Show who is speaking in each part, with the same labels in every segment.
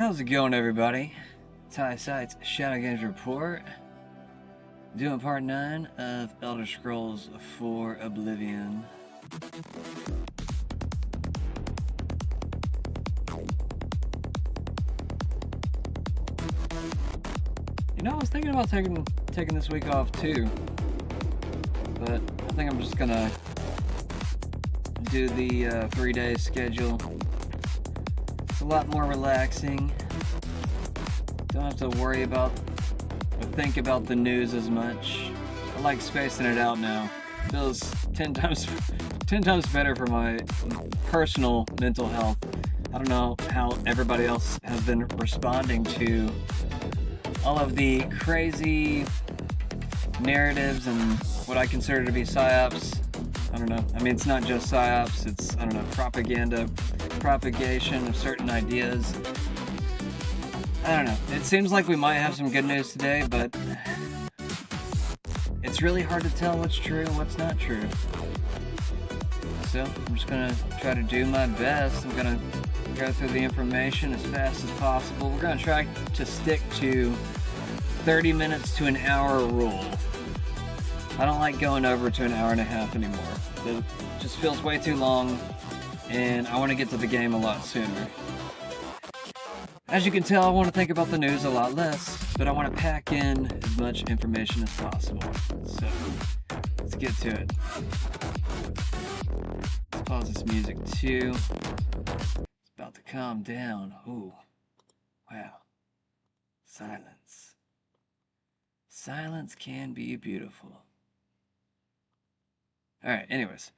Speaker 1: How's it going, everybody? Ty Sites Shadow Games Report, doing part 9 of Elder Scrolls 4 Oblivion. You know, I was thinking about taking this week off too, but I think I'm just gonna do the 3-day schedule. It's a lot more relaxing. Don't have to worry about or think about the news as much. I like spacing it out now. Feels 10 times better for my personal mental health. I don't know how everybody else has been responding to all of the crazy narratives and what I consider to be psyops. I don't know. I mean, it's not just psyops. It's, I don't know, propaganda, propagation of certain ideas. I don't know. It seems like we might have some good news today, but it's really hard to tell what's true and what's not true. So I'm just gonna try to do my best. I'm gonna go through the information as fast as possible. We're gonna try to stick to 30 minutes to an hour rule. I don't like going over to an hour and a half anymore. It just feels way too long, and I want to get to the game a lot sooner. As you can tell, I want to think about the news a lot less, but I want to pack in as much information as possible. So, let's get to it. Let's pause this music too. It's about to calm down. Ooh. Wow. Silence. Silence can be beautiful. Alright, anyways.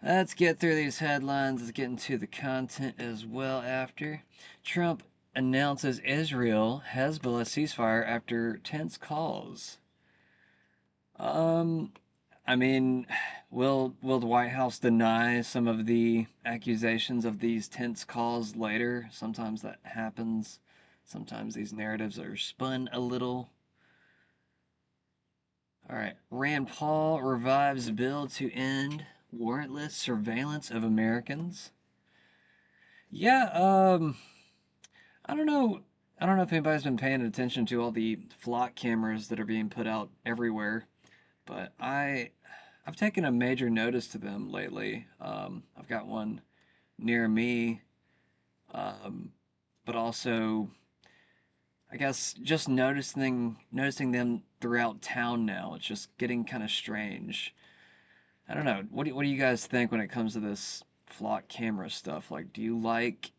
Speaker 1: Let's get through these headlines. Let's get into the content as well after. Trump announces Israel Hezbollah ceasefire after tense calls. I mean, will the White House deny some of the accusations of these tense calls later? Sometimes that happens. Sometimes these narratives are spun a little. All right, Rand Paul revives bill to end warrantless surveillance of Americans. Yeah, I don't know. I don't know if anybody's been paying attention to all the flock cameras that are being put out everywhere, but I've taken a major notice to them lately. I've got one near me, but also I guess just noticing them throughout town now. It's just getting kind of strange. I don't know. What do you guys think when it comes to this flock camera stuff? Like, do you like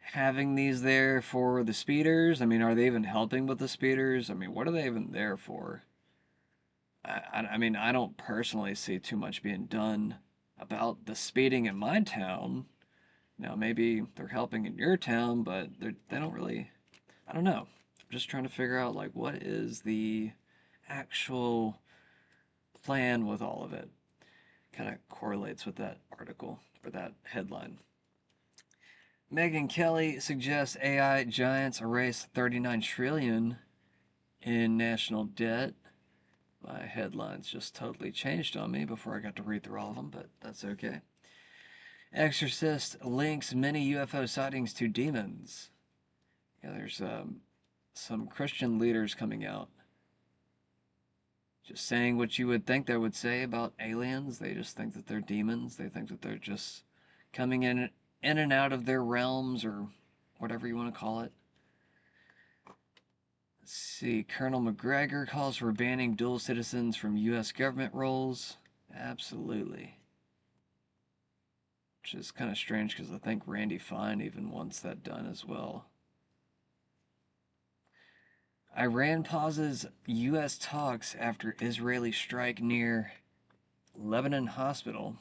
Speaker 1: having these there for the speeders? I mean, are they even helping with the speeders? I mean, what are they even there for? I mean, I don't personally see too much being done about the speeding in my town. Now, maybe they're helping in your town, but they don't really. I don't know. I'm just trying to figure out, like, what is the actual plan with all of it? Kind of correlates with that article or that headline. Megyn Kelly suggests AI giants erase 39 trillion in national debt. My headlines just totally changed on me before I got to read through all of them, but that's okay. Exorcist links many UFO sightings to demons. Yeah, there's some Christian leaders coming out just saying what you would think they would say about aliens. They just think that they're demons. They think that they're just coming in and out of their realms, or whatever you want to call it. Let's see. Colonel McGregor calls for banning dual citizens from U.S. government roles. Absolutely. Which is kind of strange because I think Randy Fine even wants that done as well. Iran pauses U.S. talks after Israeli strike near Lebanon hospital.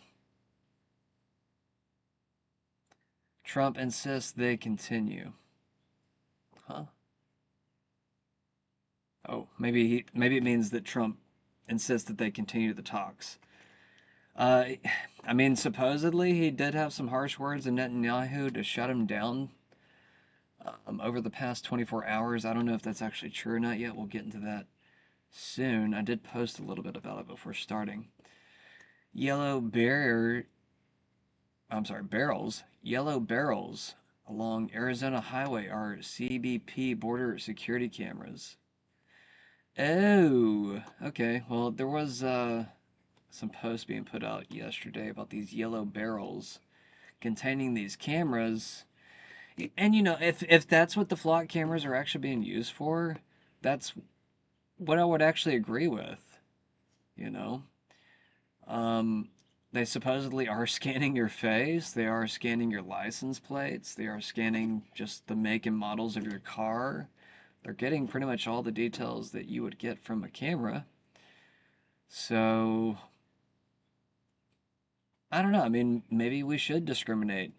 Speaker 1: Trump insists they continue. Huh? Oh, maybe it means that Trump insists that they continue the talks. Uh, I mean, supposedly he did have some harsh words in Netanyahu to shut him down over the past 24 hours. I don't know if that's actually true or not yet. We'll get into that soon. I did post a little bit about it before starting. Yellow barrels. Yellow barrels along Arizona Highway are CBP border security cameras. Oh, okay. Well, there was some posts being put out yesterday about these yellow barrels containing these cameras. And if that's what the flock cameras are actually being used for, that's what I would actually agree with, you know. Um, they supposedly are scanning your face, they are scanning your license plates, they are scanning just the make and models of your car. They're getting pretty much all the details that you would get from a camera. So, I don't know. I mean, maybe we should discriminate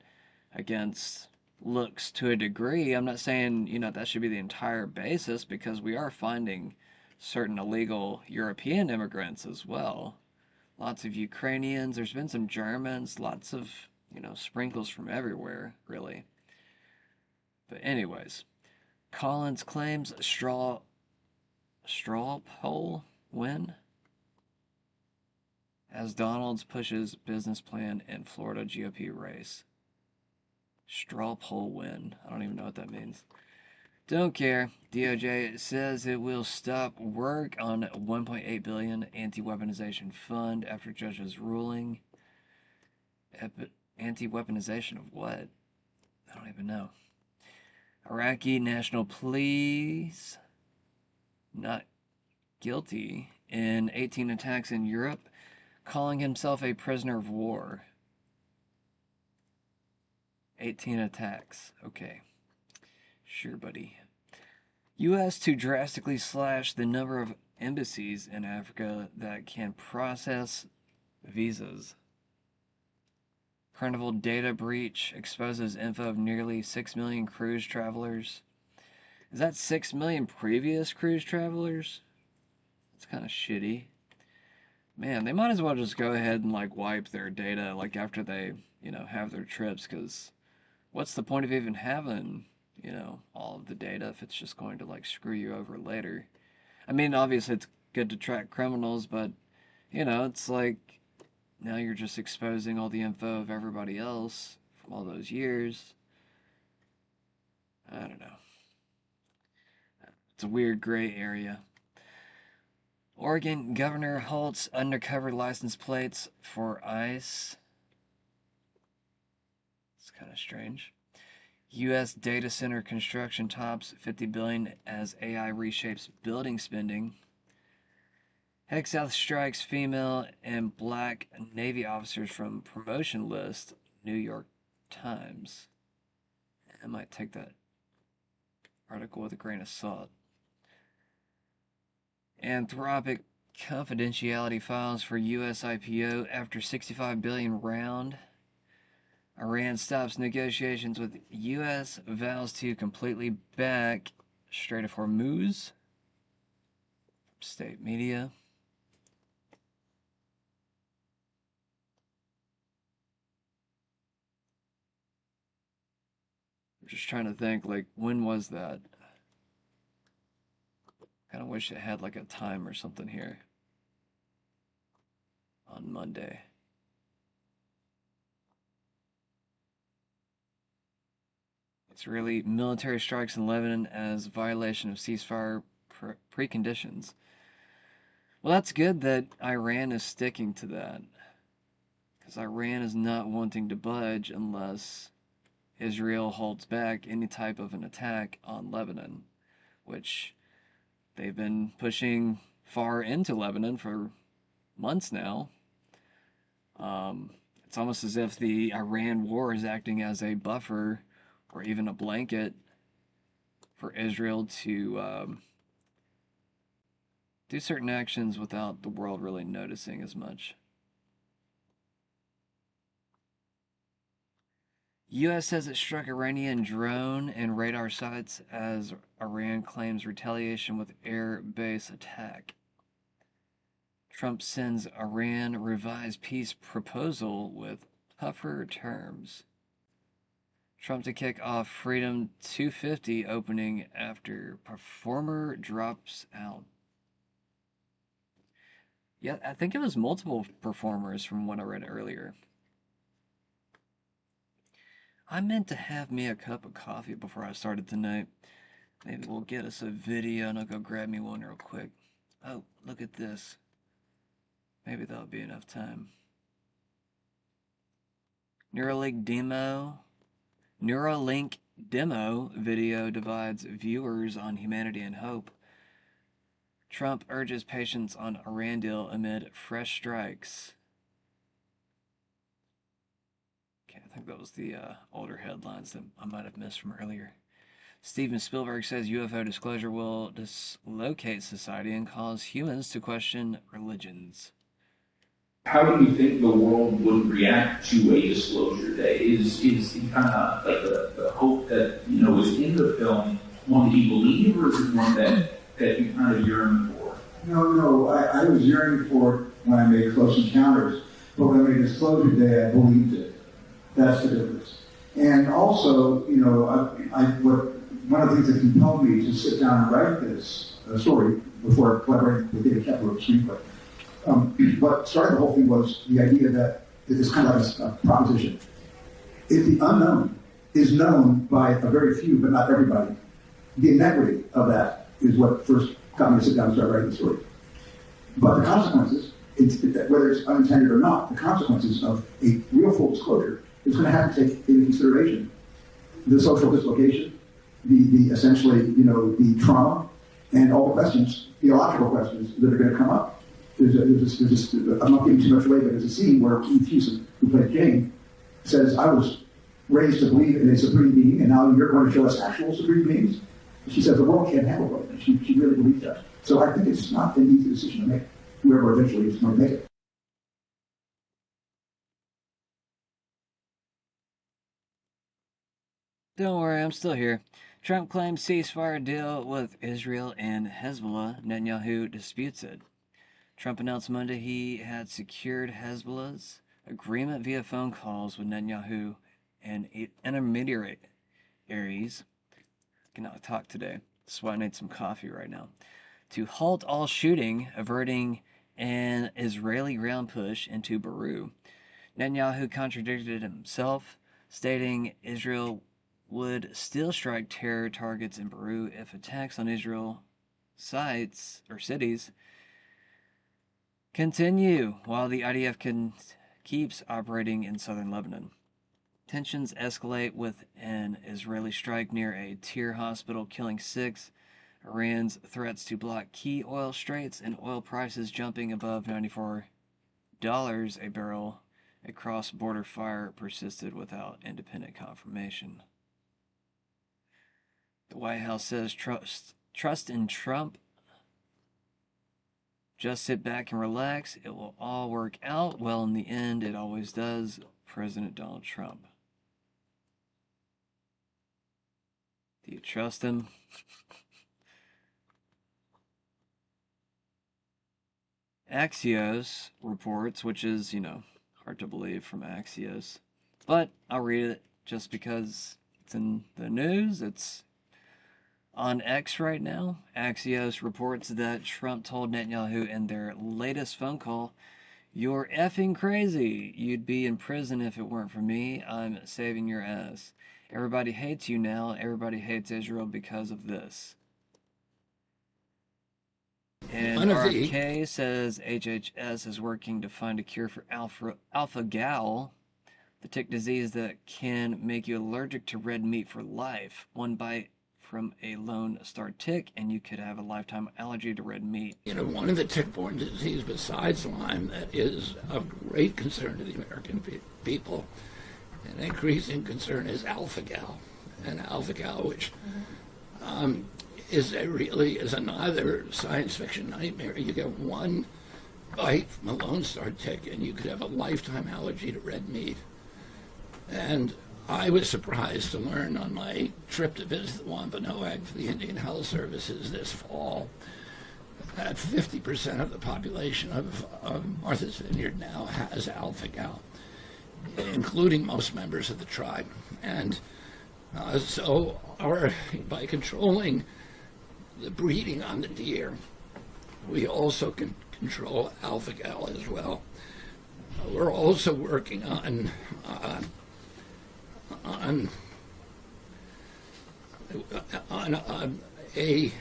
Speaker 1: against looks to a degree. I'm not saying, that should be the entire basis because we are finding certain illegal European immigrants as well. Lots of Ukrainians, there's been some Germans, lots of, sprinkles from everywhere, really. But anyways, Collins claims straw poll win as Donalds pushes business plan in Florida GOP race. Straw poll win. I don't even know what that means. Don't care. DOJ says it will stop work on 1.8 billion anti-weaponization fund after judge's ruling. Anti-weaponization of what? I don't even know. Iraqi National Police not guilty in 18 attacks in Europe, calling himself a prisoner of war. 18 attacks. Okay. Sure, buddy. U.S. to drastically slash the number of embassies in Africa that can process visas. Carnival data breach exposes info of nearly 6 million cruise travelers. Is that 6 million previous cruise travelers? It's kind of shitty. Man, they might as well just go ahead and like wipe their data like after they, have their trips cuz what's the point of even having, all of the data if it's just going to like screw you over later? I mean, obviously it's good to track criminals, but it's like now you're just exposing all the info of everybody else from all those years. I don't know. It's a weird gray area. Oregon governor halts undercover license plates for ICE. It's kind of strange. U.S. data center construction tops 50 billion as AI reshapes building spending. HeckSouth strikes female and black Navy officers from promotion list. New York Times. I might take that article with a grain of salt. Anthropic confidentiality files for U.S. IPO after 65 billion round. Iran stops negotiations with U.S. vows to completely back Strait of Hormuz. State media. I'm just trying to think, like, when was that? Kind of wish it had like a time or something here on Monday. It's really military strikes in Lebanon as violation of ceasefire preconditions. Well, that's good that Iran is sticking to that because Iran is not wanting to budge unless Israel holds back any type of an attack on Lebanon, which they've been pushing far into Lebanon for months now. It's almost as if the Iran war is acting as a buffer or even a blanket for Israel to do certain actions without the world really noticing as much. U.S. says it struck Iranian drone and radar sites as Iran claims retaliation with air base attack. Trump sends Iran revised peace proposal with tougher terms. Trump to kick off Freedom 250 opening after performer drops out. Yeah, I think it was multiple performers from what I read earlier. I meant to have me a cup of coffee before I started tonight. Maybe we'll get us a video and I'll go grab me one real quick. Oh, look at this. Maybe that'll be enough time. Neuralink demo video divides viewers on humanity and hope. Trump urges patience on Iran deal amid fresh strikes. Okay, I think that was the older headlines that I might have missed from earlier. Steven Spielberg says UFO disclosure will dislocate society and cause humans to question religions.
Speaker 2: How do you think the world would react to a disclosure day? Is kind of like the hope that is in the film one that you believe, or is it one that you kind of yearn for?
Speaker 3: No, I was yearning for it when I made Close Encounters, but when I made Disclosure Day, I believed it. That's the difference. And also, one of the things that compelled me to sit down and write this story before collaborating with David Kepler of screenplay. But starting the whole thing was the idea that it's kind of like a proposition. If the unknown is known by a very few, but not everybody, the inequity of that is what first got me to sit down and start writing the story. But the consequences, whether it's unintended or not, the consequences of a real full disclosure is going to have to take into consideration the social dislocation, the essentially, the trauma, and all the questions, theological questions that are going to come up. I'm not giving too much away, but there's a scene where Keith Hewson, who played Jane, says, I was raised to believe in a supreme being, and now you're going to show us actual supreme beings? She says the world can't handle it, and she really believes that. So I think it's not an easy decision to make, whoever eventually is going to make it.
Speaker 1: Don't worry, I'm still here. Trump claims ceasefire deal with Israel and Hezbollah. Netanyahu disputes it. Trump announced Monday he had secured Hezbollah's agreement via phone calls with Netanyahu and intermediaries. I cannot talk today. That's why I need some coffee right now. To halt all shooting, averting an Israeli ground push into Beirut. Netanyahu contradicted himself, stating Israel would still strike terror targets in Beirut if attacks on Israel sites or cities continue while the IDF keeps operating in southern Lebanon. Tensions escalate with an Israeli strike near a Tyre hospital, killing 6. Iran's threats to block key oil straits and oil prices jumping above $94 a barrel. A cross-border fire persisted without independent confirmation. The White House says trust in Trump. Just sit back and relax. It will all work out. Well, in the end, it always does. President Donald Trump. Do you trust him? Axios reports, which is, hard to believe from Axios. But I'll read it just because it's in the news. It's on X right now. Axios reports that Trump told Netanyahu in their latest phone call, "You're effing crazy. You'd be in prison if it weren't for me. I'm saving your ass. Everybody hates you now. Everybody hates Israel because of this." And RFK says HHS is working to find a cure for alpha-gal, the tick disease that can make you allergic to red meat for life. One bite from a Lone Star tick, and you could have a lifetime allergy to red meat.
Speaker 4: One of the tick-borne diseases besides Lyme that is of great concern to the American people, an increasing concern, is alpha-gal. And alpha-gal, which is another science fiction nightmare. You get one bite from a Lone Star tick, and you could have a lifetime allergy to red meat. And I was surprised to learn on my trip to visit the Wampanoag for the Indian Health Services this fall that 50% of the population of Martha's Vineyard now has alpha-gal, including most members of the tribe. And so by controlling the breeding on the deer, we also can control alpha-gal as well. We're also working on on on a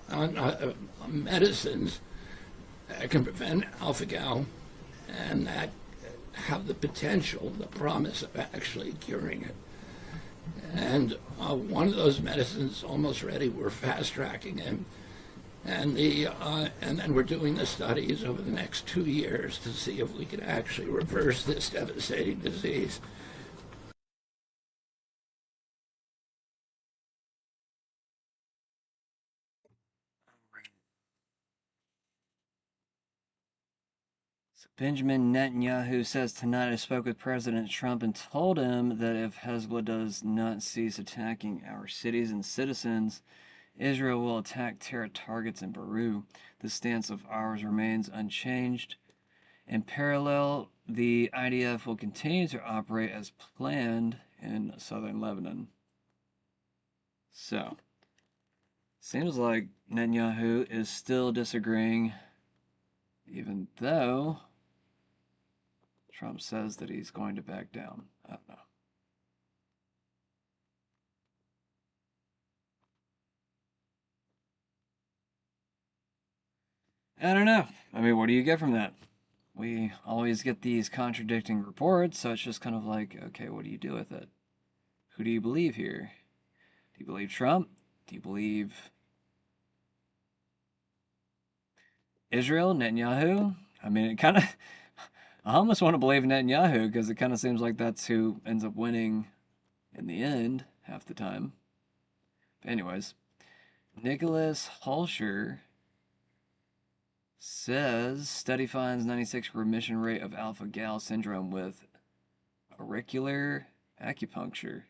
Speaker 4: on medicines that can prevent alpha gal and that have the potential, the promise of actually curing it. And one of those medicines almost ready. We're fast tracking it, and then we're doing the studies over the next 2 years to see if we can actually reverse this devastating disease.
Speaker 1: So Benjamin Netanyahu says tonight I spoke with President Trump and told him that if Hezbollah does not cease attacking our cities and citizens, Israel will attack terror targets in Beirut. The stance of ours remains unchanged. In parallel, the IDF will continue to operate as planned in southern Lebanon. So, seems like Netanyahu is still disagreeing, even though Trump says that he's going to back down. I don't know. I don't know. I mean, what do you get from that? We always get these contradicting reports, so it's just kind of like, okay, what do you do with it? Who do you believe here? Do you believe Trump? Do you believe Israel, Netanyahu? I mean, it kind of, I almost want to believe Netanyahu because it kind of seems like that's who ends up winning in the end half the time. But anyways, Nicholas Hulsher says study finds 96 remission rate of alpha-gal syndrome with auricular acupuncture,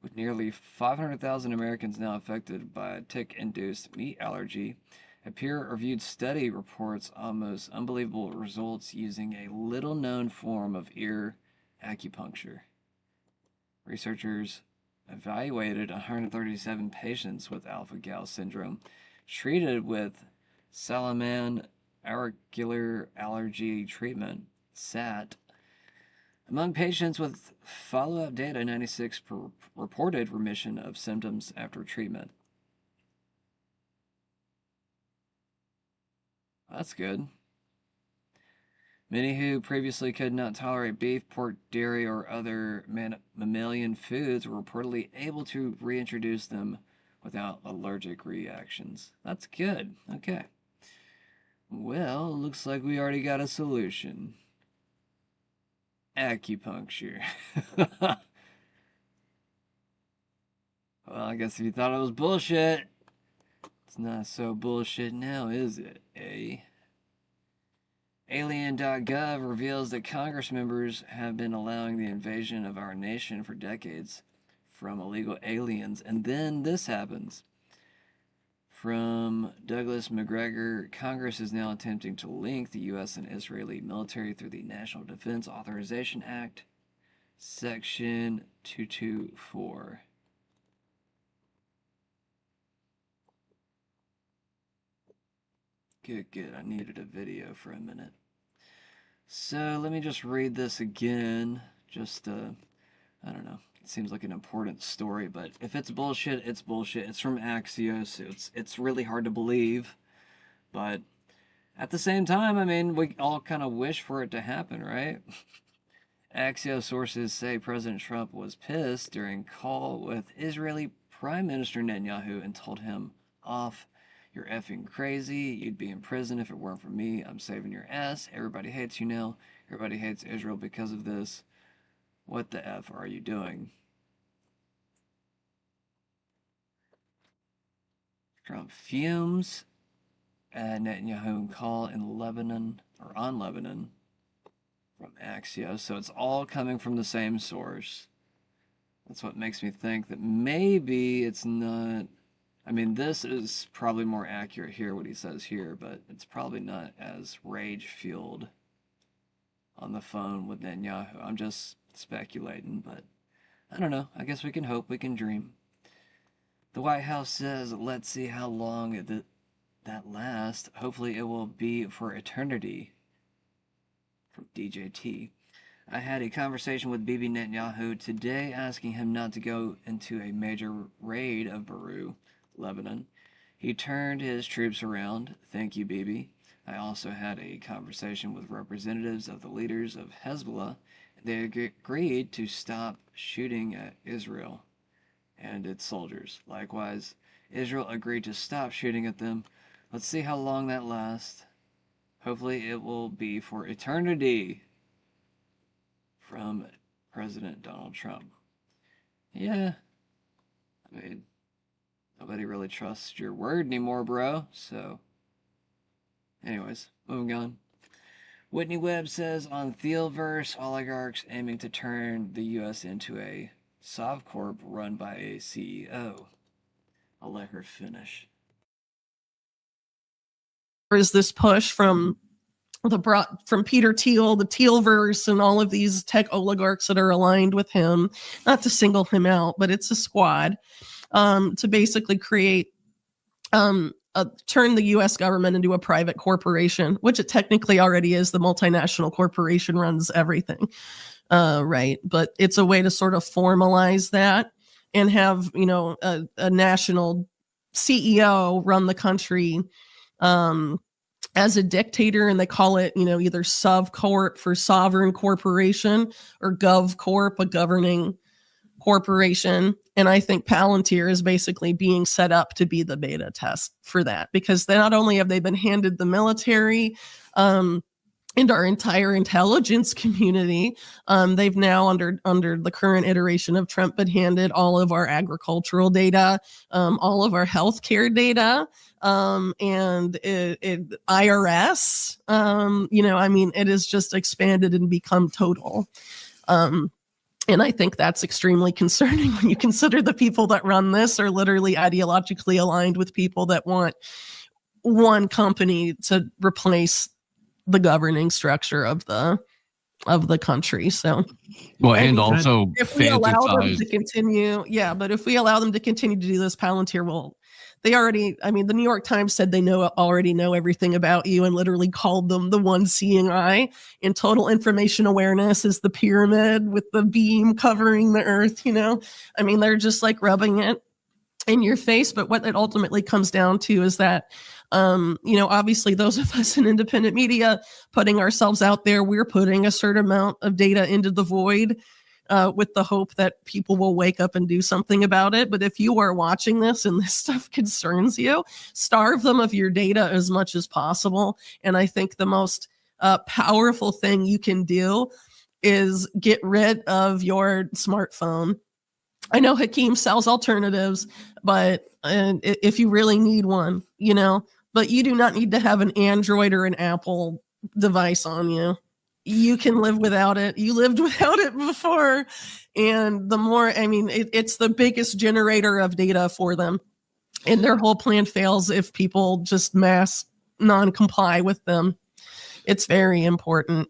Speaker 1: with nearly 500,000 Americans now affected by a tick-induced meat allergy. A peer-reviewed study reports almost unbelievable results using a little-known form of ear acupuncture. Researchers evaluated 137 patients with alpha-gal syndrome treated with Salaman auricular allergy treatment, SAT. Among patients with follow-up data, 96 reported remission of symptoms after treatment. That's good. Many who previously could not tolerate beef, pork, dairy, or other mammalian foods were reportedly able to reintroduce them without allergic reactions. That's good. Okay. Well, looks like we already got a solution. Acupuncture. Well, I guess if you thought it was bullshit, it's not so bullshit now, is it? Alien.gov reveals that Congress members have been allowing the invasion of our nation for decades from illegal aliens, and then this happens. From Douglas McGregor, Congress is now attempting to link the U.S. and Israeli military through the National Defense Authorization Act, Section 224. Good. I needed a video for a minute. So let me just read this again. Just, I don't know. It seems like an important story, but if it's bullshit, it's bullshit. It's from Axios. So it's really hard to believe, but at the same time, I mean, we all kind of wish for it to happen, right? Axios sources say President Trump was pissed during call with Israeli Prime Minister Netanyahu and told him off. You're effing crazy. You'd be in prison if it weren't for me. I'm saving your ass. Everybody hates you now. Everybody hates Israel because of this. What the F are you doing? Trump fumes at Netanyahu call in Lebanon, or on Lebanon, from Axios. So it's all coming from the same source. That's what makes me think that maybe it's not. I mean, this is probably more accurate here, what he says here, but it's probably not as rage-fueled on the phone with Netanyahu. I'm just speculating, but I don't know. I guess we can hope, we can dream. The White House says, let's see how long that lasts. Hopefully it will be for eternity. From DJT. I had a conversation with Bibi Netanyahu today asking him not to go into a major raid of Beirut, Lebanon. He turned his troops around. Thank you, Bibi. I also had a conversation with representatives of the leaders of Hezbollah. They agreed to stop shooting at Israel and its soldiers. Likewise, Israel agreed to stop shooting at them. Let's see how long that lasts. Hopefully, it will be for eternity. From President Donald Trump. Yeah, I mean, nobody really trusts your word anymore, bro. So, anyways, moving on. Whitney Webb says on Thealverse, oligarchs aiming to turn the U.S. into a Sovcorp run by a CEO. I'll let her finish.
Speaker 5: Is this push from Peter Thiel, the Thielverse, and all of these tech oligarchs that are aligned with him? Not to single him out, but it's a squad to basically create turn the U.S. government into a private corporation, which it technically already is. The multinational corporation runs everything, right? But it's a way to sort of formalize that and have a national CEO run the country as a dictator, and they call it either Sovcorp for sovereign corporation or GovCorp, a governing corporation. And I think Palantir is basically being set up to be the beta test for that, because they not only have they been handed the military and our entire intelligence community, they've now under the current iteration of Trump been handed all of our agricultural data, all of our healthcare data, and IRS. It has just expanded and become total. And I think that's extremely concerning when you consider the people that run this are literally ideologically aligned with people that want one company to replace the governing structure of the country. So,
Speaker 6: well, and also
Speaker 5: if we allow them
Speaker 6: fantasize.
Speaker 5: to continue, but if we allow them to continue to do this, Palantir will. They already, the New York Times said they already know everything about you and literally called them the one seeing eye. And total information awareness is the pyramid with the beam covering the earth, they're just like rubbing it in your face. But what it ultimately comes down to is that, obviously those of us in independent media putting ourselves out there, we're putting a certain amount of data into the void, with the hope that people will wake up and do something about it. But if you are watching this and this stuff concerns you, starve them of your data as much as possible. And I think the most powerful thing you can do is get rid of your smartphone. I know Hakeem sells alternatives, but if you really need one, but you do not need to have an Android or an Apple device on you. You can live without it. You lived without it before. And the more, it's the biggest generator of data for them. And their whole plan fails if people just mass non-comply with them. It's very important.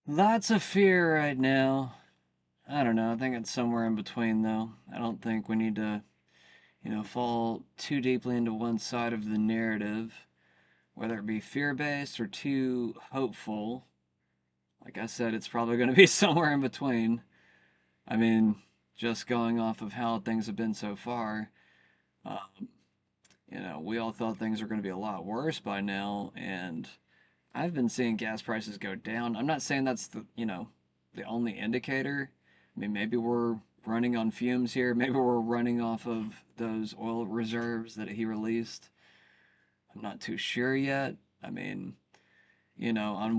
Speaker 1: Lots of fear right now. I don't know. I think it's somewhere in between, though. I don't think we need to, fall too deeply into one side of the narrative, whether it be fear-based or too hopeful. Like I said, it's probably going to be somewhere in between. Just going off of how things have been so far, we all thought things were going to be a lot worse by now, and I've been seeing gas prices go down. I'm not saying that's the only indicator. Maybe we're running on fumes here. Maybe we're running off of those oil reserves that he released. I'm not too sure yet. On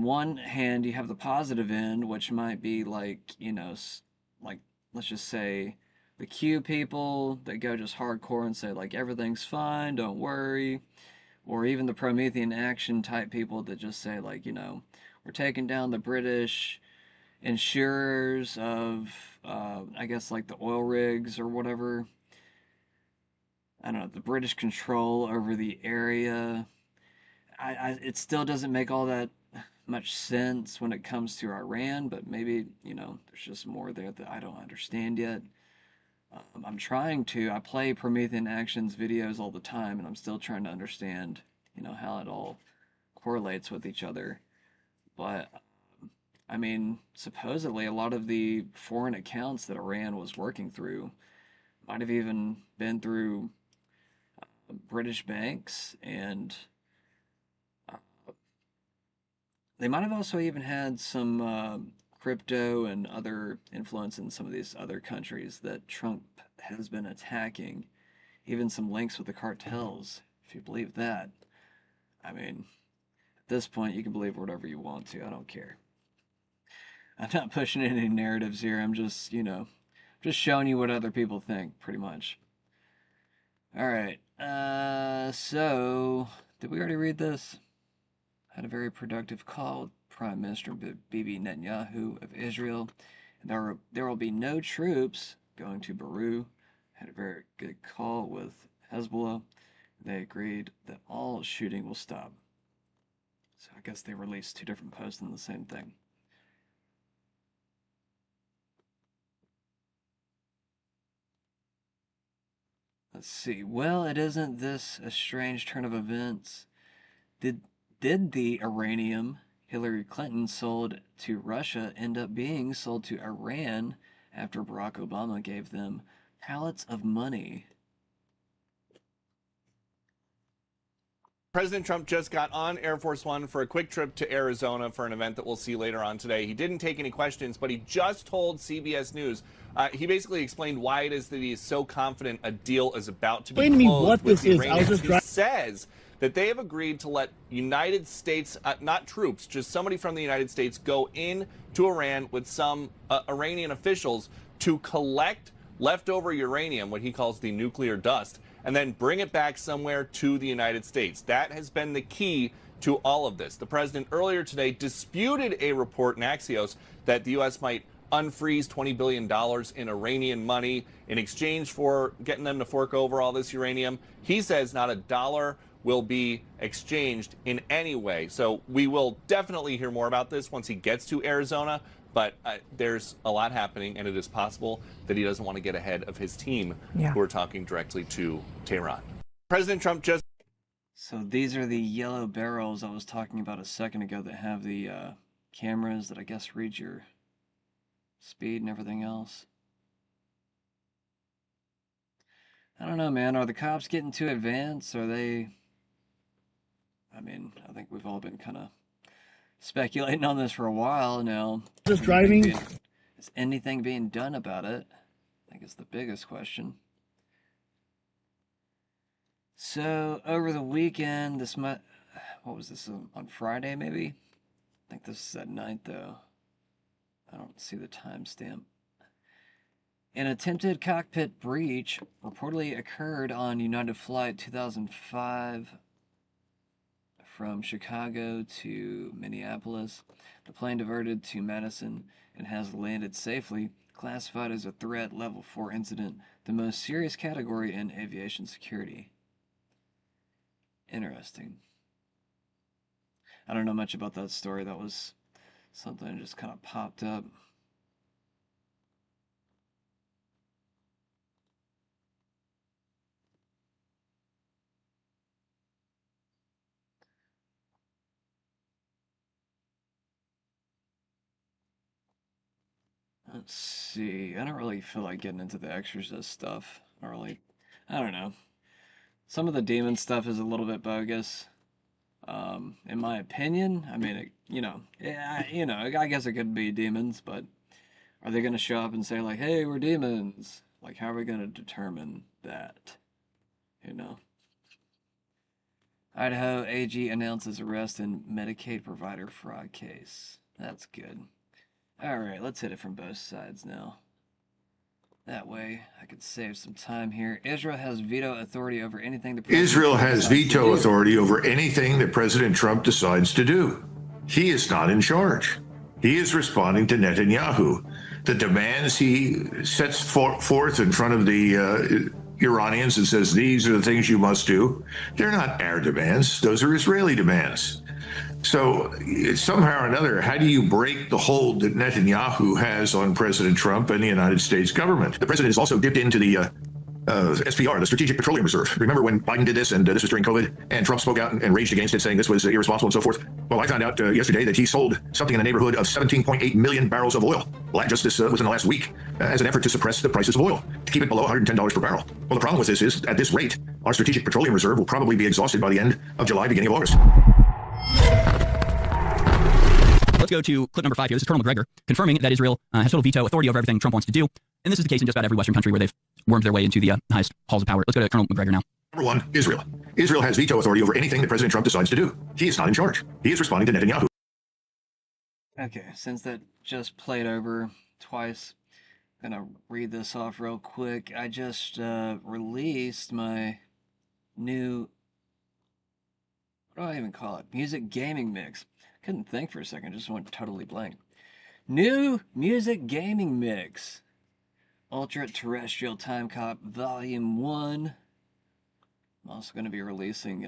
Speaker 1: one hand, you have the positive end, which might be like let's just say the Q people that go just hardcore and say like everything's fine, don't worry. Or even the Promethean Action type people that just say like, we're taking down the British insurers of, I guess like the oil rigs or whatever. I don't know, the British control over the area. It still doesn't make all that much sense when it comes to Iran, but maybe, there's just more there that I don't understand yet. I'm trying to. I play Promethean Actions videos all the time, and I'm still trying to understand, how it all correlates with each other. But I mean, supposedly a lot of the foreign accounts that Iran was working through might have even been through British banks, and uh, they might have also even had some crypto and other influence in some of these other countries that Trump has been attacking. Even some links with the cartels, if you believe that. I mean, at this point, you can believe whatever you want to. I don't care. I'm not pushing any narratives here. I'm just, just showing you what other people think, pretty much. All right. So, did we already read this? Had a very productive call with Prime Minister Bibi Netanyahu of Israel. And there will be no troops going to Beirut. Had a very good call with Hezbollah. They agreed that all shooting will stop. So I guess they released two different posts on the same thing. Let's see. Well, it isn't this a strange turn of events? Did the uranium Hillary Clinton sold to Russia end up being sold to Iran after Barack Obama gave them pallets of money?
Speaker 6: President Trump just got on Air Force One for a quick trip to Arizona for an event that we'll see later on today. He didn't take any questions, but he just told CBS News. He basically explained why it is that he is so confident a deal is about to be closed with the Iranians. He says that they have agreed to let United States, not troops, just somebody from the United States, go in to Iran with some Iranian officials to collect leftover uranium, what he calls the nuclear dust, and then bring it back somewhere to the United States. That has been the key to all of this. The president earlier today disputed a report in Axios that the U.S. might unfreeze $20 billion in Iranian money in exchange for getting them to fork over all this uranium. He says not a dollar will be exchanged in any way. So we will definitely hear more about this once he gets to Arizona. But there's a lot happening, and it is possible that he doesn't want to get ahead of his team who are talking directly to Tehran. President Trump just...
Speaker 1: So these are the yellow barrels I was talking about a second ago that have the cameras that I guess read your speed and everything else. I don't know, man. Are the cops getting too advanced? Are they... I mean, I think we've all been kind of speculating on this for a while now.
Speaker 7: Just driving.
Speaker 1: Is anything being done about it? I think it's the biggest question. So over the weekend, what was this, on Friday maybe? I think this is at night though. I don't see the timestamp. An attempted cockpit breach reportedly occurred on United Flight 2005 from Chicago to Minneapolis. The plane diverted to Madison and has landed safely, classified as a threat level 4 incident, the most serious category in aviation security. Interesting. I don't know much about that story. That was something that just kind of popped up. Let's see. I don't really feel like getting into the Exorcist stuff. I don't know. Some of the demon stuff is a little bit bogus. In my opinion, I mean, I guess it could be demons, but are they going to show up and say like, hey, we're demons? Like, how are we going to determine that? Idaho AG announces arrest in Medicaid provider fraud case. That's good. All right, let's hit it from both sides now. That way, I could save some time here. Israel has veto authority over anything the president
Speaker 8: Israel has veto authority over anything that President Trump decides to do. He is not in charge. He is responding to Netanyahu. The demands he sets forth in front of the Iranians and says, these are the things you must do. They're not our demands. Those are Israeli demands. So somehow or another, how do you break the hold that Netanyahu has on President Trump and the United States government? The president has also dipped into the SPR, the Strategic Petroleum Reserve. Remember when Biden did this, and this was during COVID, and Trump spoke out and raged against it, saying this was irresponsible and so forth? Well, I found out yesterday that he sold something in the neighborhood of 17.8 million barrels of oil. Just this was in the last week, as an effort to suppress the prices of oil, to keep it below $110 per barrel. Well, the problem with this is, at this rate, our Strategic Petroleum Reserve will probably be exhausted by the end of July, beginning of August.
Speaker 7: Let's go to clip number 5 here. This is Colonel McGregor confirming that Israel has total veto authority over everything Trump wants to do. And this is the case in just about every Western country where they've wormed their way into the highest halls of power. Let's go to Colonel McGregor now.
Speaker 8: Number 1, Israel. Israel has veto authority over anything that President Trump decides to do. He is not in charge. He is responding to Netanyahu.
Speaker 1: Okay, since that just played over twice, I'm gonna read this off real quick. I just released my new, what do I even call it? Music gaming mix. Couldn't think for a second, just went totally blank. New music gaming mix. Ultra Terrestrial Time Cop Volume 1. I'm also going to be releasing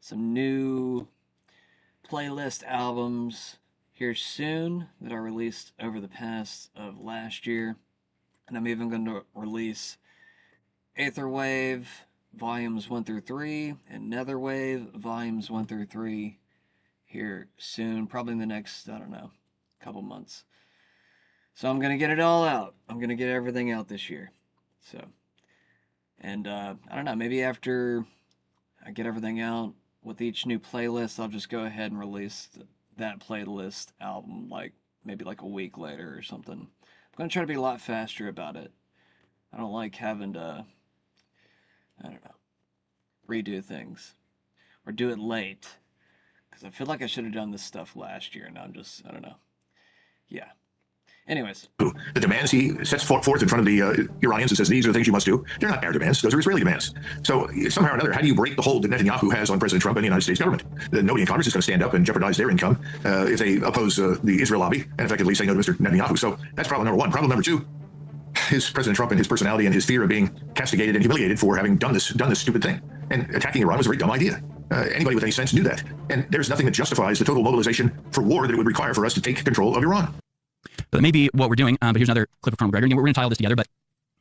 Speaker 1: some new playlist albums here soon that I released over the past of last year. And I'm even going to release Aetherwave Volumes 1 through 3 and Netherwave Volumes 1 through 3 here soon, probably in the next, I don't know, couple months. So I'm going to get it all out. I'm going to get everything out this year. So, and I don't know, maybe after I get everything out with each new playlist, I'll just go ahead and release that playlist album maybe like a week later or something. I'm going to try to be a lot faster about it. I don't like having to, I don't know, redo things or do it late. Because I feel like I should have done this stuff last year, and I'm just, I don't know. Yeah. Anyways.
Speaker 8: The demands he sets forth in front of the Iranians and says, these are the things you must do. They're not our demands. Those are Israeli demands. So somehow or another, how do you break the hold that Netanyahu has on President Trump and the United States government? Nobody in Congress is going to stand up and jeopardize their income if they oppose the Israel lobby and effectively say no to Mr. Netanyahu. So that's problem number 1. Problem number 2 is President Trump and his personality and his fear of being castigated and humiliated for having done this stupid thing. And attacking Iran was a very dumb idea. Anybody with any sense knew that. And there's nothing that justifies the total mobilization for war that it would require for us to take control of Iran.
Speaker 7: So that may be what we're doing, but here's another clip of Colonel McGregor. Again, we're going to tie all this together, but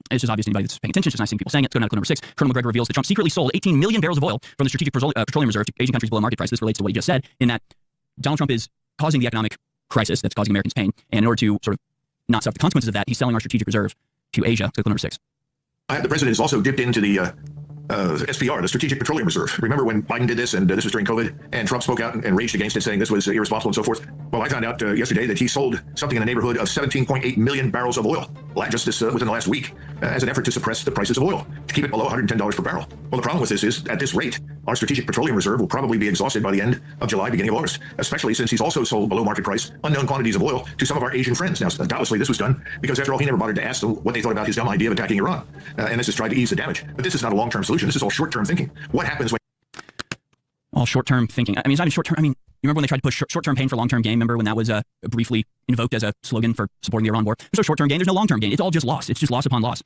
Speaker 7: it's just obvious to anybody that's paying attention. It's just nice seeing people saying it. Let's go down to clip number 6. Colonel McGregor reveals that Trump secretly sold 18 million barrels of oil from the Strategic Petroleum Reserve to Asian countries below market price. This relates to what he just said, in that Donald Trump is causing the economic crisis that's causing Americans pain, and in order to sort of not suffer the consequences of that, he's selling our strategic reserve to Asia. So clip number 6.
Speaker 8: The president has also dipped into the SPR, the Strategic Petroleum Reserve. Remember when Biden did this, and this was during COVID, and Trump spoke out and raged against it, saying this was irresponsible and so forth? Well, I found out yesterday that he sold something in the neighborhood of 17.8 million barrels of oil. Just this within the last week, as an effort to suppress the prices of oil, to keep it below $110 per barrel. Well, the problem with this is, at this rate, our Strategic Petroleum Reserve will probably be exhausted by the end of July, beginning of August, especially since he's also sold below market price unknown quantities of oil to some of our Asian friends. Now, doubtlessly, this was done because, after all, he never bothered to ask them what they thought about his dumb idea of attacking Iran. And this is tried to ease the damage. But this is not a long-term solution. This is all short-term thinking. What happens when...
Speaker 7: All short-term thinking. I mean, it's not even short-term. I mean, you remember when they tried to push short-term pain for long-term gain? Remember when that was briefly invoked as a slogan for supporting the Iran war? There's no short-term gain. There's no long-term gain. It's all just loss. It's just loss upon loss.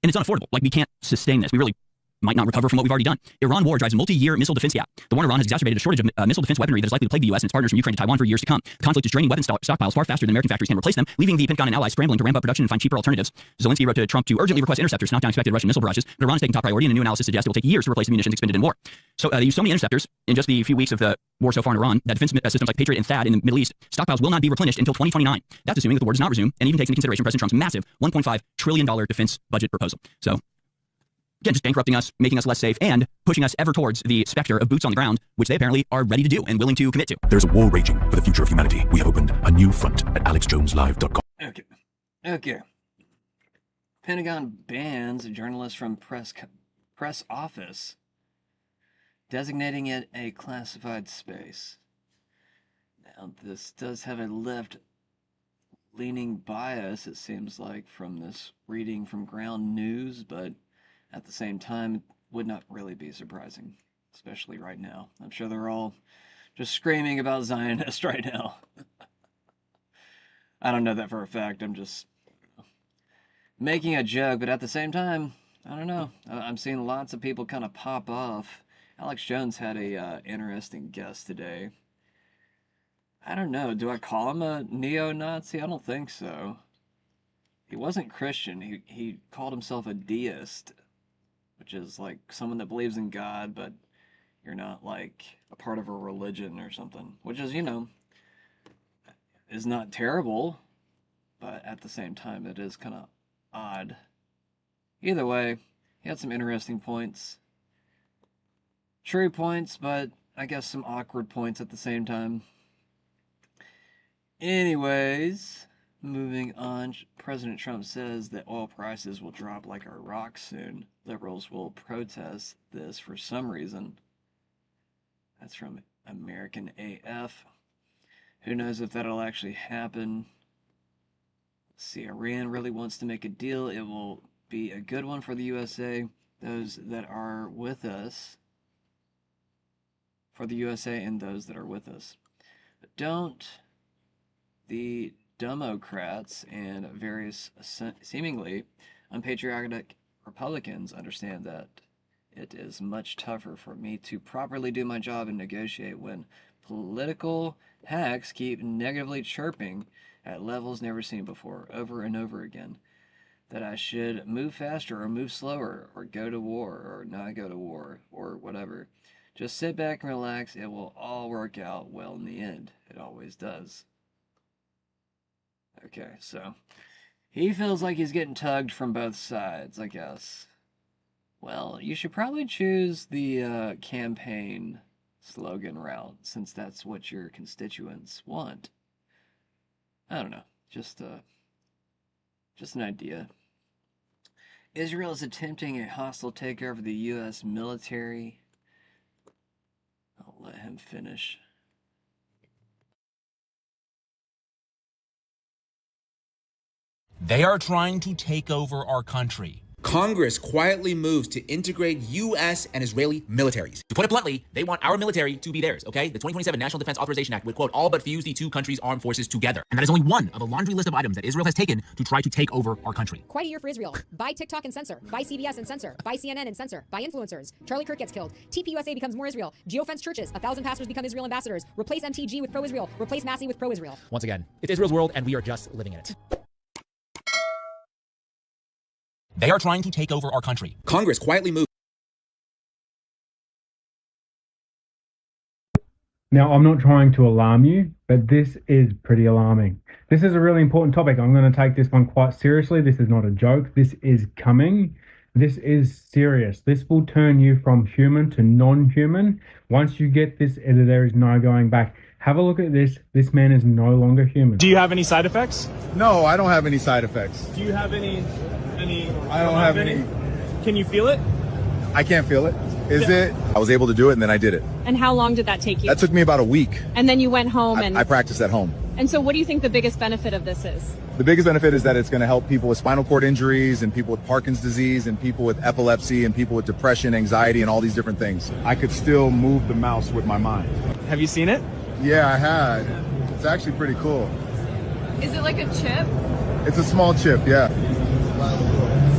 Speaker 7: And it's unaffordable. Like, we can't sustain this. We really might not recover from what we've already done. Iran war drives a multi-year missile defense gap. The war in Iran has exacerbated a shortage of missile defense weaponry that is likely to plague the U.S. and its partners from Ukraine to Taiwan for years to come. The conflict is draining weapons stockpiles far faster than American factories can replace them, leaving the Pentagon and allies scrambling to ramp up production and find cheaper alternatives. Zelensky wrote to Trump to urgently request interceptors to knock down expected Russian missile barrages, but Iran is taking top priority, and a new analysis suggests it will take years to replace the munitions expended in war. So they use so many interceptors in just the few weeks of the war so far in Iran that defense systems like Patriot and THAAD in the Middle East stockpiles will not be replenished until 2029. That's assuming that the war does not resume, and even takes into consideration President Trump's massive $1.5 trillion defense budget proposal. So, again, just bankrupting us, making us less safe, and pushing us ever towards the specter of boots on the ground, which they apparently are ready to do and willing to commit to.
Speaker 9: There's a war raging for the future of humanity. We have opened a new front at alexjoneslive.com.
Speaker 1: Okay. Pentagon bans a journalist from press office, designating it a classified space. Now, this does have a left-leaning bias, it seems like, from this reading from Ground News, but at the same time, it would not really be surprising, especially right now. I'm sure they're all just screaming about Zionist right now. I don't know that for a fact. I'm just making a joke, but at the same time, I don't know. I'm seeing lots of people kind of pop off. Alex Jones had a interesting guest today. I don't know. Do I call him a neo-Nazi? I don't think so. he wasn't Christian. He called himself a deist, which is like someone that believes in God, but you're not like a part of a religion or something, which is, is not terrible, but at the same time, it is kind of odd. Either way, he had some interesting points. True points, but I guess some awkward points at the same time. Anyways, moving on, President Trump says that oil prices will drop like a rock soon. Liberals will protest this for some reason. That's from American AF. Who knows if that'll actually happen? Let's see, Iran really wants to make a deal. It will be a good one for the USA. Those that are with us. For the USA and those that are with us. But don't the Democrats and various seemingly unpatriotic Republicans understand that it is much tougher for me to properly do my job and negotiate when political hacks keep negatively chirping at levels never seen before, over and over again, that I should move faster or move slower or go to war or not go to war or whatever. Just sit back and relax. It will all work out well in the end. It always does. Okay, so he feels like he's getting tugged from both sides, I guess. Well, you should probably choose the campaign slogan route, since that's what your constituents want. I don't know, just an idea. Israel is attempting a hostile takeover of the U.S. military. I'll let him finish.
Speaker 10: They are trying to take over our country.
Speaker 11: Congress quietly moves to integrate U.S. and Israeli militaries.
Speaker 10: To put it bluntly, they want our military to be theirs, okay? The 2027 National Defense Authorization Act would, quote, all but fuse the two countries' armed forces together. And that is only one of a laundry list of items that Israel has taken to try to take over our country.
Speaker 12: Quite a year for Israel. Buy TikTok and censor. Buy CBS and censor. Buy CNN and censor. Buy influencers. Charlie Kirk gets killed. TPUSA becomes more Israel. Geofence churches. 1,000 pastors become Israel ambassadors. Replace MTG with pro-Israel. Replace Massey with pro-Israel.
Speaker 10: Once again, it's Israel's world and we are just living in it. They are trying to take over our country.
Speaker 11: Congress quietly moved.
Speaker 13: Now, I'm not trying to alarm you, but this is pretty alarming. This is a really important topic. I'm going to take this one quite seriously. This is not a joke. This is coming. This is serious. This will turn you from human to non-human. Once you get this, there is no going back. Have a look at this. This man is no longer human.
Speaker 14: Do you have any side effects?
Speaker 15: No, I don't have any side effects.
Speaker 14: Do you have any?
Speaker 15: I don't have any.
Speaker 14: Can you feel it?
Speaker 15: I can't feel it. Is it? I was able to do it and then I did it.
Speaker 16: And how long did that take you?
Speaker 15: That took me about a week.
Speaker 16: And then you went home and...
Speaker 15: I practiced at home.
Speaker 16: And so what do you think the biggest benefit of this is?
Speaker 15: The biggest benefit is that it's going to help people with spinal cord injuries and people with Parkinson's disease and people with epilepsy and people with depression, anxiety, and all these different things. I could still move the mouse with my mind.
Speaker 14: Have you seen it?
Speaker 15: Yeah, I had. It's actually pretty cool.
Speaker 16: Is it like a chip?
Speaker 15: It's a small chip, yeah.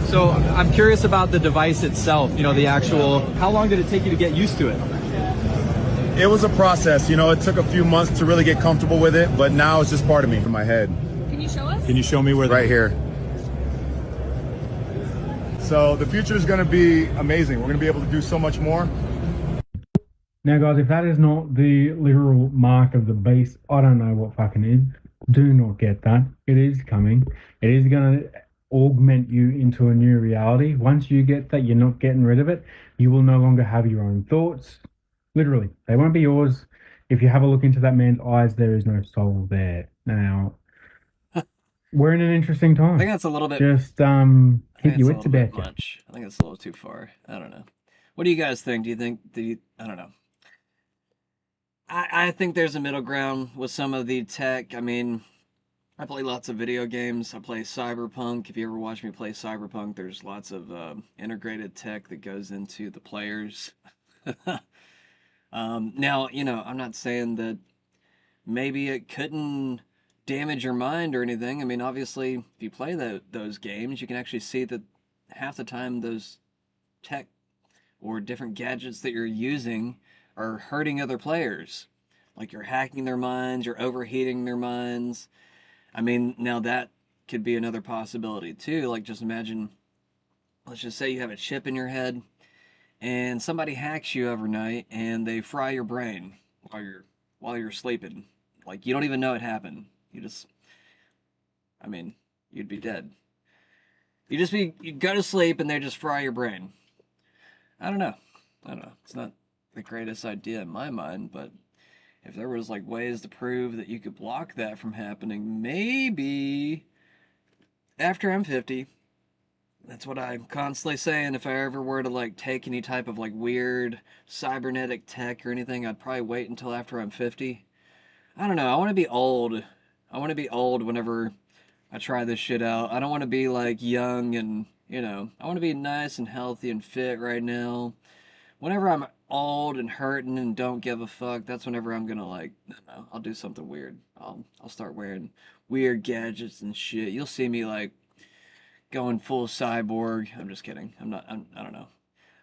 Speaker 14: So I'm curious about the device itself, the actual, how long did it take you to get used to it?
Speaker 15: It was a process, it took a few months to really get comfortable with it, but now it's just part of me, in my head.
Speaker 16: Can you show us?
Speaker 15: Can you show me where? Right here. So the future is going to be amazing. We're going to be able to do so much more.
Speaker 13: Now, guys, if that is not the literal mark of the beast, I don't know what fucking is. Do not get that. It is coming. It is going to augment you into a new reality. Once you get that, you're not getting rid of it. You will no longer have your own thoughts. Literally, they won't be yours. If you have a look into that man's eyes, there is no soul there. Now, we're in an interesting time.
Speaker 1: I think that's a little bit...
Speaker 13: Just keep your wits about you.
Speaker 1: I think it's a little too far. I don't know. What do you guys think? Do you think... I don't know. I think there's a middle ground with some of the tech. I mean... I play lots of video games. I play Cyberpunk. If you ever watch me play Cyberpunk, there's lots of integrated tech that goes into the players. Now, I'm not saying that maybe it couldn't damage your mind or anything. I mean, obviously, if you play those games, you can actually see that half the time those tech or different gadgets that you're using are hurting other players. Like you're hacking their minds, you're overheating their minds. I mean, now that could be another possibility too. Like, just imagine, let's just say you have a chip in your head and somebody hacks you overnight and they fry your brain while you're sleeping. Like, you don't even know it happened. I mean, you'd be dead. You'd go to sleep and they just fry your brain. I don't know. It's not the greatest idea in my mind, but if there was like ways to prove that you could block that from happening, maybe after I'm 50, that's what I'm constantly saying. If I ever were to like take any type of like weird cybernetic tech or anything, I'd probably wait until after I'm 50. I don't know. I want to be old. I want to be old whenever I try this shit out. I don't want to be like young and, I want to be nice and healthy and fit right now. Whenever I'm old and hurting and don't give a fuck, that's whenever I'm gonna like, I'll do something weird. I'll start wearing weird gadgets and shit. You'll see me like going full cyborg. I'm just kidding. I don't know.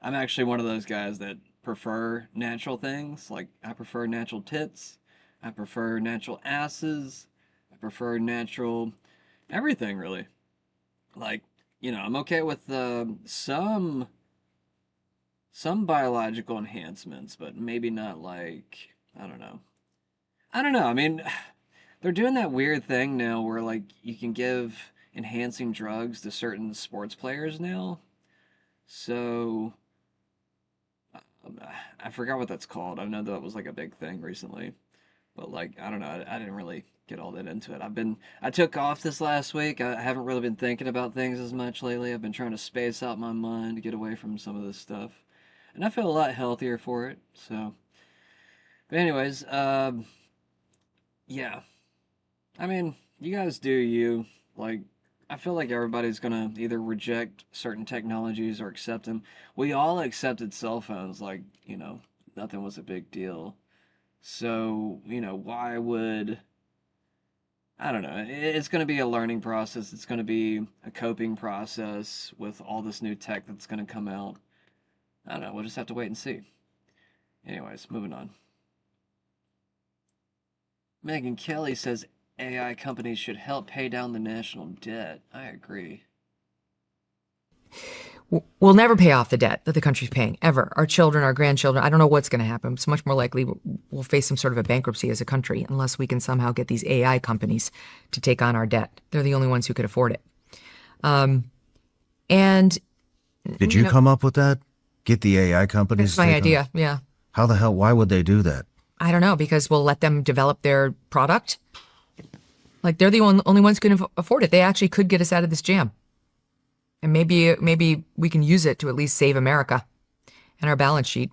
Speaker 1: I'm actually one of those guys that prefer natural things. Like, I prefer natural tits. I prefer natural asses. I prefer natural everything, really. Like, I'm okay with some biological enhancements, but maybe not like, I don't know. I mean, they're doing that weird thing now where like you can give enhancing drugs to certain sports players now. So I forgot what that's called. I know that was like a big thing recently, but like, I don't know. I didn't really get all that into it. I took off this last week. I haven't really been thinking about things as much lately. I've been trying to space out my mind to get away from some of this stuff. And I feel a lot healthier for it. So, but anyways, yeah. I mean, you guys do you. Like, I feel like everybody's gonna either reject certain technologies or accept them. We all accepted cell phones like, nothing was a big deal. So, why would... I don't know. It's going to be a learning process. It's going to be a coping process with all this new tech that's going to come out. I don't know. We'll just have to wait and see. Anyways, moving on. Megan Kelly says AI companies should help pay down the national debt. I agree.
Speaker 17: We'll never pay off the debt that the country's paying, ever. Our children, our grandchildren, I don't know what's going to happen. It's much more likely we'll face some sort of a bankruptcy as a country unless we can somehow get these AI companies to take on our debt. They're the only ones who could afford it. And
Speaker 18: did you come up with that? Get the AI companies?
Speaker 17: That's my idea, yeah.
Speaker 18: How the hell, why would they do that?
Speaker 17: I don't know, because we'll let them develop their product. Like, they're the only ones who can afford it. They actually could get us out of this jam. And maybe we can use it to at least save America and our balance sheet.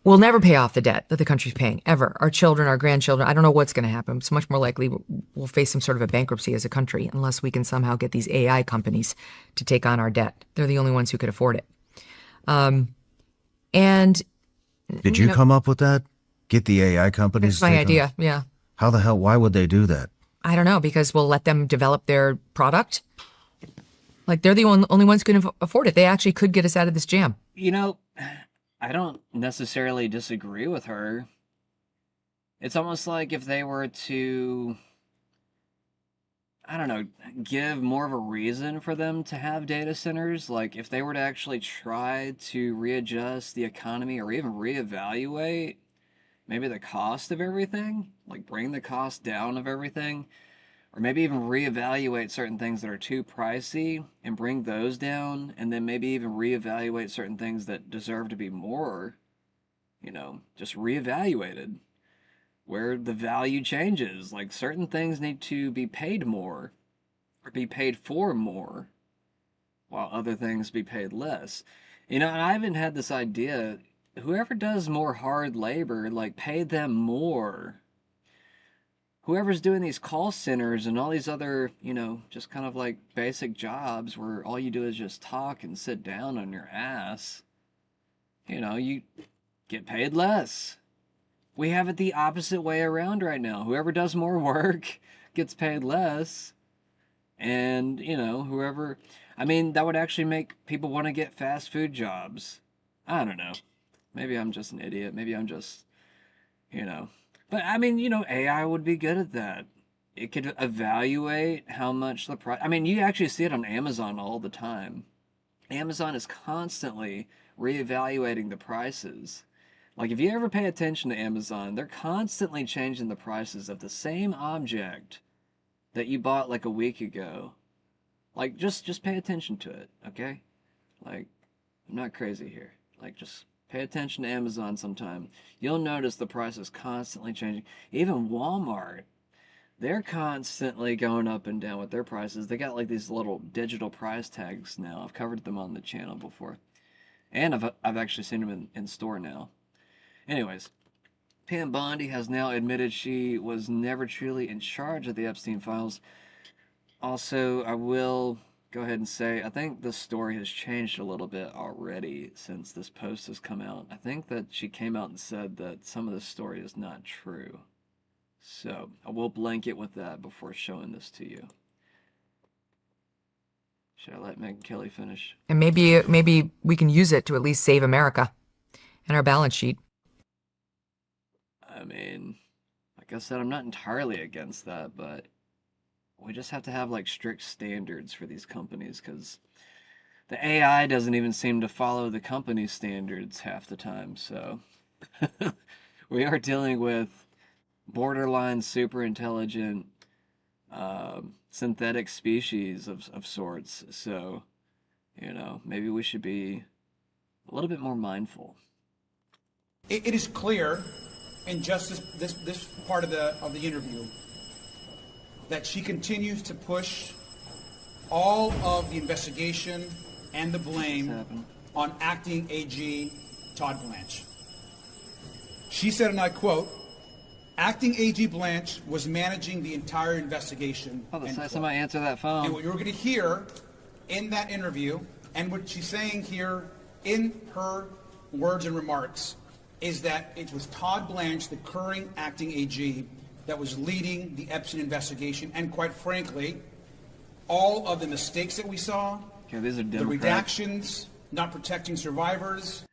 Speaker 17: We'll never pay off the debt that the country's paying, ever. Our children, our grandchildren, I don't know what's going to happen. It's much more likely we'll face some sort of a bankruptcy as a country unless we can somehow get these AI companies to take on our debt. They're the only ones who could afford it. And
Speaker 18: did you come up with that? Get the AI companies?
Speaker 17: That's my idea, yeah.
Speaker 18: How the hell, why would they do that?
Speaker 17: I don't know, because we'll let them develop their product. Like, they're the only ones who can afford it. They actually could get us out of this jam.
Speaker 1: I don't necessarily disagree with her. It's almost like if they were to, I don't know, give more of a reason for them to have data centers. Like, if they were to actually try to readjust the economy or even reevaluate maybe the cost of everything, like bring the cost down of everything, or maybe even reevaluate certain things that are too pricey and bring those down, and then maybe even reevaluate certain things that deserve to be more, just reevaluated, where the value changes. Like, certain things need to be paid more or be paid for more, while other things be paid less. And I even had this idea, whoever does more hard labor, like, pay them more. Whoever's doing these call centers and all these other, just kind of like basic jobs where all you do is just talk and sit down on your ass, you get paid less. We have it the opposite way around right now. Whoever does more work gets paid less. And, that would actually make people want to get fast food jobs. I don't know. Maybe I'm just an idiot. Maybe I'm just, But, AI would be good at that. it could evaluate how much the price. I mean, you actually see it on Amazon all the time. Amazon is constantly reevaluating the prices. Like, if you ever pay attention to Amazon, they're constantly changing the prices of the same object that you bought like a week ago. Like, just pay attention to it, okay? Like, I'm not crazy here. Like, just pay attention to Amazon sometime. You'll notice the price is constantly changing. Even Walmart, they're constantly going up and down with their prices. They got like these little digital price tags now. I've covered them on the channel before. And I've actually seen them in store now. Anyways, Pam Bondi has now admitted she was never truly in charge of the Epstein files. Also, I will go ahead and say, I think the story has changed a little bit already since this post has come out. I think that she came out and said that some of this story is not true. So, I will blanket with that before showing this to you. Should I let Megyn Kelly finish?
Speaker 17: And maybe we can use it to at least save America and our balance sheet.
Speaker 1: I mean, like I said, I'm not entirely against that, but we just have to have like strict standards for these companies, because the AI doesn't even seem to follow the company standards half the time. So we are dealing with borderline super intelligent synthetic species of sorts. So, you know, maybe we should be a little bit more mindful.
Speaker 19: It is clear in just this part of the interview that she continues to push all of the investigation and the blame on acting AG Todd Blanche. She said, and I quote, "Acting AG Blanche was managing the entire investigation."
Speaker 1: Oh, somebody answer that phone.
Speaker 19: And what you're going to hear in that interview, and what she's saying here in her words and remarks, is that it was Todd Blanche, the current acting AG, that was leading the Epstein investigation, and quite frankly, all of the mistakes that we saw,
Speaker 1: these are
Speaker 19: the
Speaker 1: Democrats.
Speaker 19: redactions, not protecting survivors.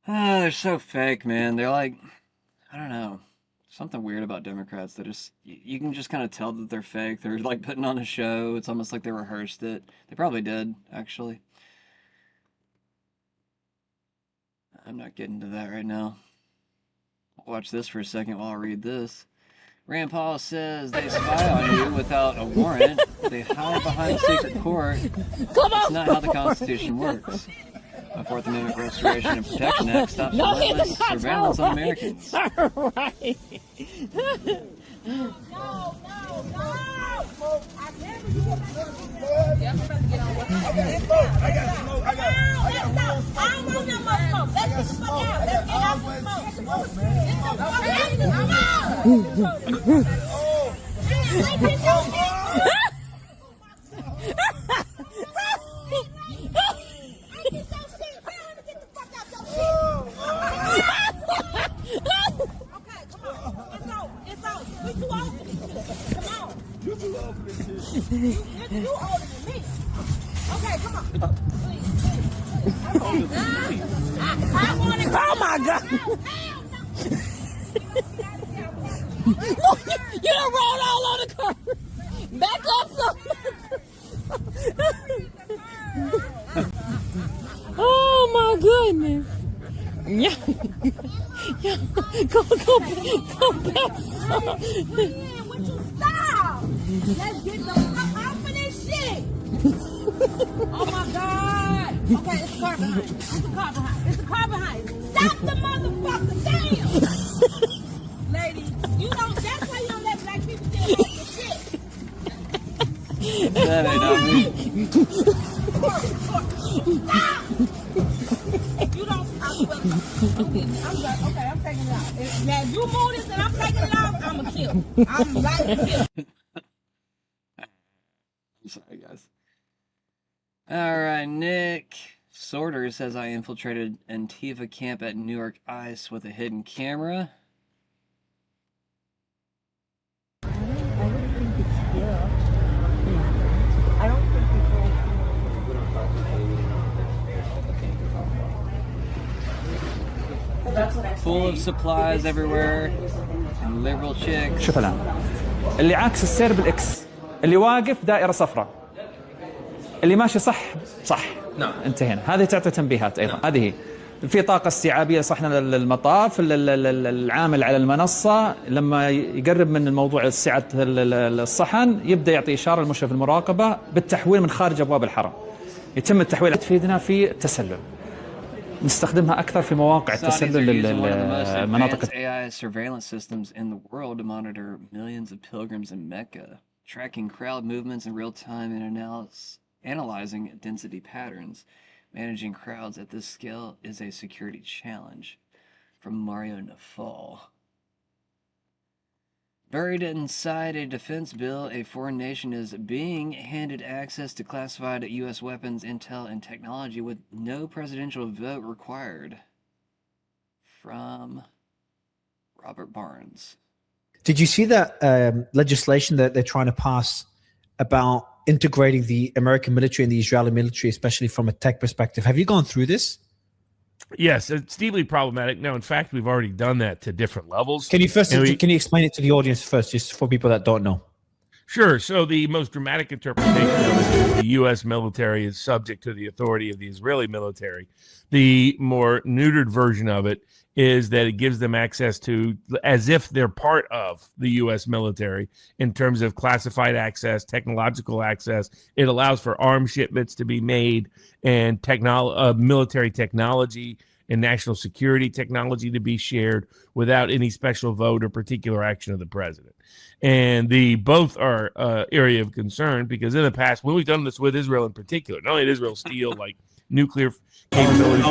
Speaker 1: They're so fake, man. They're like, I don't know, something weird about Democrats. They just, you can just kind of tell that they're fake. They're like putting on a show. It's almost like they rehearsed it. They probably did, actually. I'm not getting to that right now. Watch this for a second while I read this. Rand Paul says they spy on you without a warrant. They hide behind secret court. That's not how the Constitution works. The Fourth Amendment Restoration and Protection Act stops relentless surveillance on Americans.
Speaker 20: Right. Oh my God! You done rolled all on the car. Back up some. Oh my goodness! Yeah, yeah. Go back some.
Speaker 21: Would you stop? Let's get the fuck off of this shit. Oh my God. Okay, it's the car behind. It's the car behind. It's the car behind. Stop the motherfucker. Damn. Ladies, you don't, that's why you don't let black people deal with your shit.
Speaker 1: That ain't not me.
Speaker 21: Stop. You don't, okay, I'm taking it out. Now, if you move this and I'm taking it off, I'm a kill. I'm like a kill.
Speaker 1: I'm sorry, guys. Alright, Nick Sorter says I infiltrated Antifa camp at Newark ICE with a hidden camera.
Speaker 20: I don't think it's skill. I don't think
Speaker 1: Full of supplies everywhere and liberal chicks.
Speaker 2: اللي عاكس السير بالإكس، اللي واقف دائرة صفراء، اللي ماشي صح صح. نعم انتهينا. هذه تعطي تنبيهات أيضا. نعم. هذه في طاقة استيعابية صحنا للمطاف، العامل على المنصة لما يقرب من الموضوع سعة الصحن يبدأ يعطي إشارة لمشرف المراقبة بالتحويل من خارج أبواب الحرم. يتم التحويل. تفيدنا في التسلل. نستخدمها أكثر في مواقع التسلل للمناطق.
Speaker 1: AI surveillance systems in the world to monitor millions of pilgrims in Mecca, tracking crowd movements in real time and analyzing density patterns. Managing crowds at this scale is a security challenge. From Mario Nafal. Buried inside a defense bill, a foreign nation is being handed access to classified U.S. weapons, intel, and technology with no presidential vote required. From Robert Barnes.
Speaker 22: Did you see that legislation that they're trying to pass about integrating the American military and the Israeli military, especially from a tech perspective? Have you gone through this?
Speaker 23: Yes, it's deeply problematic. No, in fact, we've already done that to different levels.
Speaker 22: Can you explain it to the audience first, just for people that don't know?
Speaker 23: Sure. So the most dramatic interpretation of it is the U.S. military is subject to the authority of the Israeli military. The more neutered version of it is that it gives them access to, as if they're part of the U.S. military in terms of classified access, technological access. It allows for arms shipments to be made and military technology and national security technology to be shared without any special vote or particular action of the president. And both are area of concern because in the past, when we've done this with Israel in particular, not only did Israel steal like nuclear capabilities,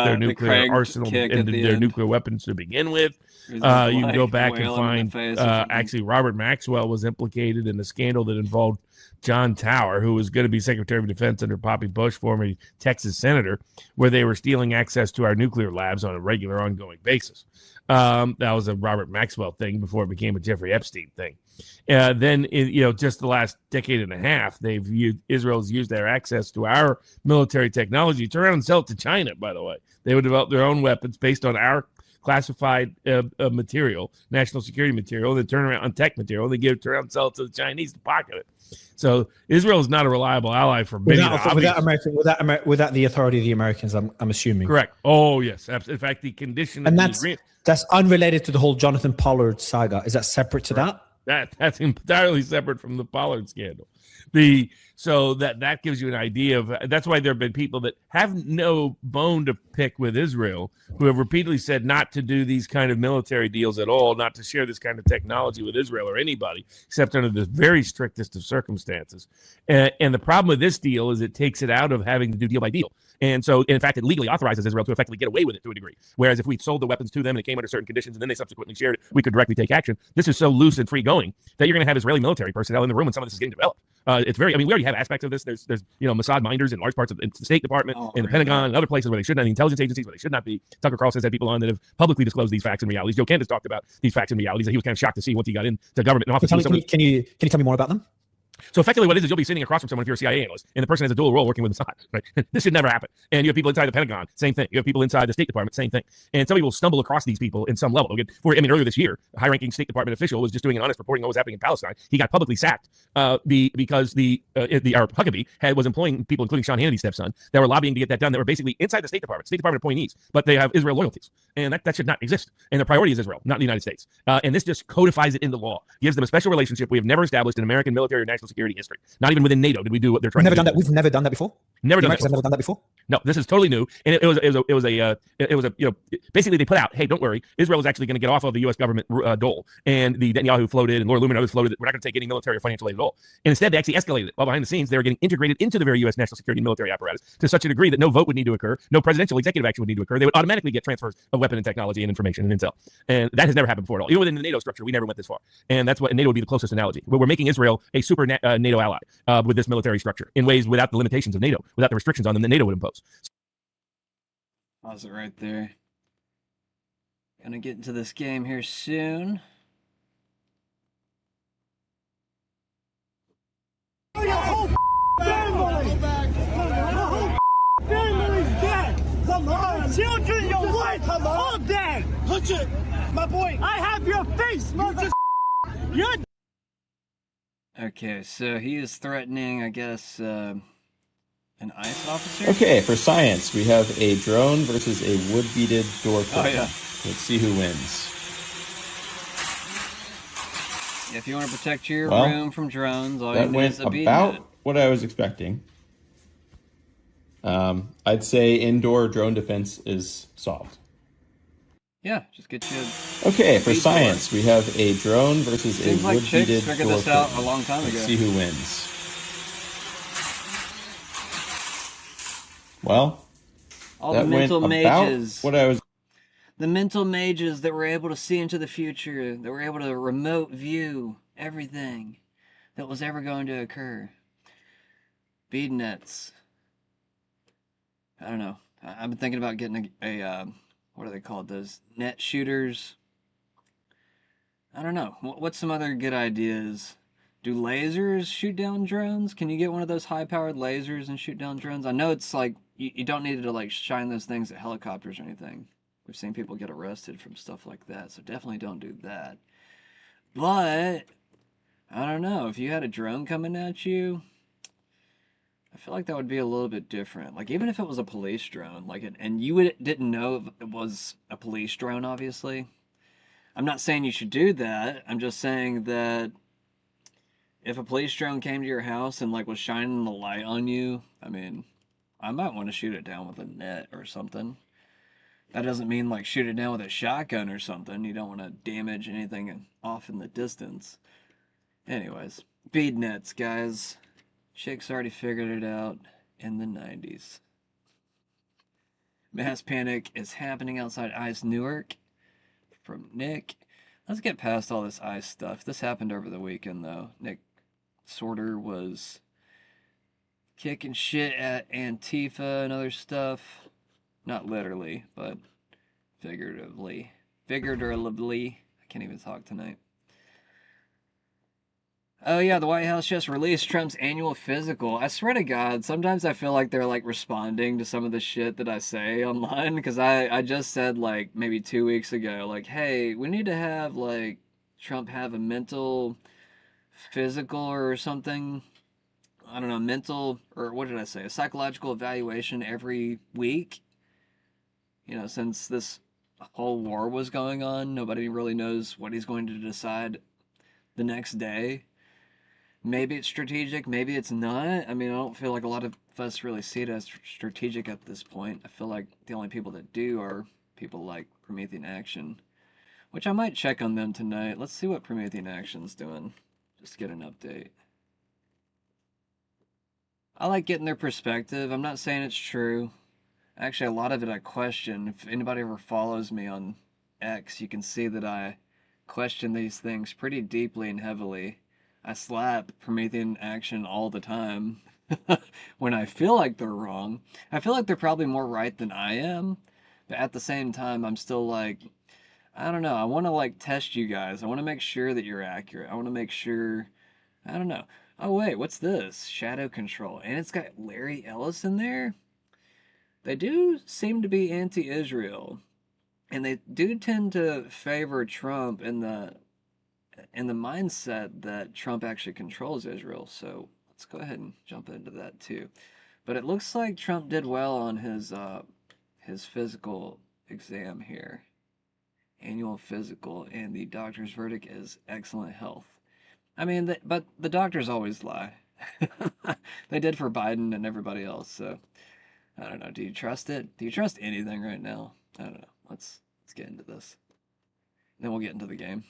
Speaker 23: their nuclear arsenal and their nuclear weapons to begin with. You can go back and find actually Robert Maxwell was implicated in the scandal that involved John Tower, who was going to be Secretary of Defense under Poppy Bush, former Texas senator, where they were stealing access to our nuclear labs on a regular, ongoing basis. That was a Robert Maxwell thing before it became a Jeffrey Epstein thing. Then, just the last decade and a half, Israel's used their access to our military technology to turn around and sell it to China, by the way. They would develop their own weapons based on our classified material, national security material, then turn around on tech material, they turn around and sell it to the Chinese to pocket it. So Israel is not a reliable ally for many.
Speaker 22: Without the authority of the Americans, I'm assuming.
Speaker 23: Correct. Oh yes, in fact, the condition.
Speaker 22: And that's unrelated to the whole Jonathan Pollard saga. Is that separate to that?
Speaker 23: That's entirely separate from the Pollard scandal. So that gives you an idea of that's why there have been people that have no bone to pick with Israel who have repeatedly said not to do these kind of military deals at all, not to share this kind of technology with Israel or anybody except under the very strictest of circumstances. And the problem with this deal is it takes it out of having to do deal by deal. And so, in fact, it legally authorizes Israel to effectively get away with it to a degree. Whereas if we sold the weapons to them and it came under certain conditions and then they subsequently shared it, we could directly take action. This is so loose and free going that you're going to have Israeli military personnel in the room when some of this is getting developed. It's very, we already have aspects of this. There's Mossad minders in large parts of the State Department and the Pentagon and other places where they shouldn't, the intelligence agencies where they should not be. Tucker Carlson's had people on that have publicly disclosed these facts and realities. Joe Candace talked about these facts and realities that he was kind of shocked to see once he got into government and office.
Speaker 22: Can you tell me more about them?
Speaker 23: So effectively what it is you'll be sitting across from someone if you're a CIA analyst, and the person has a dual role working with Mossad, right? This should never happen. And you have people inside the Pentagon, same thing. You have people inside the State Department, same thing. And some people stumble across these people in some level. Earlier this year, a high-ranking State Department official was just doing an honest reporting on what was happening in Palestine. He got publicly sacked because the Arab Huckabee was employing people, including Sean Hannity's stepson, that were lobbying to get that done, that were basically inside the State Deparment appointees, but they have Israel loyalties. And that should not exist. And the priority is Israel, not the United States. And this just codifies it into law, gives them a special relationship we have never established in American military or national security history. Not even within NATO did we do what they're trying to do.
Speaker 22: We've never done that before?
Speaker 23: Never done
Speaker 22: that before?
Speaker 23: No, this is totally new. And it was basically they put out, hey, don't worry, Israel is actually going to get off of the U.S. government dole. And the Netanyahu floated and Laura Loomer and others floated that we're not going to take any military or financial aid at all. And instead, they actually escalated it. While behind the scenes, they were getting integrated into the very U.S. national security and military apparatus to such a degree that no vote would need to occur, no presidential executive action would need to occur. They would automatically get transfers of weapon and technology and information and intel. And that has never happened before at all. Even within the NATO structure, we never went this far. And that's what NATO would be the closest analogy. We're making Israel a super NATO ally with this military structure in ways without the limitations of NATO, without the restrictions on them that NATO would impose.
Speaker 1: Pause it right there. Gonna get into this game here soon.
Speaker 21: Your whole family's dead. Come on. Children, your wife, all dead. Touch it. My boy, I have your face, mother. You're
Speaker 1: Okay, so he is threatening, I guess, an ICE officer?
Speaker 3: Okay, for science, we have a drone versus a wood-beaded door curtain.
Speaker 1: Oh, yeah.
Speaker 3: Let's see who wins.
Speaker 1: If you want to protect your
Speaker 3: Well,
Speaker 1: room from drones, all you
Speaker 3: That
Speaker 1: need
Speaker 3: went
Speaker 1: is a bead
Speaker 3: about
Speaker 1: net.
Speaker 3: what I was expecting. I'd say indoor drone defense is solved.
Speaker 1: Yeah, just get you.
Speaker 3: Okay, for
Speaker 1: bead door.
Speaker 3: science, we have a drone versus
Speaker 1: Seems
Speaker 3: a
Speaker 1: like
Speaker 3: wood-beaded
Speaker 1: chicks figured
Speaker 3: door
Speaker 1: this out
Speaker 3: curtain.
Speaker 1: a long time
Speaker 3: Let's
Speaker 1: ago.
Speaker 3: see who wins. Well,
Speaker 1: All
Speaker 3: that
Speaker 1: the
Speaker 3: went
Speaker 1: mental
Speaker 3: about
Speaker 1: mages.
Speaker 3: what I was.
Speaker 1: The mental mages that were able to see into the future, that were able to remote view everything that was ever going to occur. Bead nets. I don't know. I've been thinking about getting a what are they called? Those net shooters. I don't know. What's some other good ideas? Do lasers shoot down drones? Can you get one of those high-powered lasers and shoot down drones? I know it's like, you don't need to like shine those things at helicopters or anything. We've seen people get arrested from stuff like that, so definitely don't do that. But, I don't know, if you had a drone coming at you, I feel like that would be a little bit different. Like, even if it was a police drone, like, and you didn't know it was a police drone, obviously. I'm not saying you should do that. I'm just saying that if a police drone came to your house and, like, was shining the light on you, I mean, I might want to shoot it down with a net or something. That doesn't mean, like, shoot it down with a shotgun or something. You don't want to damage anything off in the distance. Anyways, bead nets, guys. Chicks already figured it out in the 90s. Mass panic is happening outside ICE Newark. From Nick. Let's get past all this ICE stuff. This happened over the weekend, though. Nick Sorter was kicking shit at Antifa and other stuff. Not literally, but figuratively. Figuratively. I can't even talk tonight. Oh yeah, the White House just released Trump's annual physical. I swear to God, sometimes I feel like they're like responding to some of the shit that I say online, because I just said like maybe 2 weeks ago, like, hey, we need to have like Trump have a mental physical or something. I don't know, mental, or what did I say? A psychological evaluation every week. You know, since this whole war was going on, nobody really knows what he's going to decide the next day. Maybe it's strategic, maybe it's not. I mean, I don't feel like a lot of us really see it as strategic at this point. I feel like the only people that do are people like Promethean Action, which I might check on them tonight. Let's see what Promethean Action's doing. Just get an update. I like getting their perspective. I'm not saying it's true. Actually, a lot of it I question. If anybody ever follows me on X, you can see that I question these things pretty deeply and heavily. I slap Promethean Action all the time when I feel like they're wrong. I feel like they're probably more right than I am, but at the same time, I'm still like, I don't know. I want to like test you guys. I want to make sure that you're accurate. I want to make sure, I don't know. Oh wait, what's this? Shadow Control. And it's got Larry Ellis in there? They do seem to be anti-Israel. And they do tend to favor Trump in the mindset that Trump actually controls Israel. So let's go ahead and jump into that too. But it looks like Trump did well on his physical exam here. Annual physical, and the doctor's verdict is excellent health. I mean, but the doctors always lie. They did for Biden and everybody else, so I don't know. Do you trust it? Do you trust anything right now? I don't know. Let's get into this. Then we'll get into the game.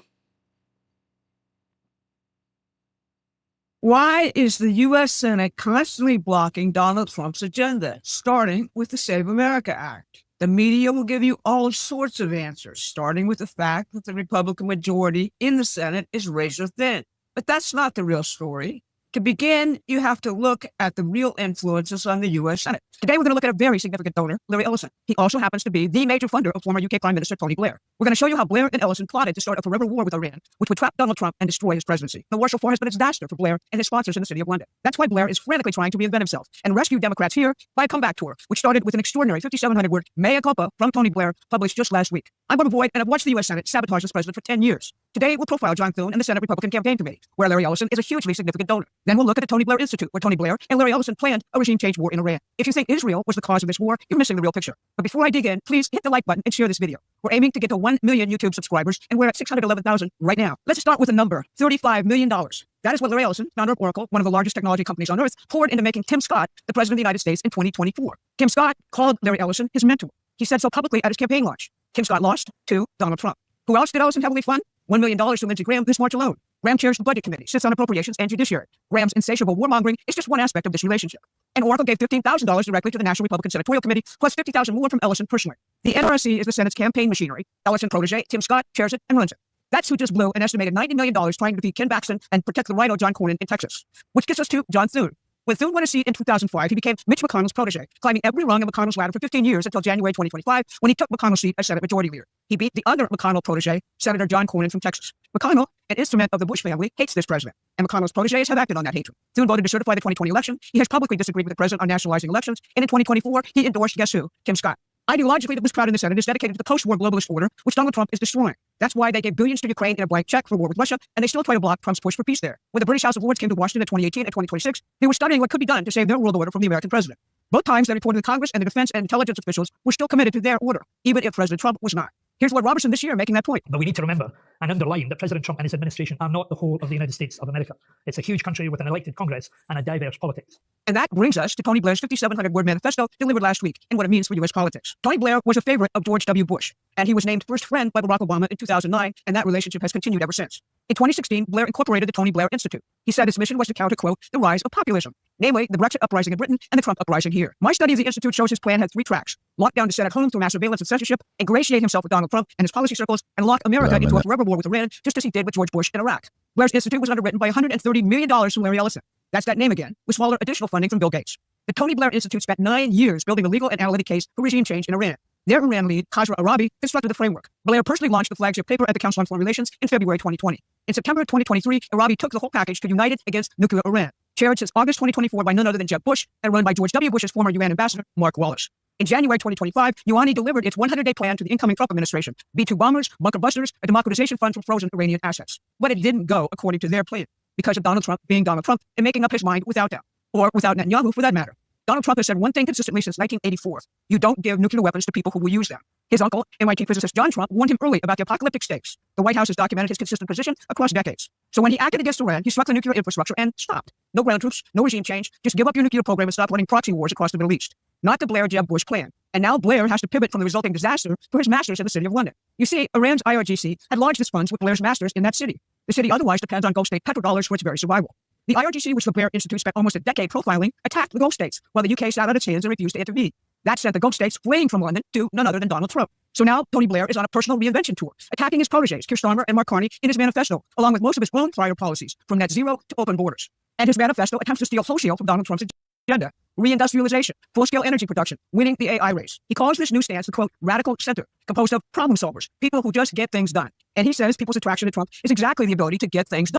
Speaker 4: Why is the U.S. Senate constantly blocking Donald Trump's agenda, starting with the Save America Act? The media will give you all sorts of answers, starting with the fact that the Republican majority in the Senate is razor thin. But that's not the real story. To begin, you have to look at the real influences on the U.S. Senate. Today, we're going to look at a very significant donor, Larry Ellison. He also happens to be the major funder of former UK Prime Minister Tony Blair. We're going to show you how Blair and Ellison plotted to start a forever war with Iran, which would trap Donald Trump and destroy his presidency. The Warsaw Four has been a disaster for Blair and his sponsors in the city of London. That's why Blair is frantically trying to reinvent himself and rescue Democrats here by a comeback tour, which started with an extraordinary 5,700-word mea culpa from Tony Blair, published just last week. I'm Barbara Boyd, and I've watched the U.S. Senate sabotage this president for 10 years. Today, we'll profile John Thune and the Senate Republican Campaign Committee, where Larry Ellison is a hugely significant donor. Then we'll look at the Tony Blair Institute, where Tony Blair and Larry Ellison planned a regime change war in Iran. If you think Israel was the cause of this war, you're missing the real picture. But before I dig in, please hit the like button and share this video. We're aiming to get to 1 million YouTube subscribers, and we're at 611,000 right now. Let's start with a number, $35 million. That is what Larry Ellison, founder of Oracle, one of the largest technology companies on earth, poured into making Tim Scott the president of the United States in 2024. Tim Scott called Larry Ellison his mentor. He said so publicly at his campaign launch. Tim Scott lost to Donald Trump. Who else did Ellison heavily fund? $1 million to Lindsey Graham this March alone. Graham chairs the Budget Committee, sits on Appropriations and Judiciary. Graham's insatiable warmongering is just one aspect of this relationship. And Oracle gave $15,000 directly to the National Republican Senatorial Committee, plus $50,000 more from Ellison personally. The NRSC is the Senate's campaign machinery. Ellison protege Tim Scott chairs it and runs it. That's who just blew an estimated $90 million trying to defeat Ken Paxton and protect the rhino John Cornyn in Texas. Which gets us to John Thune. When Thune won a seat in 2005, he became Mitch McConnell's protege, climbing every rung of McConnell's ladder for 15 years until January 2025, when he took McConnell's seat as Senate Majority Leader. He beat the other McConnell protege, Senator John Cornyn from Texas. McConnell, an instrument of the Bush family, hates this president, and McConnell's proteges have acted on that hatred. Thune voted to certify the 2020 election. He has publicly disagreed with the president on nationalizing elections, and in 2024, he endorsed, guess who? Tim Scott. Ideologically, the Bush crowd in the Senate is dedicated to the post-war globalist order, which Donald Trump is destroying. That's why they gave billions to Ukraine in a blank check for war with Russia, and they still try to block Trump's push for peace there. When the British House of Lords came to Washington in 2018 and 2026, they were studying what could be done to save their world order from the American president. Both times they reported to Congress, and the defense and intelligence officials were still committed to their order, even if President Trump was not. Here's Lloyd Robertson this year making that point.
Speaker 5: But we need to remember and underline that President Trump and his administration are not the whole of the United States of America. It's a huge country with an elected Congress and a diverse politics.
Speaker 4: And that brings us to Tony Blair's 5,700-word manifesto delivered last week and what it means for U.S. politics. Tony Blair was a favorite of George W. Bush, and he was named first friend by Barack Obama in 2009, and that relationship has continued ever since. In 2016, Blair incorporated the Tony Blair Institute. He said its mission was to counter, quote, the rise of populism, namely the Brexit uprising in Britain and the Trump uprising here. My study of the Institute shows his plan had 3 tracks: lock down the Senate home through mass surveillance and censorship, ingratiate himself with Donald Trump and his policy circles, and lock America into a forever war with Iran, just as he did with George Bush in Iraq. Blair's Institute was underwritten by $130 million from Larry Ellison. That's that name again, with smaller additional funding from Bill Gates. The Tony Blair Institute spent 9 years building a legal and analytic case for regime change in Iran. Their Iran lead, Khosrow Arabi, constructed the framework. Blair personally launched the flagship paper at the Council on Foreign Relations in February 2020. In September 2023, Arabi took the whole package to United Against Nuclear Iran, chaired since August 2024 by none other than Jeb Bush and run by George W. Bush's former UN ambassador, Mark Wallace. In January 2025, UANI delivered its 100-day plan to the incoming Trump administration: B-2 bombers, bunker busters, a democratization fund from frozen Iranian assets. But it didn't go according to their plan because of Donald Trump being Donald Trump and making up his mind without doubt, or without Netanyahu for that matter. Donald Trump has said one thing consistently since 1984: you don't give nuclear weapons to people who will use them. His uncle, MIT physicist John Trump, warned him early about the apocalyptic stakes. The White House has documented his consistent position across decades. So when he acted against Iran, he struck the nuclear infrastructure and stopped. No ground troops, no regime change, just give up your nuclear program and stop running proxy wars across the Middle East. Not the Blair-Jeb Bush plan. And now Blair has to pivot from the resulting disaster for his masters in the city of London. You see, Iran's IRGC had lodged its funds with Blair's masters in that city. The city otherwise depends on Gulf state petrodollars for its very survival. The IRGC, which the Blair Institute spent almost a decade profiling, attacked the Gulf states, while the UK sat on its hands and refused to intervene. That sent the Gulf states fleeing from London to none other than Donald Trump. So now Tony Blair is on a personal reinvention tour, attacking his proteges, Keir Starmer and Mark Carney, in his manifesto, along with most of his own prior policies, from net zero to open borders. And his manifesto attempts to steal wholesale from Donald Trump's agenda: reindustrialization, full-scale energy production, winning the AI race. He calls this new stance the, quote, radical center, composed of problem solvers, people who just get things done. And he says people's attraction to Trump is exactly the ability to get things done.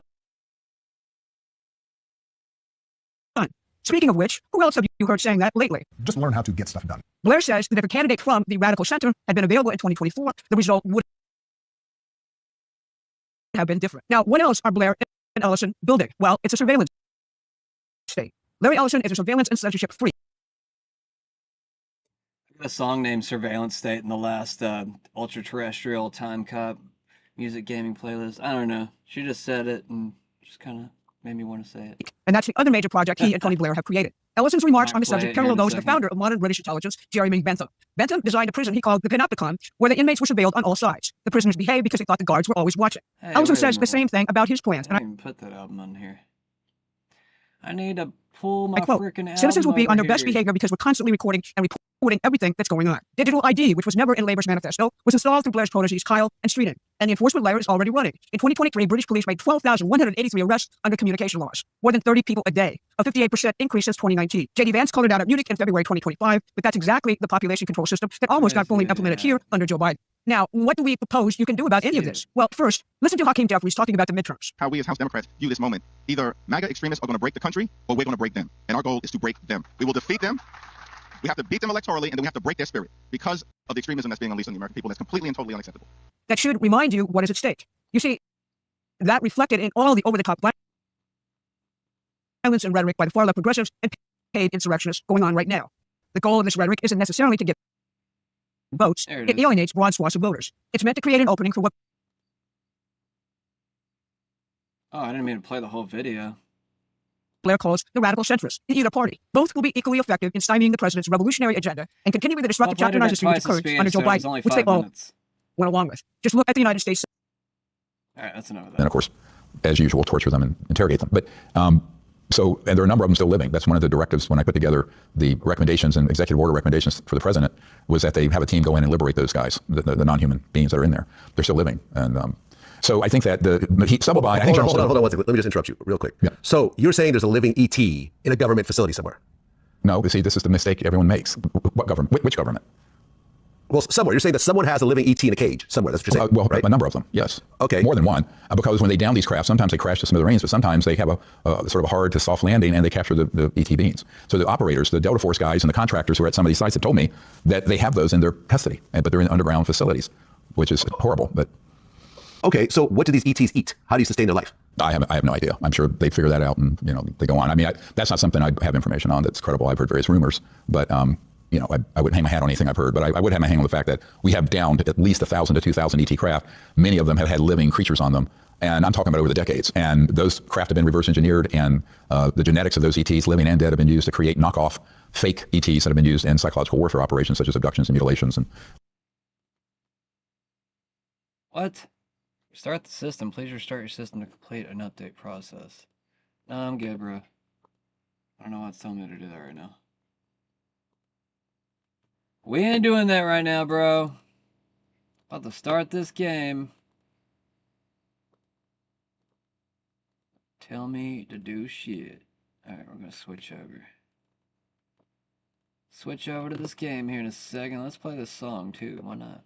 Speaker 4: Speaking of which, who else have you heard saying that lately?
Speaker 15: Just learn how to get stuff done.
Speaker 4: Blair says that if a candidate from the radical center had been available in 2024, the result would have been different. Now, what else are Blair and Ellison building? Well, it's a surveillance state. Larry Ellison is a surveillance and censorship freak.
Speaker 1: A song named Surveillance State in the last ultra-terrestrial Time Cop music gaming playlist. I don't know. She just said it and just kind of made me want to say it.
Speaker 4: And that's the other major project he and Tony Blair have created. Ellison's remarks on the subject parallel those of the founder of modern British intelligence, Jeremy Bentham. Bentham designed a prison he called the Panopticon, where the inmates were surveilled on all sides. The prisoners behaved because they thought the guards were always watching.
Speaker 1: Hey,
Speaker 4: Ellison
Speaker 1: wait a
Speaker 4: says the
Speaker 1: minute.
Speaker 4: same thing about his plans.
Speaker 1: I didn't even put that album on here. I need to pull my
Speaker 4: I quote,
Speaker 1: freaking album
Speaker 4: citizens will be on their
Speaker 1: over
Speaker 4: best
Speaker 1: here.
Speaker 4: behavior because we're constantly recording and reporting everything that's going on. Digital ID, which was never in Labour's manifesto, was installed through Blair's proteges Kyle and Streeting, and the enforcement layer is already running. In 2023, British police made 12,183 arrests under communication laws, more than 30 people a day, a 58% increase since 2019. J.D. Vance called it out at Munich in February 2025, but that's exactly the population control system that almost got fully implemented here under Joe Biden. Now, what do we propose you can do about any of this? Well, first, listen to Hakeem Jeffries talking about the midterms.
Speaker 6: How we as House Democrats view this moment. Either MAGA extremists are going to break the country, or we're going to break them. And our goal is to break them. We will defeat them. We have to beat them electorally, and then we have to break their spirit because of the extremism that's being unleashed on the American people. That's completely and totally unacceptable.
Speaker 4: That should remind you what is at stake. You see, that reflected in all the over-the-top violence and rhetoric by the far-left progressives and paid insurrectionists going on right now. The goal of this rhetoric isn't necessarily to get votes. It alienates broad swaths of voters. It's meant to create an opening for what...
Speaker 1: Oh, I didn't mean to play the whole video.
Speaker 4: Blair calls the radical centrists in either party. Both will be equally effective in stymieing the president's revolutionary agenda and continuing the disruptive chapter 9 stream of courage under Joe Biden, which they all went along with. Just look at the United States.
Speaker 1: All right, that's enough of that.
Speaker 7: And of course, as usual, torture them and interrogate them. But and there are a number of them still living. That's one of the directives when I put together the recommendations and executive order recommendations for the president, was that they have a team go in and liberate those guys, the non-human beings that are in there. They're still living. And so I think that I think
Speaker 8: hold on 1 second. Let me just interrupt you real quick. Yeah. So you're saying there's a living ET in a government facility somewhere?
Speaker 7: No, see, this is the mistake everyone makes. What government? Which government?
Speaker 8: Well, somewhere. You're saying that someone has a living ET in a cage somewhere. That's what you're saying,
Speaker 7: well,
Speaker 8: right?
Speaker 7: A number of them, yes.
Speaker 8: Okay.
Speaker 7: More than one. Because when they down these craft, sometimes they crash to smithereens, but sometimes they have a sort of a hard to soft landing and they capture the ET beings. So the operators, the Delta Force guys and the contractors who are at some of these sites have told me that they have those in their custody, but they're in underground facilities, which is horrible. But
Speaker 8: okay, so what do these ETs eat? How do you sustain their life?
Speaker 7: I have no idea. I'm sure they figure that out and they go on. I mean, that's not something I have information on that's credible. I've heard various rumors, but I wouldn't hang my hat on anything I've heard, but I would have my hand on the fact that we have downed at least 1,000 to 2,000 ET craft. Many of them have had living creatures on them, and I'm talking about over the decades. And those craft have been reverse engineered, and the genetics of those ETs, living and dead, have been used to create knockoff fake ETs that have been used in psychological warfare operations such as abductions and mutilations. And
Speaker 1: what? Restart the system. Please restart your system to complete an update process. No, I'm good, bro. I don't know what's telling me to do that right now. We ain't doing that right now, bro. About to start this game. Tell me to do shit. Alright, we're gonna switch over. Switch over to this game here in a second. Let's play this song too. Why not?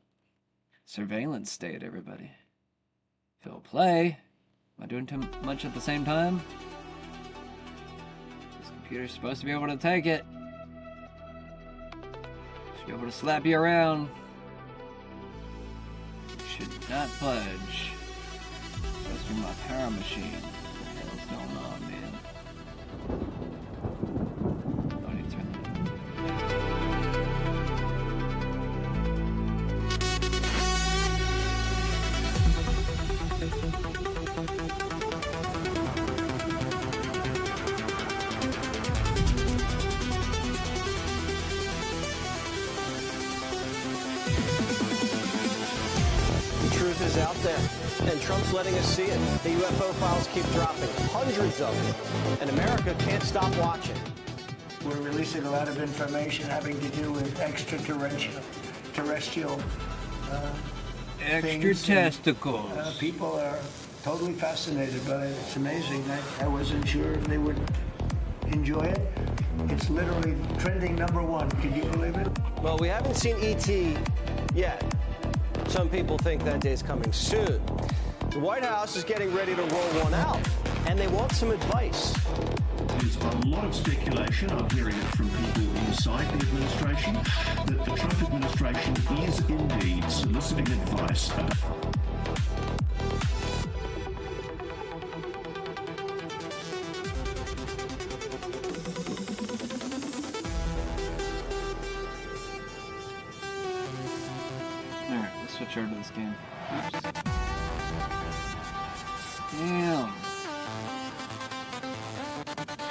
Speaker 1: Surveillance state, everybody. Fill play. Am I doing too much at the same time? This computer's supposed to be able to take it. Should be able to slap you around. Should not budge. Supposed to be my power machine. What the hell's going on, man? Oh, I need to turn that on.
Speaker 9: The truth is out there, and Trump's letting us see it. The UFO files keep dropping, hundreds of them, and America can't stop watching.
Speaker 24: We're releasing a lot of information having to do with extraterrestrial
Speaker 1: Extra testicles.
Speaker 24: People are totally fascinated by it. It's amazing. I wasn't sure if they would enjoy it. It's literally trending #1. Can you believe it?
Speaker 9: Well, we haven't seen E.T. yet. Some people think that day's coming soon. The White House is getting ready to roll one out, and they want some advice.
Speaker 25: There's a lot of speculation, I'm hearing it from people inside the administration, that the Trump administration is indeed soliciting advice about
Speaker 1: Alright, let's switch over to this game. Oops. Damn.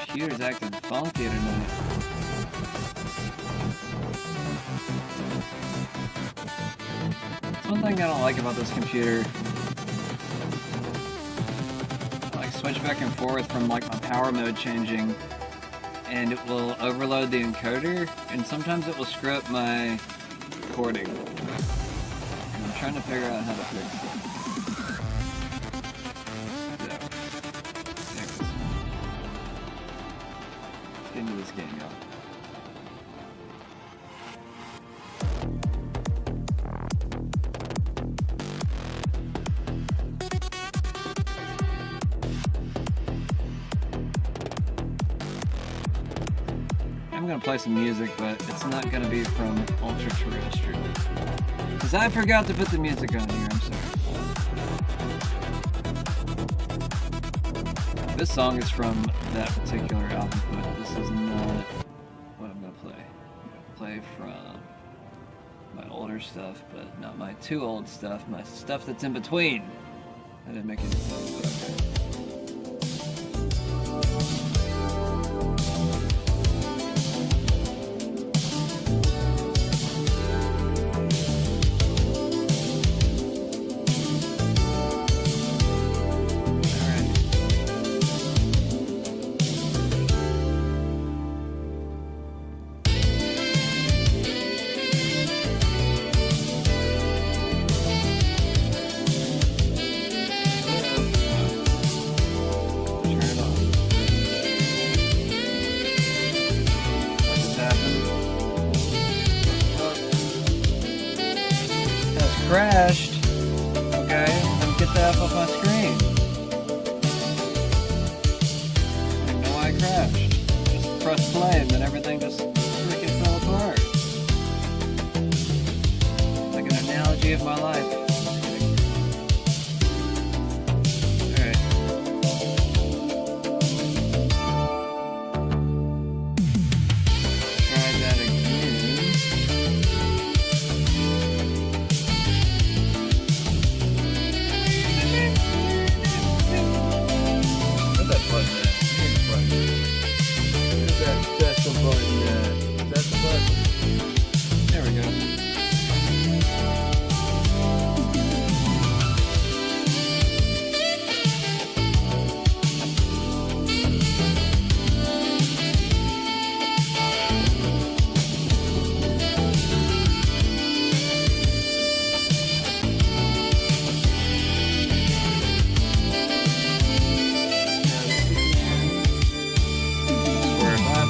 Speaker 1: Computer's acting funky tonight. That's one thing I don't like about this computer. I like switch back and forth from like my power mode changing, and it will overload the encoder, and sometimes it will screw up my recording. And I'm trying to figure out how to fix it. Into this game, y'all. I'm gonna play some music, but it's not gonna be from Ultra Terrestrial. Because I forgot to put the music on here, I'm sorry. This song is from that particular album, but this is not what I'm gonna play. Play from my older stuff, but not my too old stuff. My stuff that's in between. I didn't make any sense, but okay. Crashed. Okay, then get that off my screen. I don't know why I crashed. Just press play and then everything just freaking fell apart. Like an analogy of my life. Alright. Try that again. There we go.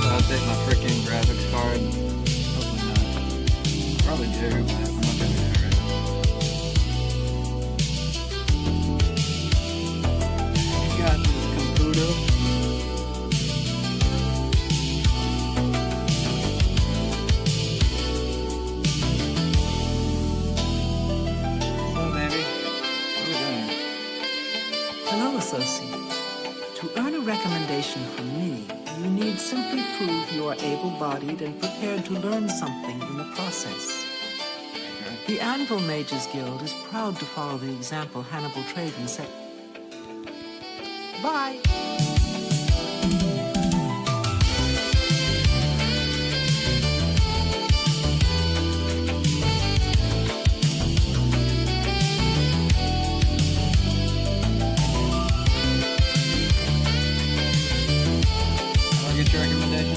Speaker 1: Update my freaking graphics card. Hopefully not. Probably do, but I'm not gonna do that right now. You got this computer. So, baby, what are we doing?
Speaker 10: Hello, associate. To earn a recommendation from me, you need simply prove you are able-bodied and prepared to learn something in the process. The Anvil Mages Guild is proud to follow the example Hannibal Traven set. Bye!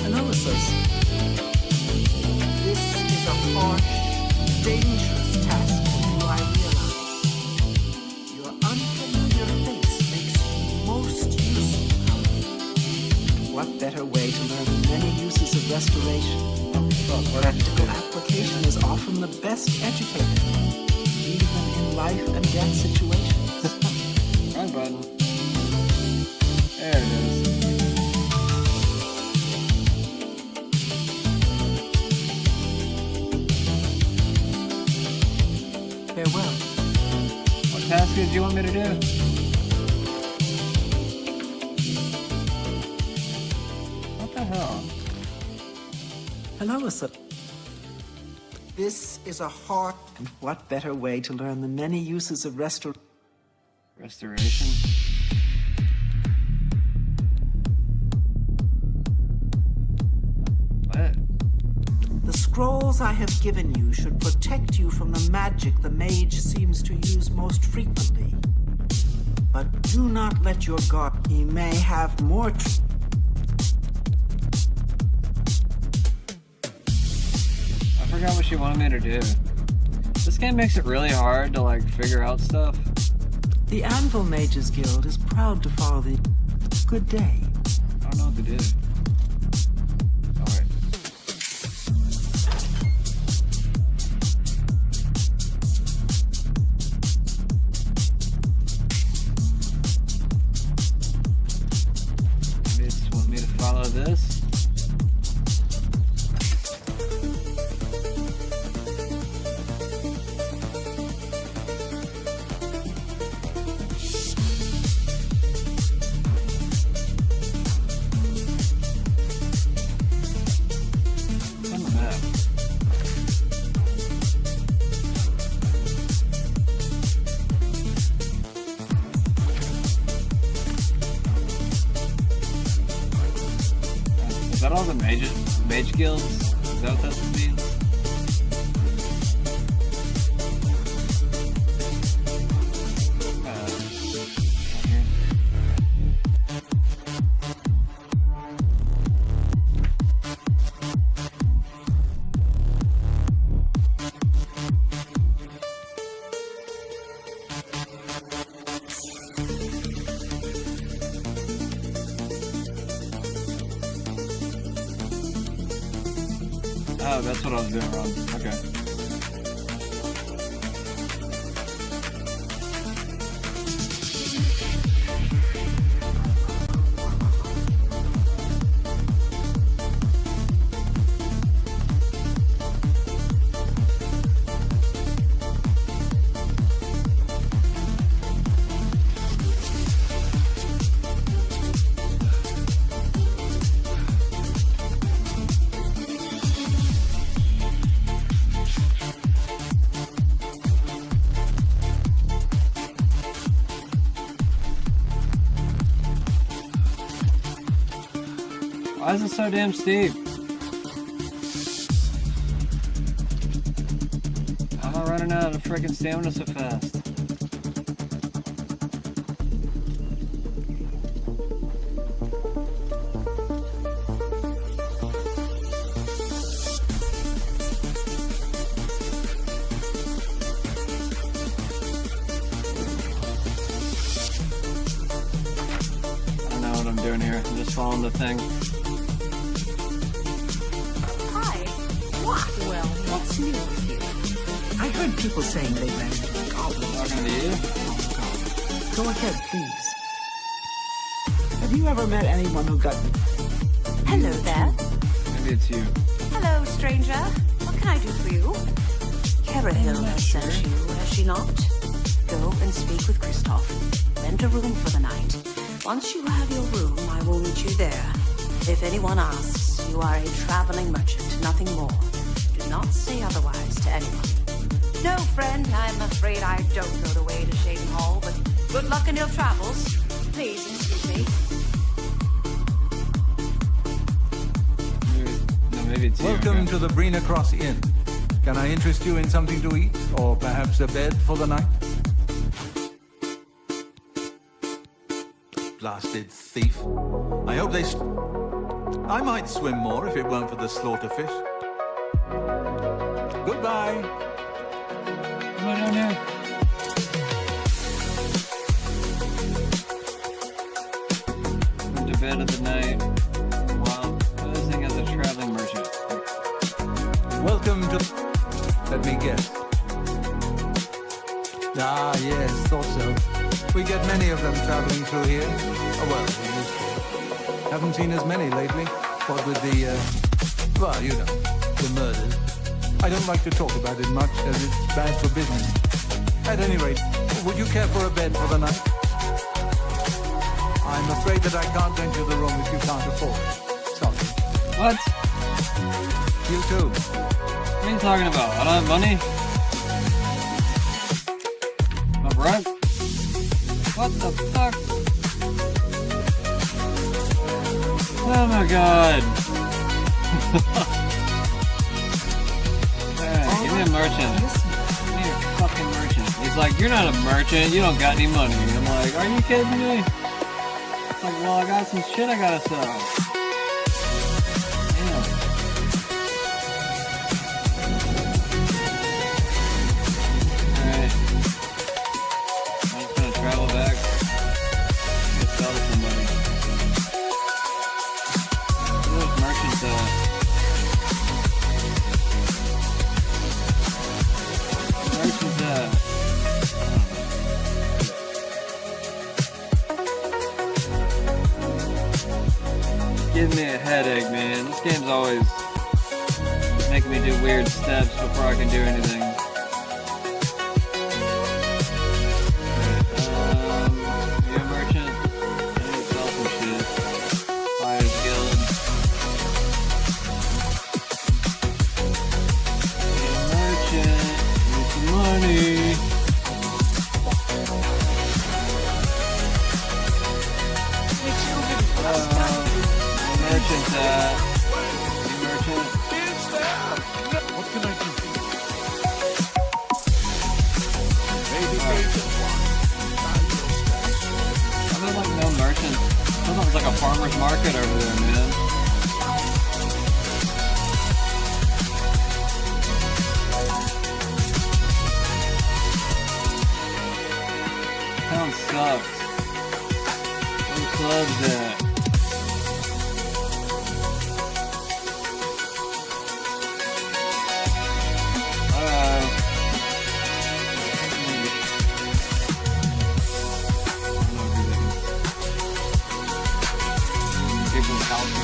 Speaker 10: Analysis. This is a harsh, dangerous task for you, I realize. Your unfamiliar face makes you most useful. What better way to learn the many uses of restoration? Practical application is often the best educator, even in life and death situations.
Speaker 1: Wrong button. There it is.
Speaker 10: Farewell.
Speaker 1: What task did you want me to do? What the hell?
Speaker 10: Hello, sir. This is a hard... What better way to learn the many uses of restoration?
Speaker 1: What?
Speaker 10: The scrolls I have given you should protect you from the magic the mage seems to use most frequently. But do not let your guard... He may have more...
Speaker 1: I forgot what she wanted me to do. This game makes it really hard to like figure out stuff.
Speaker 10: The Anvil Mages Guild is proud to follow the... Good day.
Speaker 1: I don't know what to do. Alright. Maybe it just want me to follow this. mage guilds? Is that what that means? Oh, that's what I was doing wrong. Okay. Why is it so damn steep? I'm not running out of freaking stamina so fast. I don't know what I'm doing here. I'm just following the thing.
Speaker 10: Well, what's new with you? I heard people saying they ran into goblins.
Speaker 1: Talking to you?
Speaker 10: Go ahead, please. Have you ever met anyone who got...
Speaker 21: Hello there.
Speaker 1: Maybe it's you.
Speaker 21: Hello, stranger. What can I do for you? Kerahill has sent you, has she not? Go and speak with Kristoff. Rent a room for the night. Once you have your room, I will meet you there. If anyone asks, you are a traveling merchant, nothing more. Do not say otherwise to anyone. No, friend, I'm afraid I don't know the way to Shaden Hall, but good luck in your travels. Please excuse me.
Speaker 1: Maybe it's
Speaker 11: Welcome to the Brina Cross Inn. Can I interest you in something to eat, or perhaps a bed for the night? Blasted thief. I hope they... I might swim more if it weren't for the slaughterfish. Goodbye.
Speaker 1: Come on down here. Went to bed of the night while posing as a traveling merchant.
Speaker 11: Welcome to... Let me guess. Ah, yes, thought so. We get many of them traveling through here. Oh, well, we used to. Haven't seen as many lately. What with the, well, you know, the murders. I don't like to talk about it much, as it's bad for business. At any rate, would you care for a bed for the night? I'm afraid that I can't rent you the room if you can't afford it. Sorry.
Speaker 1: What?
Speaker 11: You too.
Speaker 1: What are you talking about? I don't have money? I'm broke? What the fuck? Oh my god. Hey, give me a merchant. Give me a fucking merchant. He's like, you're not a merchant, you don't got any money. I'm like, are you kidding me? It's like, well, I got some shit I gotta sell. Give me a headache, man. This game's always making me do weird steps before I can do anything. You a merchant? I need to sell some shit. Buyer's Guild. Be a merchant. Need some money. Merchant, merchant. farmer's market over there, man. Town sucks. Where the clubs at?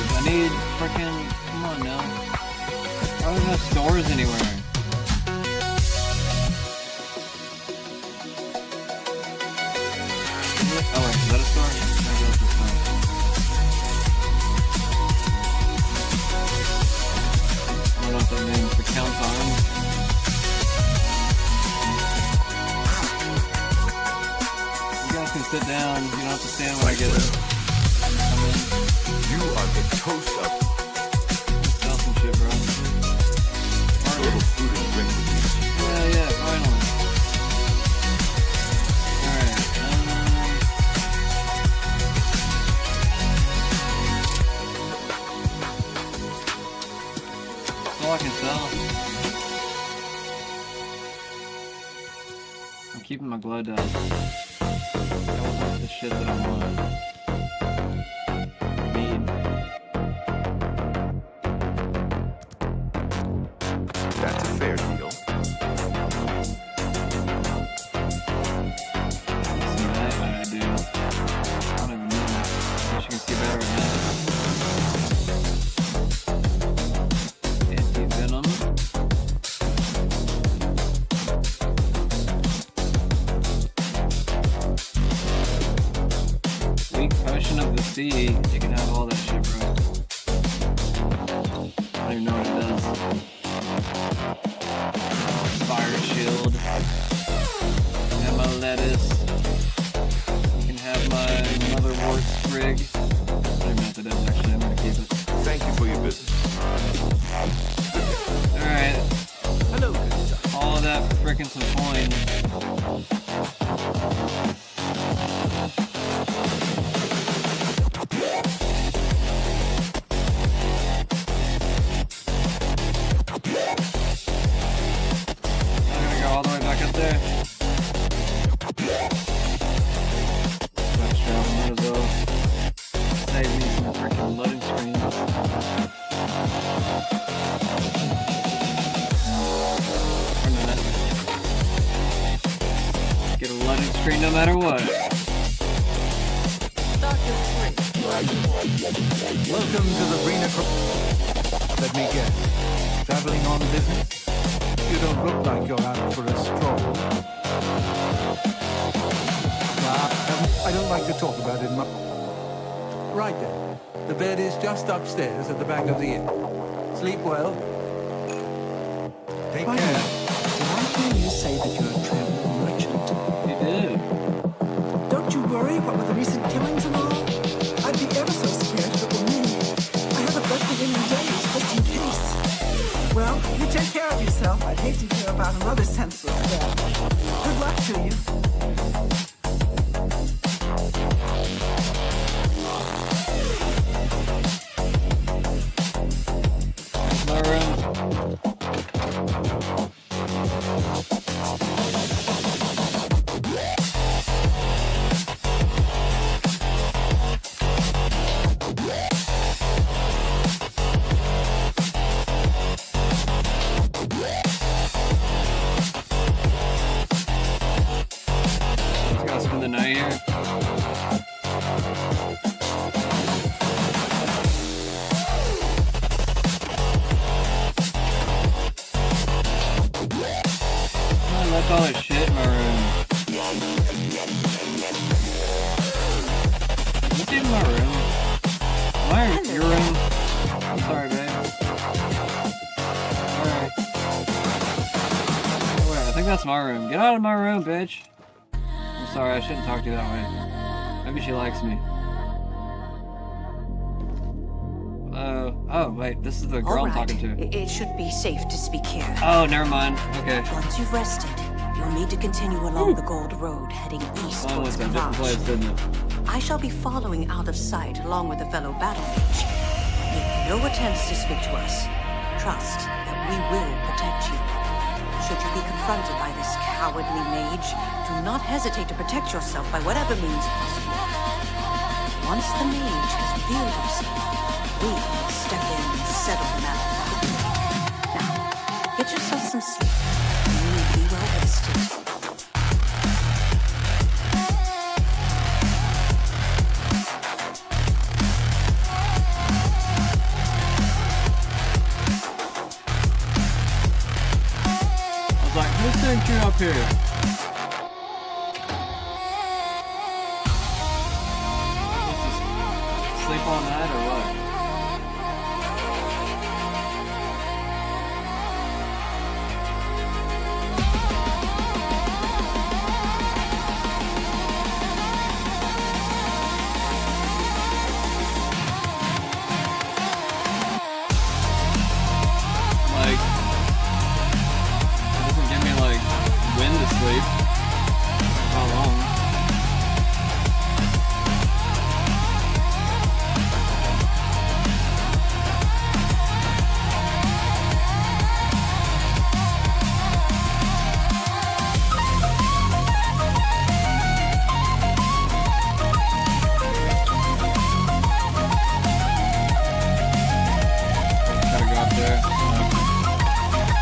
Speaker 1: I need freaking, come on now. Why don't have stores anywhere? Oh wait, is that a store? Maybe that's a store. I don't know what that means. The Count's Arms. You guys can sit down. You don't have to stand when I get it.
Speaker 12: You are the toast of
Speaker 1: Sell some shit, bro.
Speaker 12: a little food and drink with me.
Speaker 1: Yeah, finally. Alright, that's all I can sell. I'm keeping my glow dust. That wasn't the shit that I want.
Speaker 12: That's a fair deal.
Speaker 1: See that? I do. I don't even know. I wish you can see better right now. Anti-venom. Weak potion of the sea. You can have all that shit, bro. I don't even know what it does. Fire shield. You can have my lettuce. You can have my motherwort sprig. I don't even know what that is actually. I'm gonna keep it.
Speaker 12: Thank you for your business.
Speaker 1: Alright.
Speaker 12: Hello.
Speaker 1: All that for frickin' some coins. All the way back up there. Let's travel, might as well save me some freaking loading screens. Or not. Get a loading screen no matter what.
Speaker 11: Welcome to the Brina. Let me guess. Traveling on business? You don't look like you're out for a stroll. I don't like to talk about it much. Right then. The bed is just upstairs at the back of the inn. Sleep well. Take care.
Speaker 10: Did I hear you say that you're a traveling merchant?
Speaker 1: You did.
Speaker 10: Don't you worry what with the recent killings and all? I'd be ever so scared if it were me. I haven't left the inn in days, just in case. Well, you take care of yourself. I'd hate to hear about another senseless death. Good luck to you.
Speaker 1: My room. Gotta spend the night here. I left all that shit in my room. What's in my room? Your room? I'm sorry, babe. Alright. Oh, wait, I think that's my room. Get out of my room, bitch. I'm sorry, I shouldn't talk to you that way. Maybe she likes me. Oh, wait, this is the girl I'm talking to.
Speaker 13: It should be safe to speak here.
Speaker 1: Oh, never mind. Okay.
Speaker 13: Once you've rested, You'll need to continue along the Gold Road, heading east
Speaker 1: Mine
Speaker 13: towards
Speaker 1: went to a different place,
Speaker 13: Kavash.
Speaker 1: didn't it?
Speaker 13: I shall be following out of sight along with a fellow battle mage. Make no attempts to speak to us. Trust that we will protect you. Should you be confronted by this cowardly mage, do not hesitate to protect yourself by whatever means possible. Once the mage has revealed himself, we will step in and settle the matter. Now, get yourself some sleep. You will be well rested.
Speaker 1: Like, who sent you up here? What's this, sleep all night or what? Like, doesn't give me like when to sleep. How long? Gotta go up there.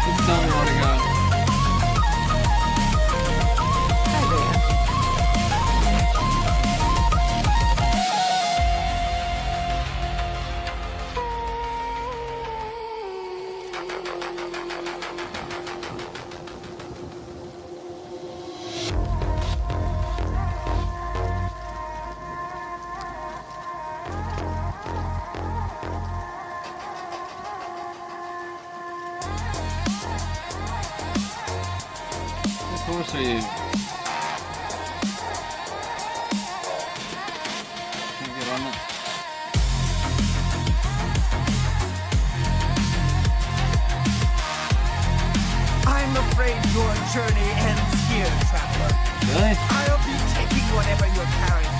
Speaker 1: Just tell me where to go. What horse are you? Can you get on it?
Speaker 14: I'm afraid your journey ends here, traveler.
Speaker 1: Really?
Speaker 14: I'll be taking whatever you're carrying.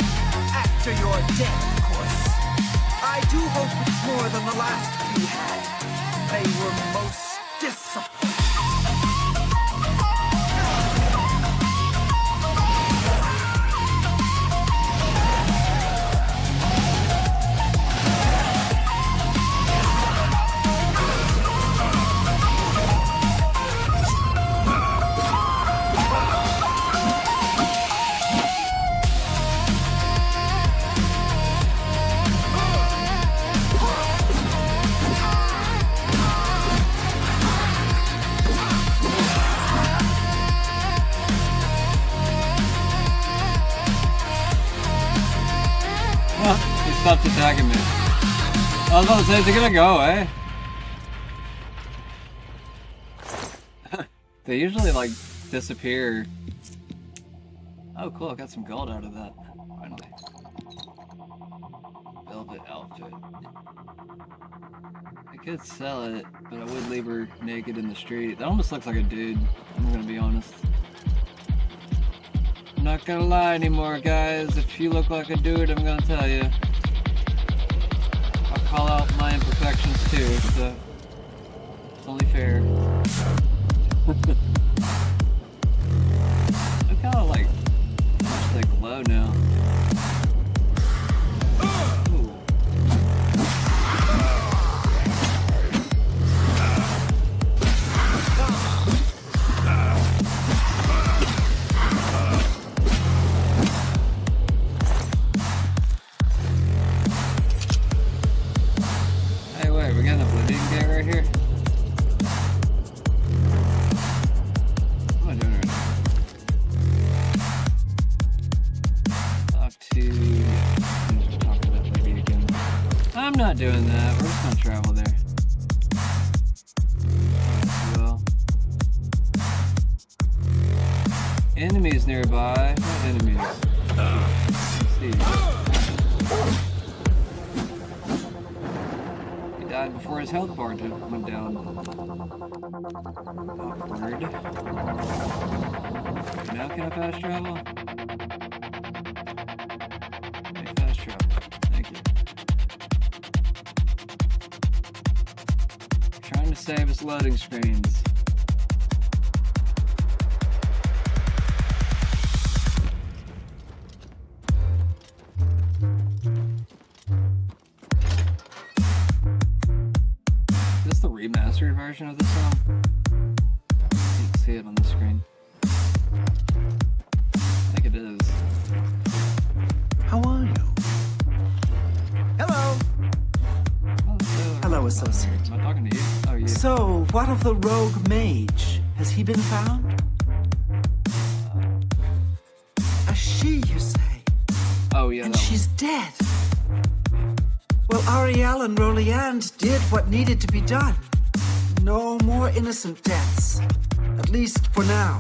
Speaker 14: After your death, of course. I do hope it's more than the last you had. They were most disappointing.
Speaker 1: He stopped attacking me. I was about to say, is he gonna go away? They usually like disappear. Oh cool, I got some gold out of that. Finally. Velvet outfit. I could sell it, but I would leave her naked in the street. That almost looks like a dude, I'm gonna be honest. I'm not gonna lie anymore, guys. If you look like a dude, I'm gonna tell you. I'll call out my imperfections too, so it's only fair. Look how like much they glow now. Ooh. Hey, wait, we got a Oblivion gate right here? What am I doing right now? Talk to... Just talk to that lady again. I'm not doing that, we're just gonna travel there. Well... Enemies nearby? What enemies? Let's see. He died before his health bar went down. Awkward. Can I fast travel? Hey, fast travel. Thank you. Trying to save us loading screens. Is this the remastered version of the song? Can't see it on the screen. I think it is.
Speaker 10: How are you?
Speaker 14: Hello.
Speaker 10: Hello, associate.
Speaker 1: Am I talking to you? Oh, you.
Speaker 10: So, what of the rogue mage? Has he been found? A she, you say?
Speaker 1: Oh, yeah.
Speaker 10: And
Speaker 1: that
Speaker 10: she's dead. Well, Ariel and Roliand did what needed to be done. No more innocent deaths. At least for now.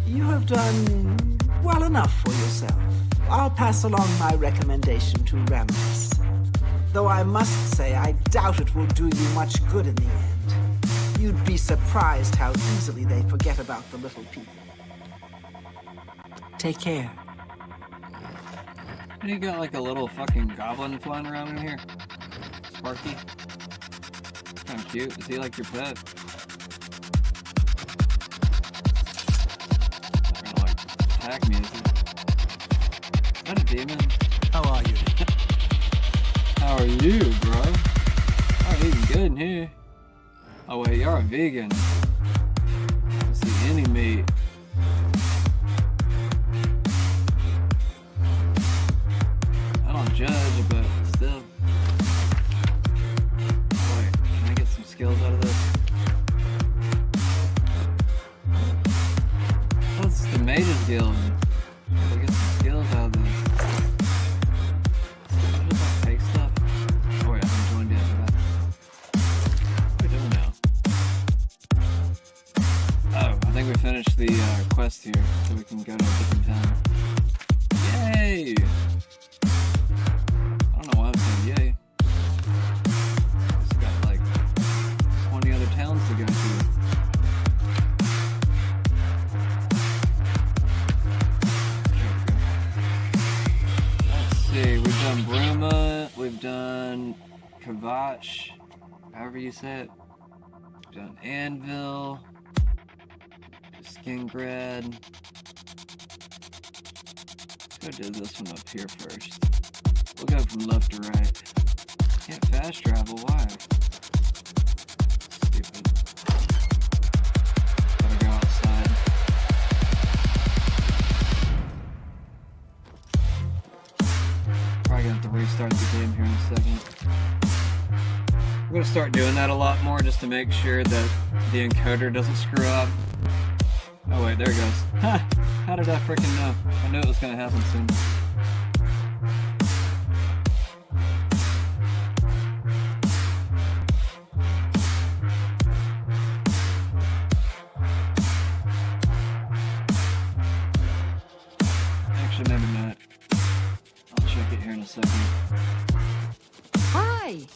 Speaker 10: You have done well enough for yourself. I'll pass along my recommendation to Rammus. Though I must say, I doubt it will do you much good in the end. You'd be surprised how easily they forget about the little people. Take care.
Speaker 1: You got like a little fucking goblin flying around in here. Sparky. Kinda cute. Is he like your pet? Not gonna like attack me, is he? Is that a demon?
Speaker 14: How are you?
Speaker 1: How are you, bro? I'm eating good in here. Oh wait, you're a vegan. Let's see, any meat. I don't judge, but still. Wait, can I get some skills out of this? What's the Mage's Guild? Can I get some skills out of this? Can I just like take stuff? Oh wait, I haven't joined yet for that. What are we doing now? Oh, I think we finished the quest here, so we can go to a different town. Yay! I don't know why I'm saying yay. Just got like 20 other towns to go to. Let's see, we've done Bruma, we've done Kavach, however you say it. We've done Anvil, Skingrad. Let's go do this one up here first. We'll go from left to right. Can't fast travel, why? Stupid. Gotta go outside. Probably gonna have to restart the game here in a second. I'm gonna start doing that a lot more just to make sure that the encoder doesn't screw up. Oh wait, there it goes. Ha! How did I freaking know? I knew it was gonna happen soon. Actually, maybe not. I'll check it here in a second.
Speaker 13: Hi!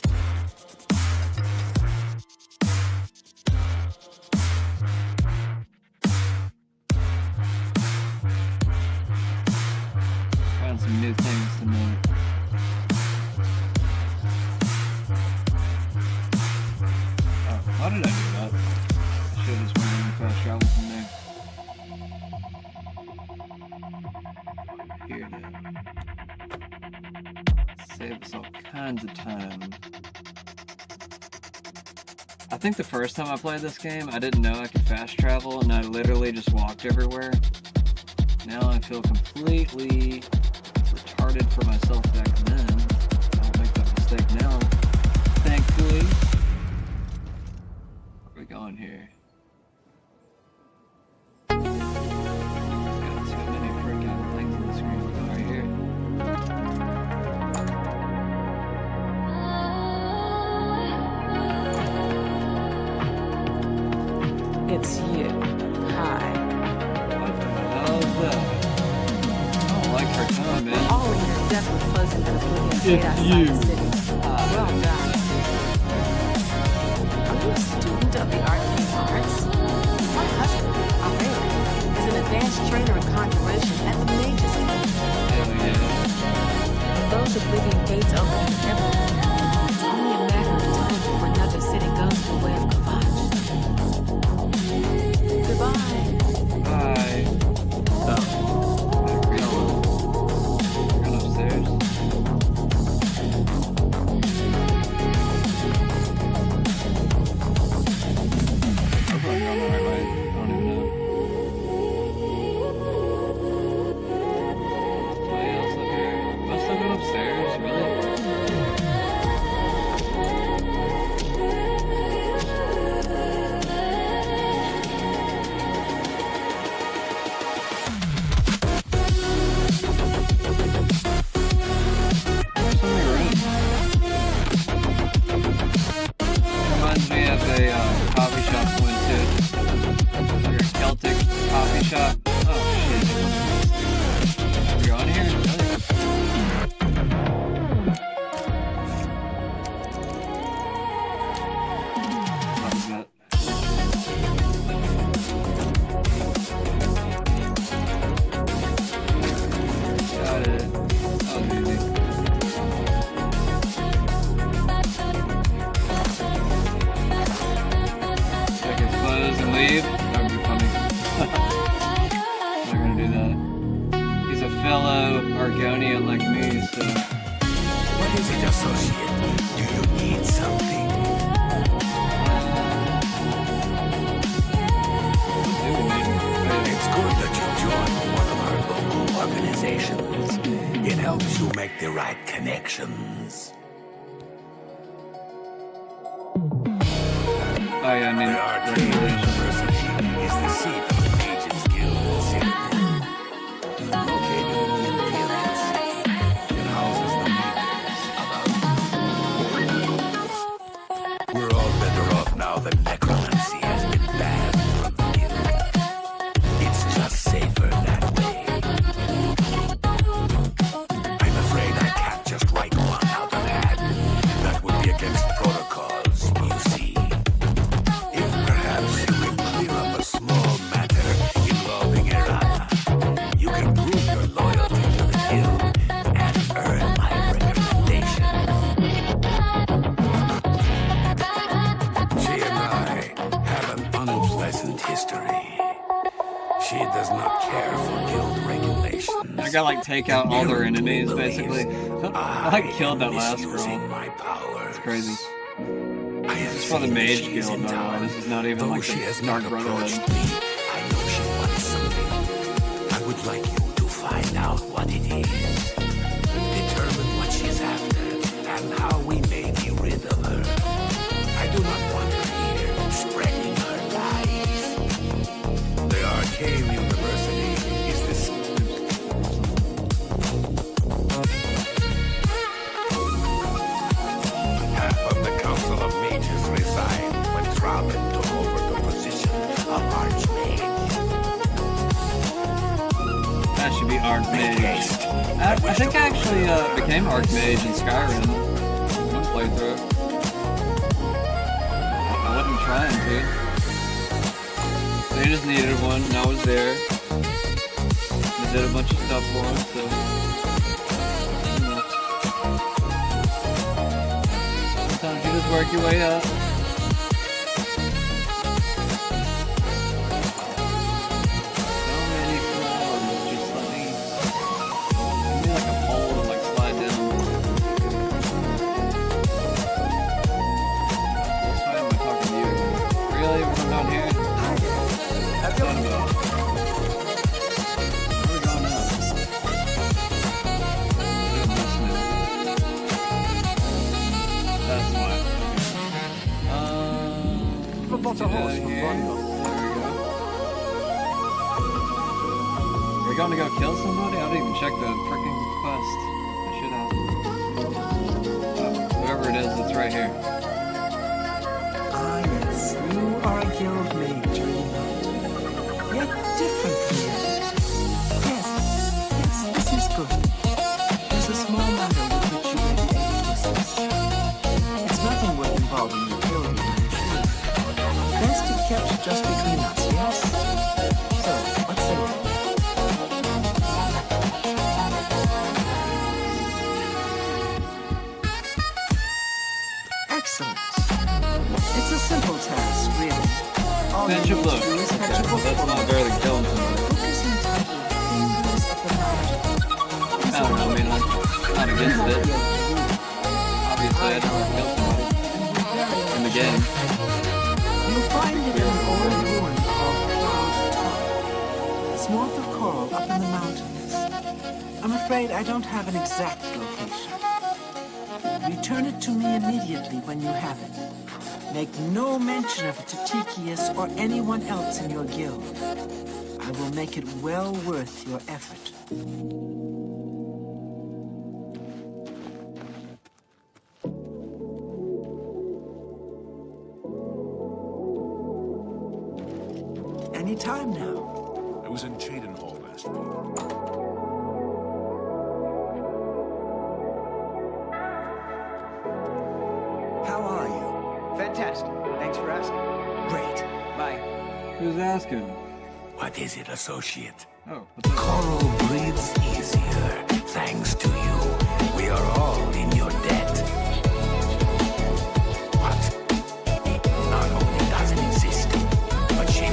Speaker 1: Found some new things to know. Oh, how did I do that? I should have just went in and fast travel from there. Here to save us all kinds of time. I think the first time I played this game, I didn't know I could fast travel, and I literally just walked everywhere. Now I feel completely retarded for myself back then. I don't make that mistake now, thankfully. Where are we going here? Got too many freaking things on the screen. We're going right here.
Speaker 10: It's you. Hi.
Speaker 1: How's that? I don't like her tone, man.
Speaker 10: All in your death with pleasant and oblivion
Speaker 1: It's
Speaker 10: straight outside
Speaker 1: you.
Speaker 10: the city. Well done. Are you a student of the arcane arts? My husband, Aurelian, is an advanced trainer in
Speaker 1: leave? That would be funny. They're gonna do that. He's a fellow Argonian like me, so.
Speaker 16: What is it, associate? Do you need something? It's good that you joined one of our local organizations. It helps you make the right connections.
Speaker 1: Oh yeah, I mean,
Speaker 16: the Arcane University is the seat of the Mages Guild in Citadel. Located in the Imperial City, it houses the leaders of our... We're all better off now that necromancy has been banned from the guild. It's just safer that way. I'm afraid I can't just write one out of hand. That would be against protocols, you see. If perhaps you will clear up a small matter involving Erana, you can prove your loyalty to the guild and earn my recommendation. She and I have an unpleasant history. She does not care for guild regulations.
Speaker 1: I gotta like take out all their enemies basically. I like killed that last girl. It's crazy. This is for the Mage Guild, by the way. This is not even like the Dark Brotherhood.
Speaker 16: I know she wants something. I would like you to find out what it is. Determine what she's after and how we may be rid of her. I do not want her here spreading her lies. The Arcane University is the... Half of the Council of Mages resigned when Thraben took over the position of Archmage.
Speaker 1: That should be Archmage. I think I actually became Archmage in Skyrim. One playthrough. I wasn't trying to. They just needed one, and I was there. I did a bunch of stuff for them, so. Sometimes you just work your way up. So many flaws. Just let me like a pole to like slide down. That's why I'm talking to you. Really? We're down here? That's not about. Where are we going now? That's why. We're going to go kill somebody? I didn't even check the freaking quest. I should have. Whoever it is, it's right here.
Speaker 10: Ah, yes, you are a guild mage, are you not? Yet different from the others. Yes, this is good. There's a small matter with which you may be able to assist. It's nothing worth involving the guild, I assure you. Best it kept just between us, yes? So, what say you? Excellent. It's a simple task, really. All you
Speaker 1: Fetch a
Speaker 10: need
Speaker 1: book.
Speaker 10: to do is fetch a book.
Speaker 1: That's not better than killing somebody.
Speaker 10: The book is entitled Fingers of the Mountain.
Speaker 1: I don't know, I mean, I'm not against it. Obviously, I don't want to kill somebody in the game.
Speaker 10: You'll find it in an old ruin called Cloud Top. It's north of Coral, up in the mountains. I'm afraid I don't have an exact location. Return it to me immediately when you have it. Make no mention of it to Tychius or anyone else in your guild. I will make it well worth your effort. Any time now.
Speaker 12: I was in Cheydinhall last week.
Speaker 17: How are you? Fantastic. Thanks for asking.
Speaker 10: Great.
Speaker 17: Bye.
Speaker 1: Who's asking?
Speaker 16: What is it, associate?
Speaker 1: Oh,
Speaker 16: Coral breathes easier, thanks to you. We are all in your debt. What? Not only does it exist, but she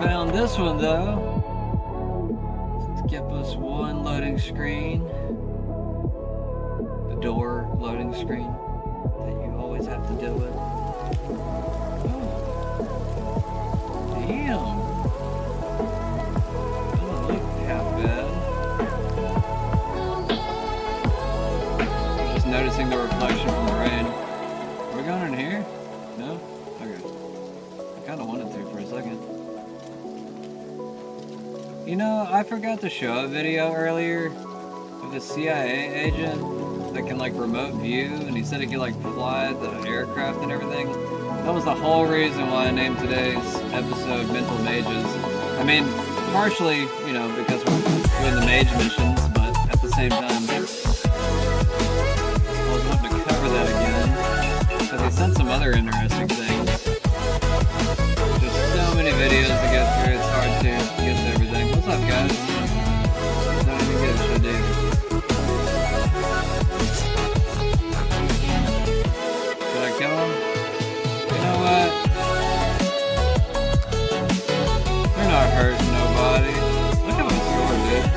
Speaker 1: Found this one though. Skip us one loading screen. The door loading screen that you always have to deal with. Oh. Damn. Doesn't look half bad. Just noticing the reflection from the rain. Are we going in here? No? Okay. I kind of wanted to for a second. You know, I forgot to show a video earlier of the CIA agent that can like remote view, and he said he could like fly the aircraft and everything. That was the whole reason why I named today's episode Mental Mages. I mean, partially, you know, because we're doing the mage missions, but at the same time, I was wanting to cover that again, because he said some other interesting things. There's so many videos to get through, it's hard to get to everything. What's up, guys? Don't even get a shit, dude. Did I kill him? You know what? You're not hurting nobody. Look at my sword, dude.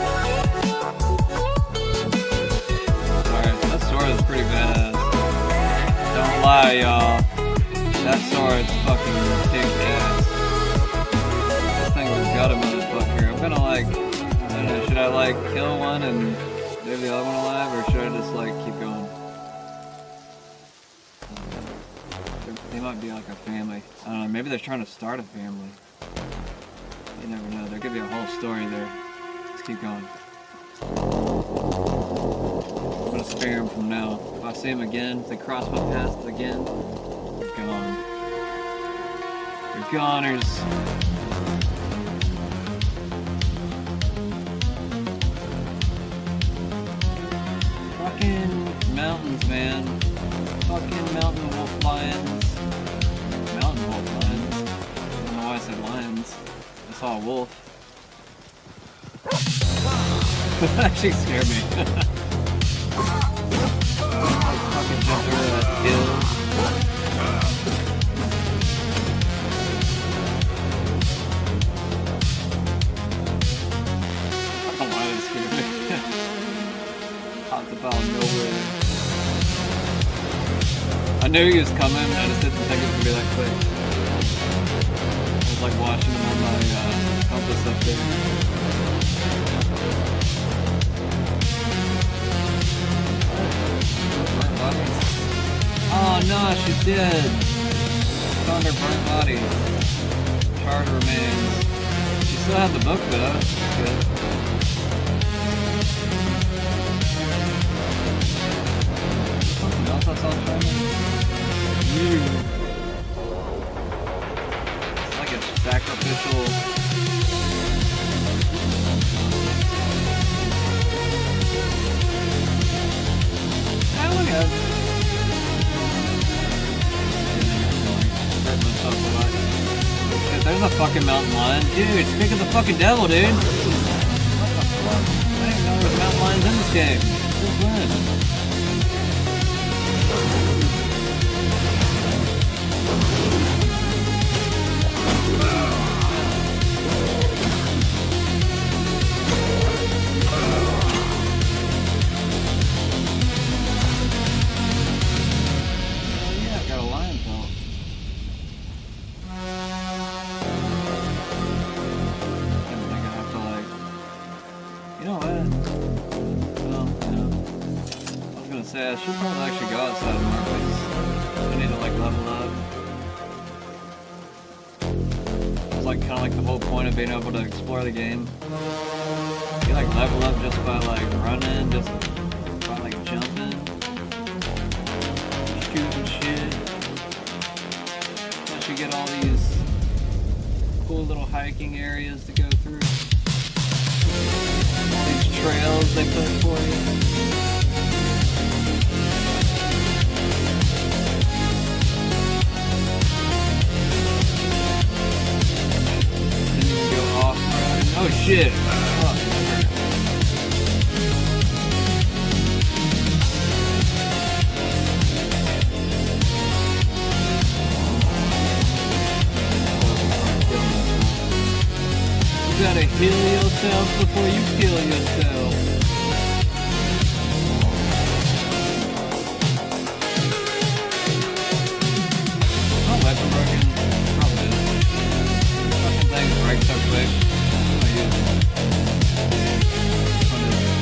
Speaker 1: Alright, that sword is pretty badass. Don't lie, y'all. That sword's fucking kick-ass. This thing was got a motherfucker. I'm gonna like, I don't know, should I like kill one and leave the other one alive, or should I just like keep going? They might be like a family. I don't know, maybe they're trying to start a family. You never know, there could be a whole story there. Let's keep going. I'm gonna spare him from now. If I see him again, if they cross my path again, they're gone. They're goners. Fucking mountains, man. Fucking mountain wolf lions. Mountain wolf lions. I don't know why I said lions. I saw a wolf. That actually scared me. Fucking jumped over that hill. I don't know why they scared me. Popped up out of nowhere. I knew he was coming, I just didn't think it was gonna be that quick. I was like watching him on my compass up there. Oh no, she's dead. Found her burnt body. Charred remains. She still had the book though. That's good. Something else I saw training? It's like a sacrificial. I look at it. Shit, there's a fucking mountain lion. Dude, speak of the fucking devil, dude. What the fuck? I didn't know there was mountain lions in this game. Since when? I should probably actually go outside of Markets. I need to like level up. It's like kind of like the whole point of being able to explore the game. You like level up just by like running, just by like jumping, shooting shit. Plus you get all these cool little hiking areas to go through. All these trails they put for you. Oh shit! Fuck. gotta heal yourself before you kill yourself. Oh, that's broken. Probably is. Fucking things break so quick. I use it. What is it?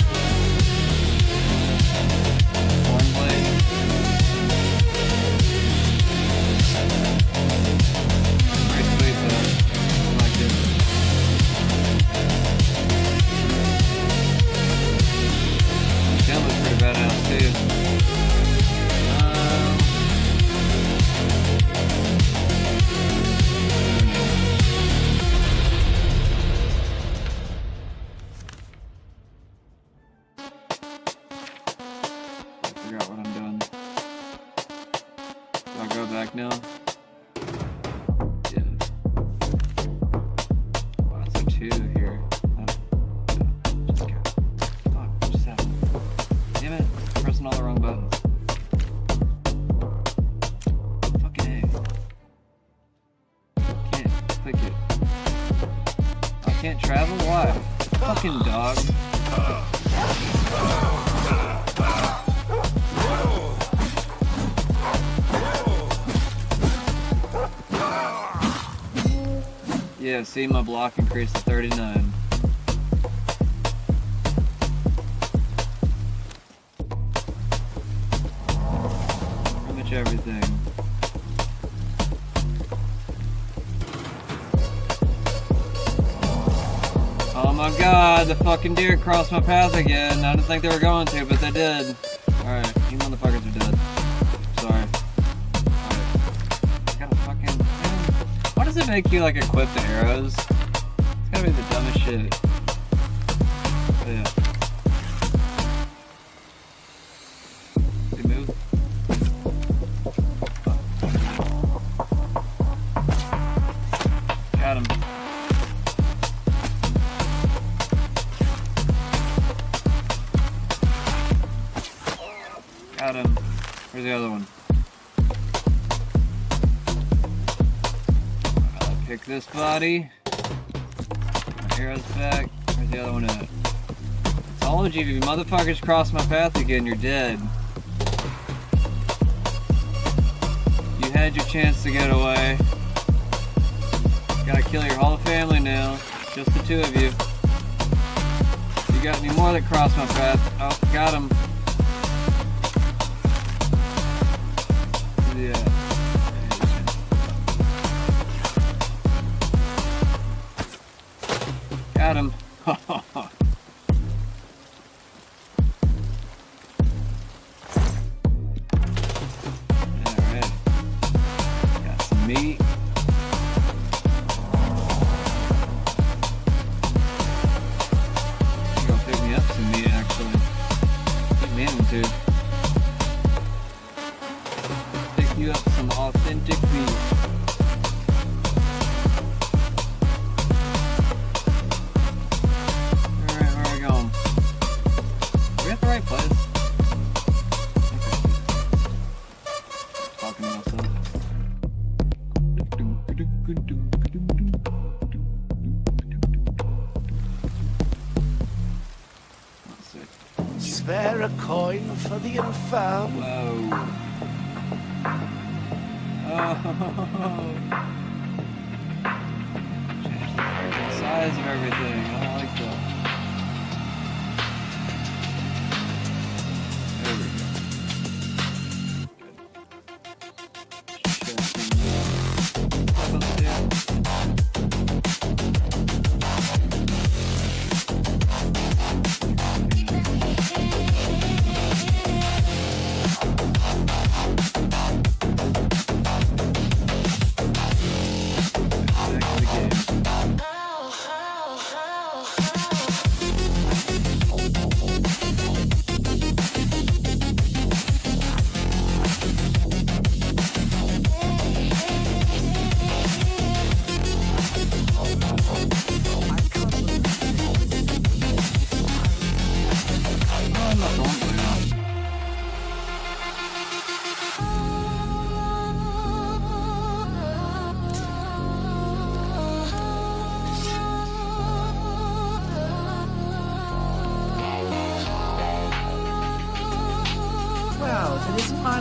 Speaker 1: Horn blade? Very sweet though. I like it. That looks pretty badass too. I forgot what I'm doing. Do I go back now? Yeah. Wow, it's a 2 here. Just go. Fuck, just have it. Damn it, I'm pressing all the wrong buttons. Fucking A. Can't click it. I can't travel? Why? Fucking dog. Yeah, see, my block increased to 39. Pretty much everything. Oh my god, the fucking deer crossed my path again. I didn't think they were going to, but they did. Alright, you motherfuckers are dead. Sorry. Alright. Gotta fucking... Why does it make you, like, equip the arrows? It's gotta be the dumbest shit. But yeah. They move? Got him. Got him. Where's the other one? I'll pick this body. My arrow's back. Where's the other one at? I told you, if you motherfuckers cross my path again, you're dead. You had your chance to get away. Gotta kill your whole family now. Just the 2 of you. You got any more that crossed my path? Oh, got him. Yeah. Got him. Alright. Got some meat. You're gonna pick me up some meat, actually. Keep meaning to. Pick you up some authentic meat. Alright, where are we going? Are we at the right place? Okay. Talking to myself. Let's see.
Speaker 16: Spare a coin for the infirm.
Speaker 1: Whoa. Oh. Change the size of everything. I like that. There we go. Back to the game.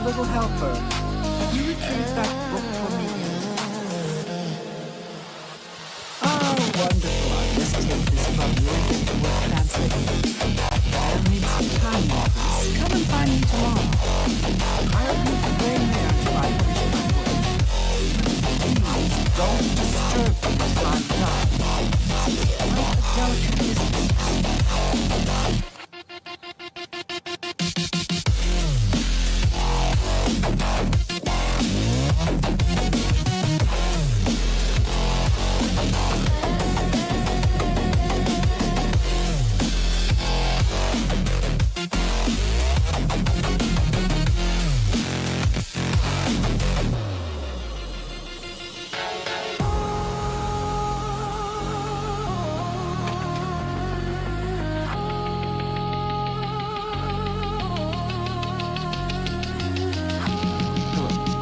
Speaker 10: little helper. Have you retrieved that book for me? Oh, wonderful. This tape is from your work translating. I'll need some time, please. Come and find me tomorrow. I'll be way there if I finish my work. Please, don't disturb me till I'm done. It's quite a delicate business.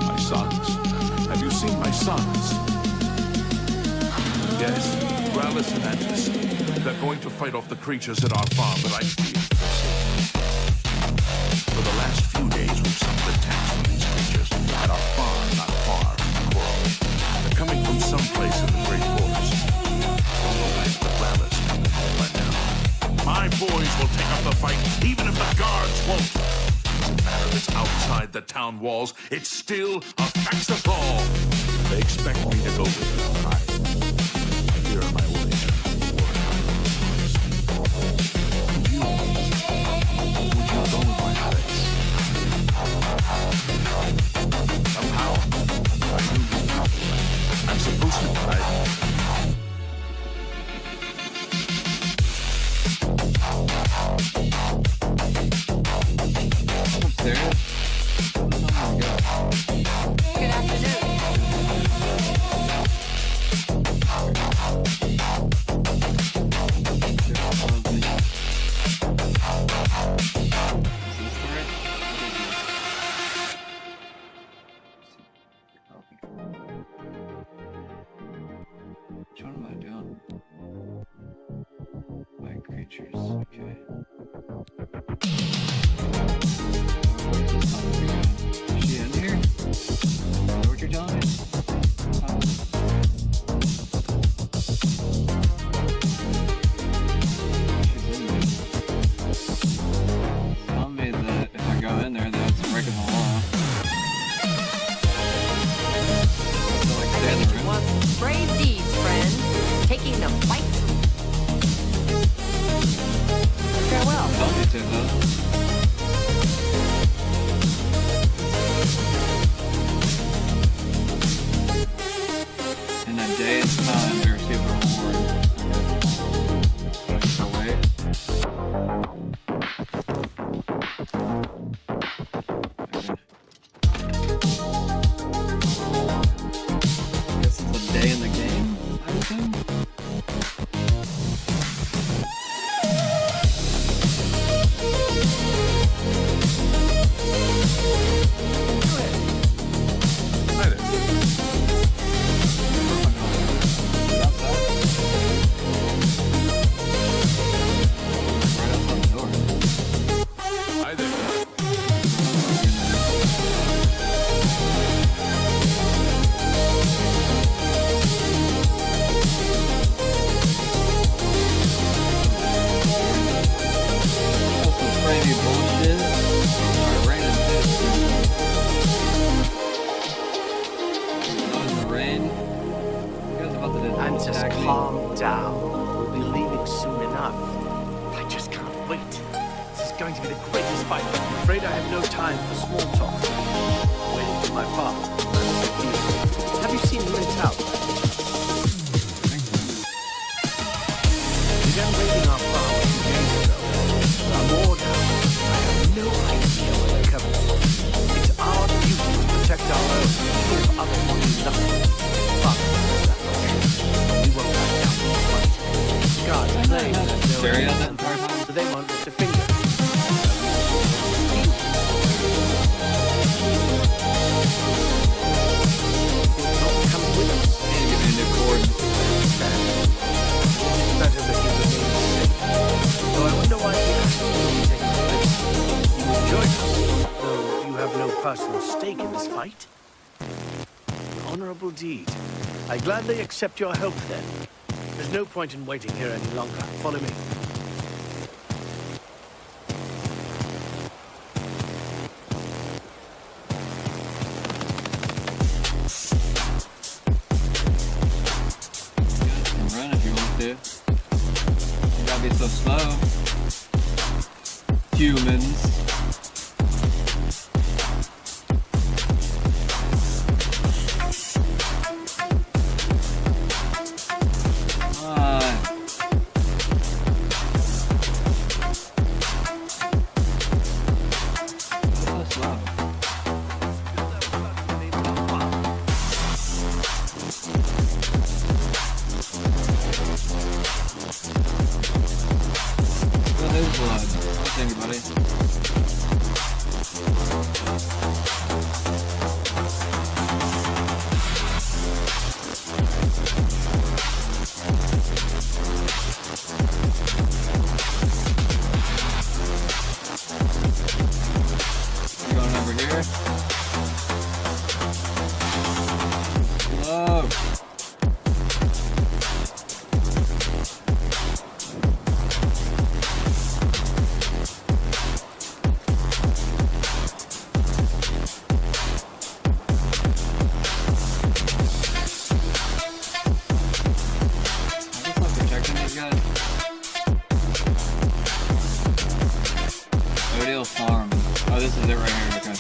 Speaker 12: My sons. Have you seen my sons? Yes, Rallis and Antis. They're going to fight off the creatures at our farm, but I fear. For the last few days, we've suffered attacks from these creatures at our farm, not far from Coral. They're coming from someplace in the Great Forest. Don't know where, but Rallis can help by now. My boys will take up the fight, even if the guards won't. Doesn't matter if it's outside the town walls, it still affects us all. They expect me to go with them. Here are my orders. Would you go with my Alex? Somehow, I knew you. I'm supposed to,
Speaker 1: Upstairs? Oh my god.
Speaker 13: Good afternoon.
Speaker 1: Which one am I doing? My creatures, okay. Is she in here? Is that what you're telling me? She's in there. Tell me that if I go in there, that's breaking the law. So, like, stay in the room.
Speaker 13: Once brave deeds, friend. Taking the fight. Farewell.
Speaker 1: Tell me to, though. In a day's time, they receive a reward. Okay. So wait. I guess it's a day in the game, I would think.
Speaker 12: Hi there. Hi there.
Speaker 17: I'm just calm down. We'll be leaving soon enough. I just can't wait. This is going to be the greatest fight. I'm afraid I have no time for small talk. Waiting for my father. Have you seen Lin Tao? Began raiding our farm a few days ago. There are more now. I have no idea where they're coming from. It's our duty to protect our own, even if others want to do nothing. Father knows that much. We won't back down from the fight. Guards claim that no
Speaker 1: Stereo that entire time?
Speaker 17: so they won't lift a finger. Not come right? An honorable deed. I gladly accept your help then. There's no point in waiting here any longer. Follow me.
Speaker 1: Run if you want to. You gotta be so slow. Humans. Farm. Oh, this is it right here. Okay.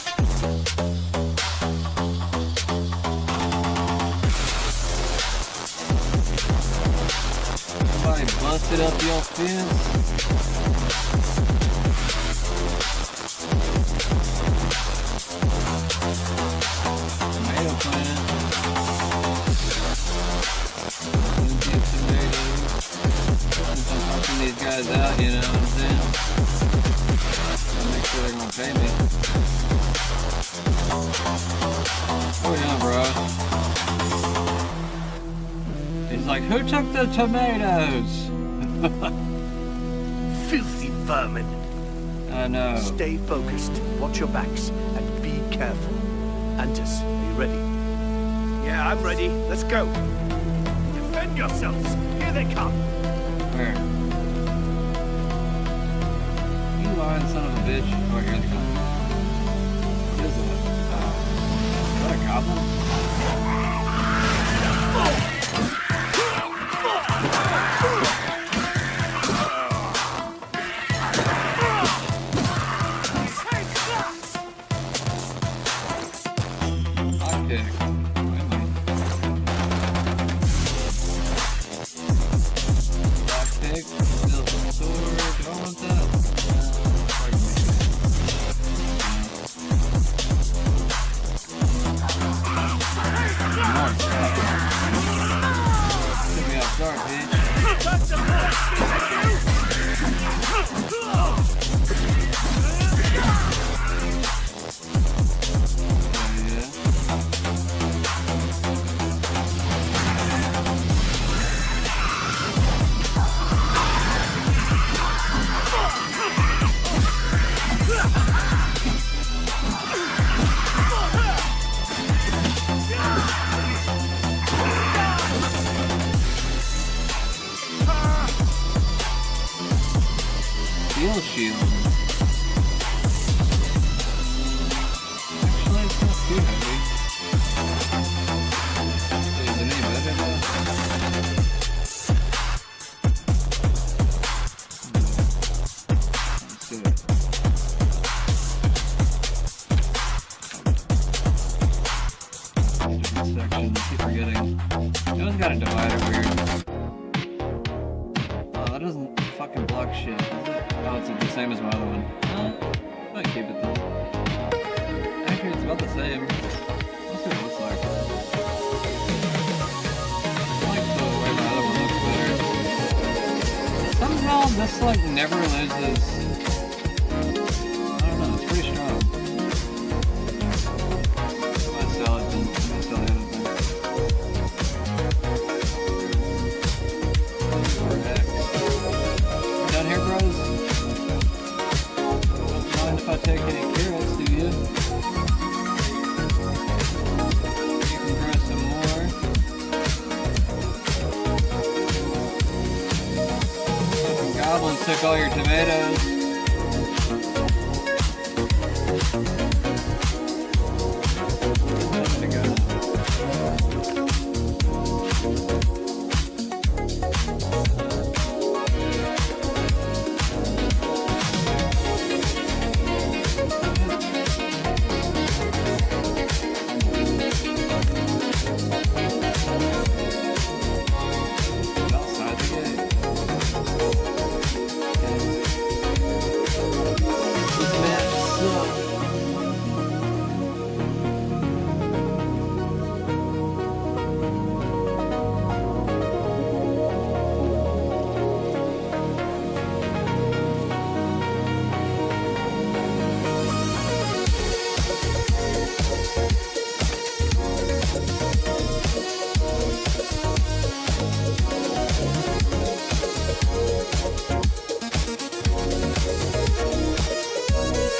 Speaker 1: Somebody busted up your fence. Tomato plant. Since I'm helping these guys out, you know what I'm saying? Make sure they're gonna pay me. Oh yeah, bro. He's like, who took the tomatoes?
Speaker 17: Filthy vermin.
Speaker 1: I know.
Speaker 17: Stay focused, watch your backs, and be careful. Antus, are you ready? Yeah, I'm ready. Let's go. Defend yourselves. Here they come.
Speaker 1: Where? You lying son of a bitch. Oh, here they come. What is it? Is that a goblin? Lockpick. Lockpick. Silver sword. Do I want that? Took me off guard, bitch. Steel shield. Actually, it's not too heavy. Is it any better though? Let's do it. Different sections, keep forgetting. It was got a divider weird. Oh, that doesn't fucking block shit, is it? Oh, it's the same as my other one. Might keep it though. Actually, it's about the same. Let's see what it looks like. I like the way my other one looks better. Somehow this like never loses. I don't know, it's pretty strong. I might sell it then. I might sell the other thing. Down here, bros? Don't mind if I take any carrots, do you? Someone took all your tomatoes.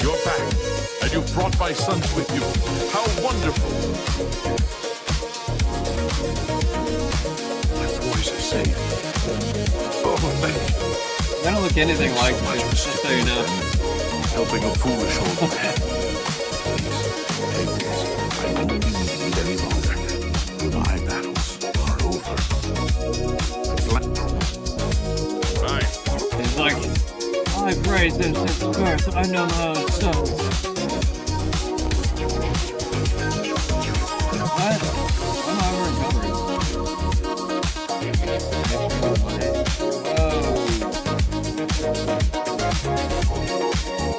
Speaker 12: You're back, and you've brought my sons with you. How wonderful!
Speaker 16: My boys are safe. Oh, thank you.
Speaker 1: They don't look anything like me, just so you know.
Speaker 16: Helping a foolish old man. Please, take this. I won't be needed any longer. My battles are over.
Speaker 12: Right.
Speaker 1: He's like, I've raised him since birth. I know my own sons. What? I'm not recovering.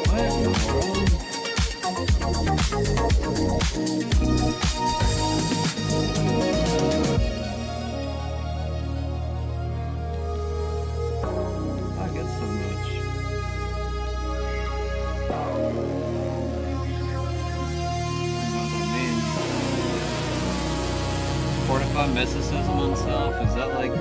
Speaker 1: What in the world? I get so much. Fortify mysticism himself? Is that like...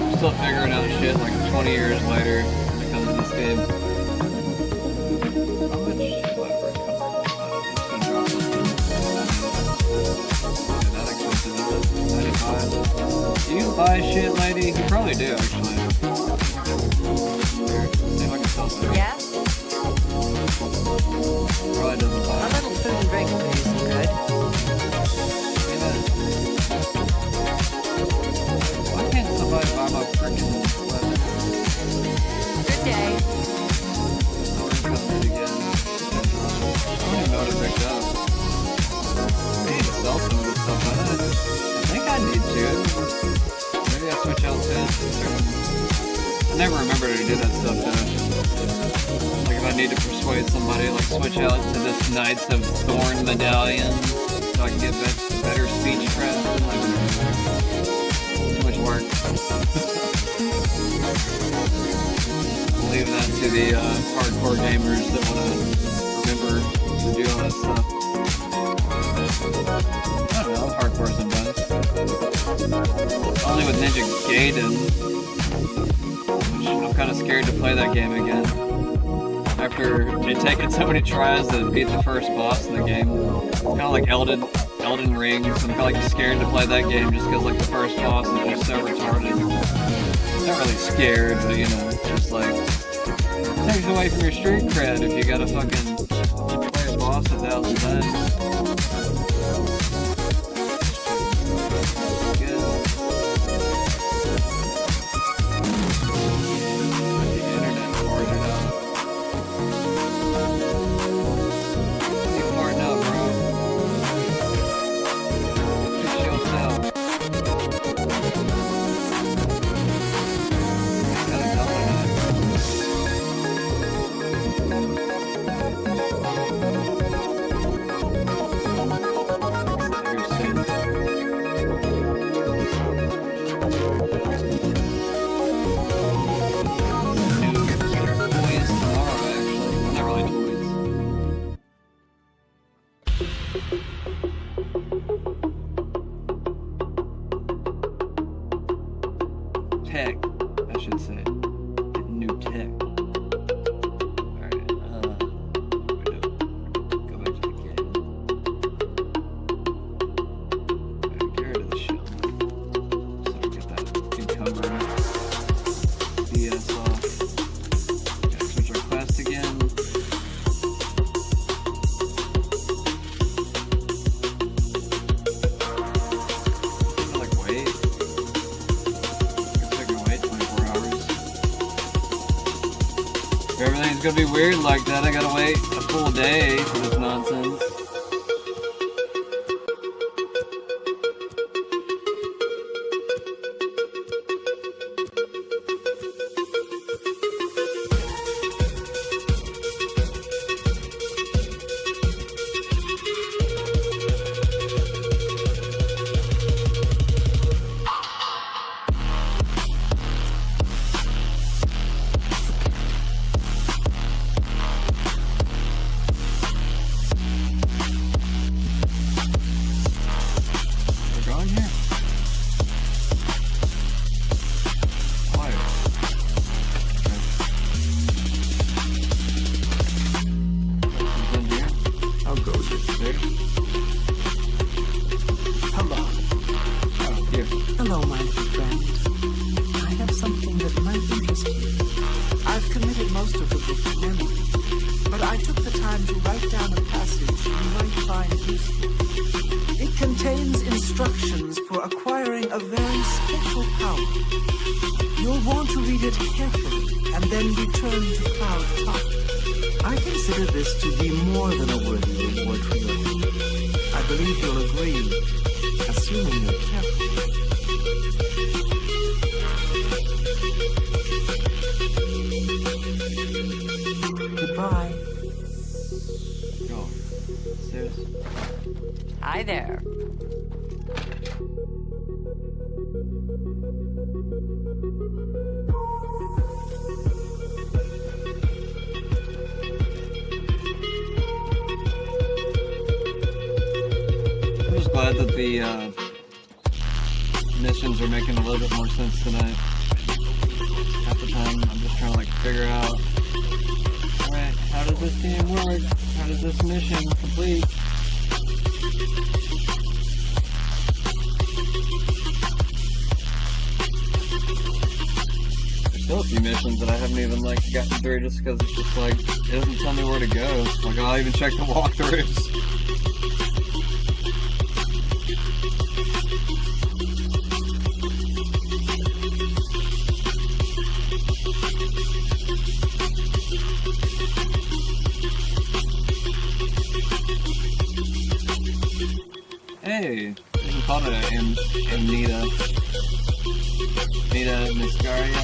Speaker 1: I'm still figuring out shit like 20 years later when it comes to this game. How much have I recovered? It's gonna drop this one. That expensive, is it? 95. Do you buy shit, lady? You probably do, actually. Here, see if I can sell some.
Speaker 2: Yeah?
Speaker 1: Probably doesn't buy
Speaker 2: A little food and drink would do some good.
Speaker 1: Why can't somebody buy my freaking weapon?
Speaker 2: Good day.
Speaker 1: Oh, here it comes again. I don't even know what to pick up. I need to sell some of this stuff. I think I need to. Maybe I switch out to it. I never remembered to do that stuff though. Like if I need to persuade somebody, like switch out to this Knights of Thorn medallion so I can get better speech credits. Like, too much work. Leave that to the hardcore gamers that want to remember to do all that stuff. I don't know, hardcore sometimes. Only with Ninja Gaiden. I'm kind of scared to play that game again. After it taking so many tries to beat the first boss in the game. Kind of like Elden Ring. So I'm kind of like scared to play that game just because like the first boss is just so retarded. Not really scared, but you know, it's just like it takes away from your street cred if you gotta fucking play a boss 1,000 times. it's gonna be weird like that. I gotta wait a full day for this nonsense.
Speaker 10: Hello, my little friend. I have something that might interest you. I've committed most of the book to memory, but I took the time to write down a passage you might find useful. It contains instructions for acquiring a very special power. You'll want to read it carefully and then return to Cloud Top. I consider this to be more than a worthy reward for your help. I believe you'll agree, assuming you're careful. Goodbye.
Speaker 1: Go. Stairs.
Speaker 2: Hi there.
Speaker 1: I'm just glad that the missions are making a little bit more sense tonight. Half the time, I'm just trying to like figure out, alright, how does this game work? How does this mission complete? There's still a few missions that I haven't even like gotten through just because it's just like, it doesn't tell me where to go. Like I'll even check the walkthroughs. Hey, you can call it an Amnita. Amnita Muscaria.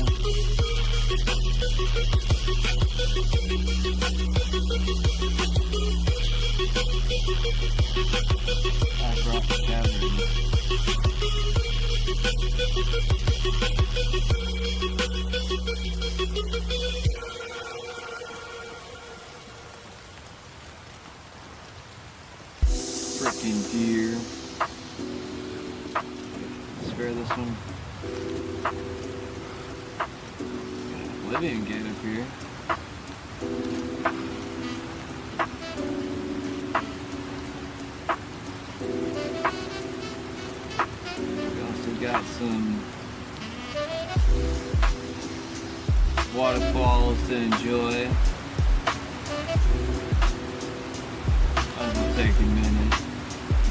Speaker 1: I brought the Freaking deer. Spare this one. Got an Oblivion gate up here. We also got some waterfalls to enjoy. It'll take a minute.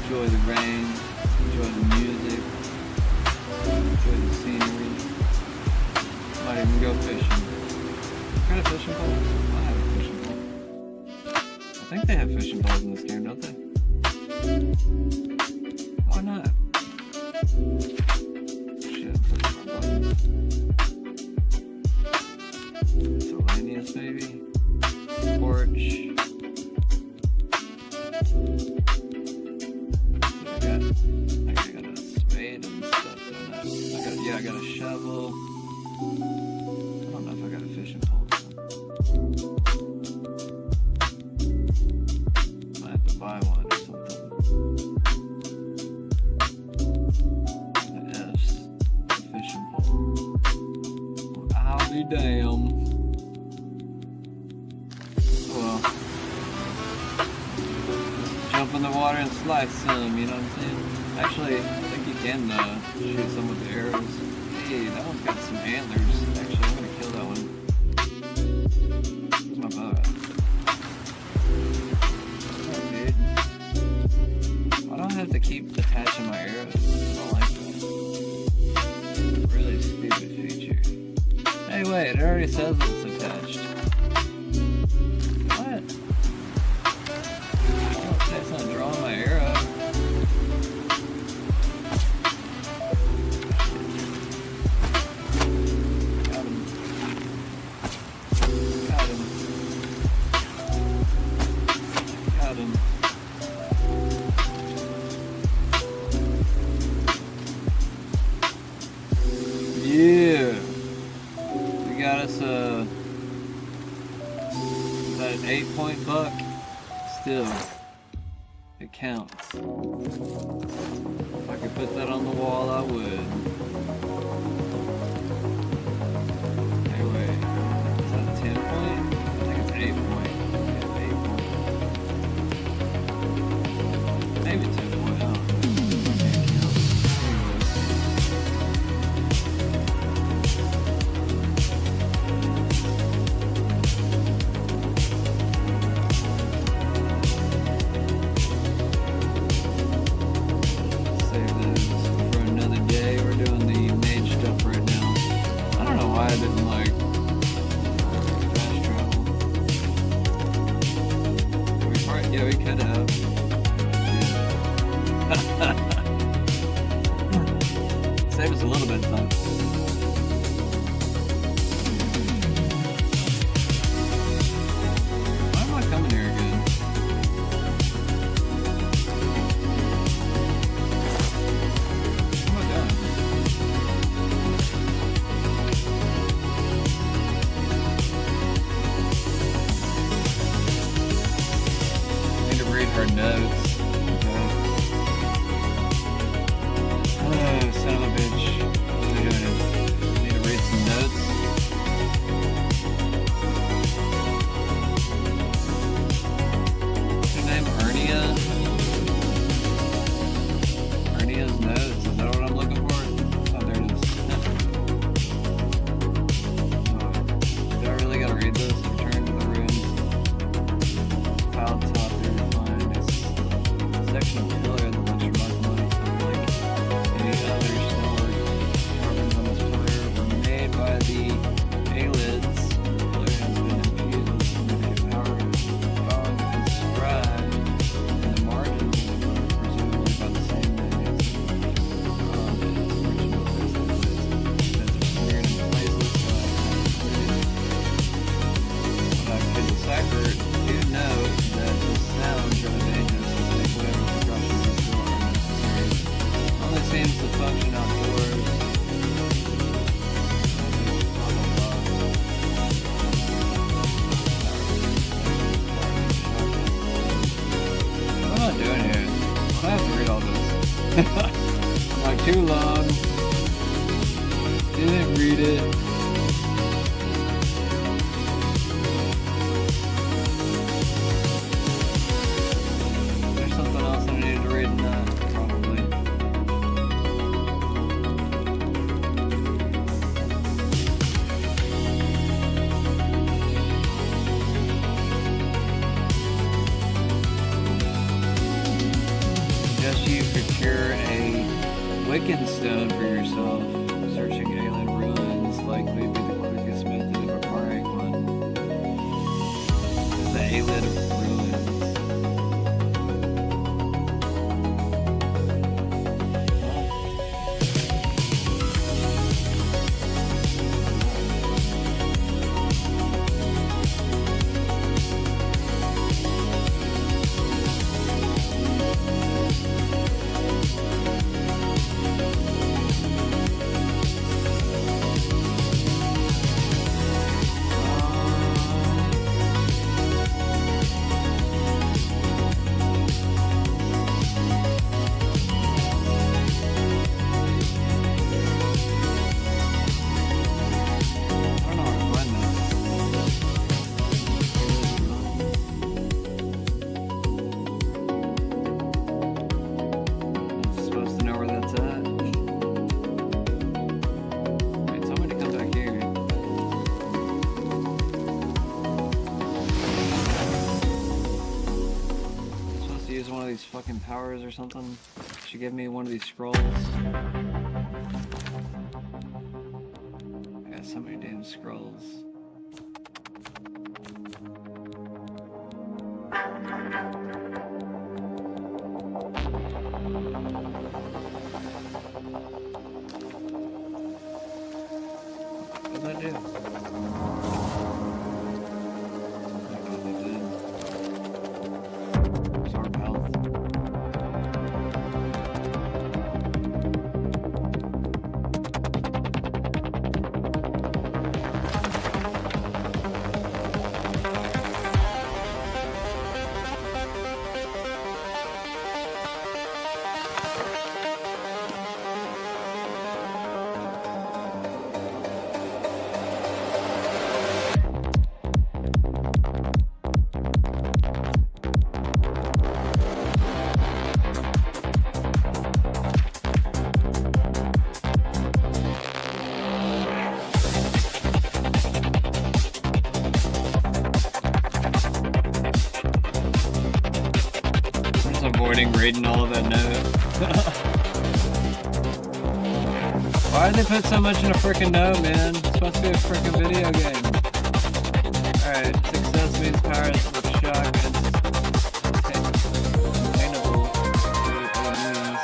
Speaker 1: Enjoy the rain, enjoy the music, enjoy the scenery. Might even go fishing. Got a fishing pole? I have a fishing pole. I think they have fishing poles in this game, don't they? Why not? Shit, where's my button? Solanius maybe? Porch. I got a spade and stuff, don't I? I got a shovel. I don't know if I got a fishing pole. Might have to buy one or something. The S, the fishing pole. I'll be damned. Well, jump in the water and slice some, you know what I'm saying? Actually, I think you can shoot some with the arrows. Hey, that one's got some antlers. Actually, I'm gonna kill that one. Where's my bow at? Alright, dude. Why do I have to keep detaching my arrows? I don't like that. Really stupid feature. Hey, wait, it already says it's attached. still, it counts. If I could put that on the wall, I would. Hey, wait. Is that 10 point? I think it's 8 point. Yeah, 8 point. Maybe 10 point. I don't know. Save us a little bit of time. Why am I coming here again? What am I doing? I need to read her notes. Son of a bitch. What are we doing? Need to read some notes. What's her name? Ernia? Ernia's notes. Is that what I'm looking for? Oh, there it is. Do I really gotta read this? Return to the ruins. File top there to find this section of pillar that looks remarkable. By the Aelids, the pillar has been infused with some of the power of God inscribed in the margins of the book, presumably by the same name as its original existence, as appeared in places when I could decipher, do note that the sounds are dangerous and take whatever precautions you feel are necessary. Only seems to function outdoors. Doing here? I have to read all this. I'm like, too long. Didn't read it. There's something else I needed to read in that, probably. You procure a Wiccan stone for yourself. Searching alien ruins likely be the quickest method of acquiring one. The Aelid ruins. Fucking powers or something. She gave me one of these scrolls. I got so many damn scrolls. What did I do? avoiding reading all of that note. Why did they put so much in a freaking note, man? It's supposed to be a freaking video game. Alright, success means powers with shock and attainable to enemies.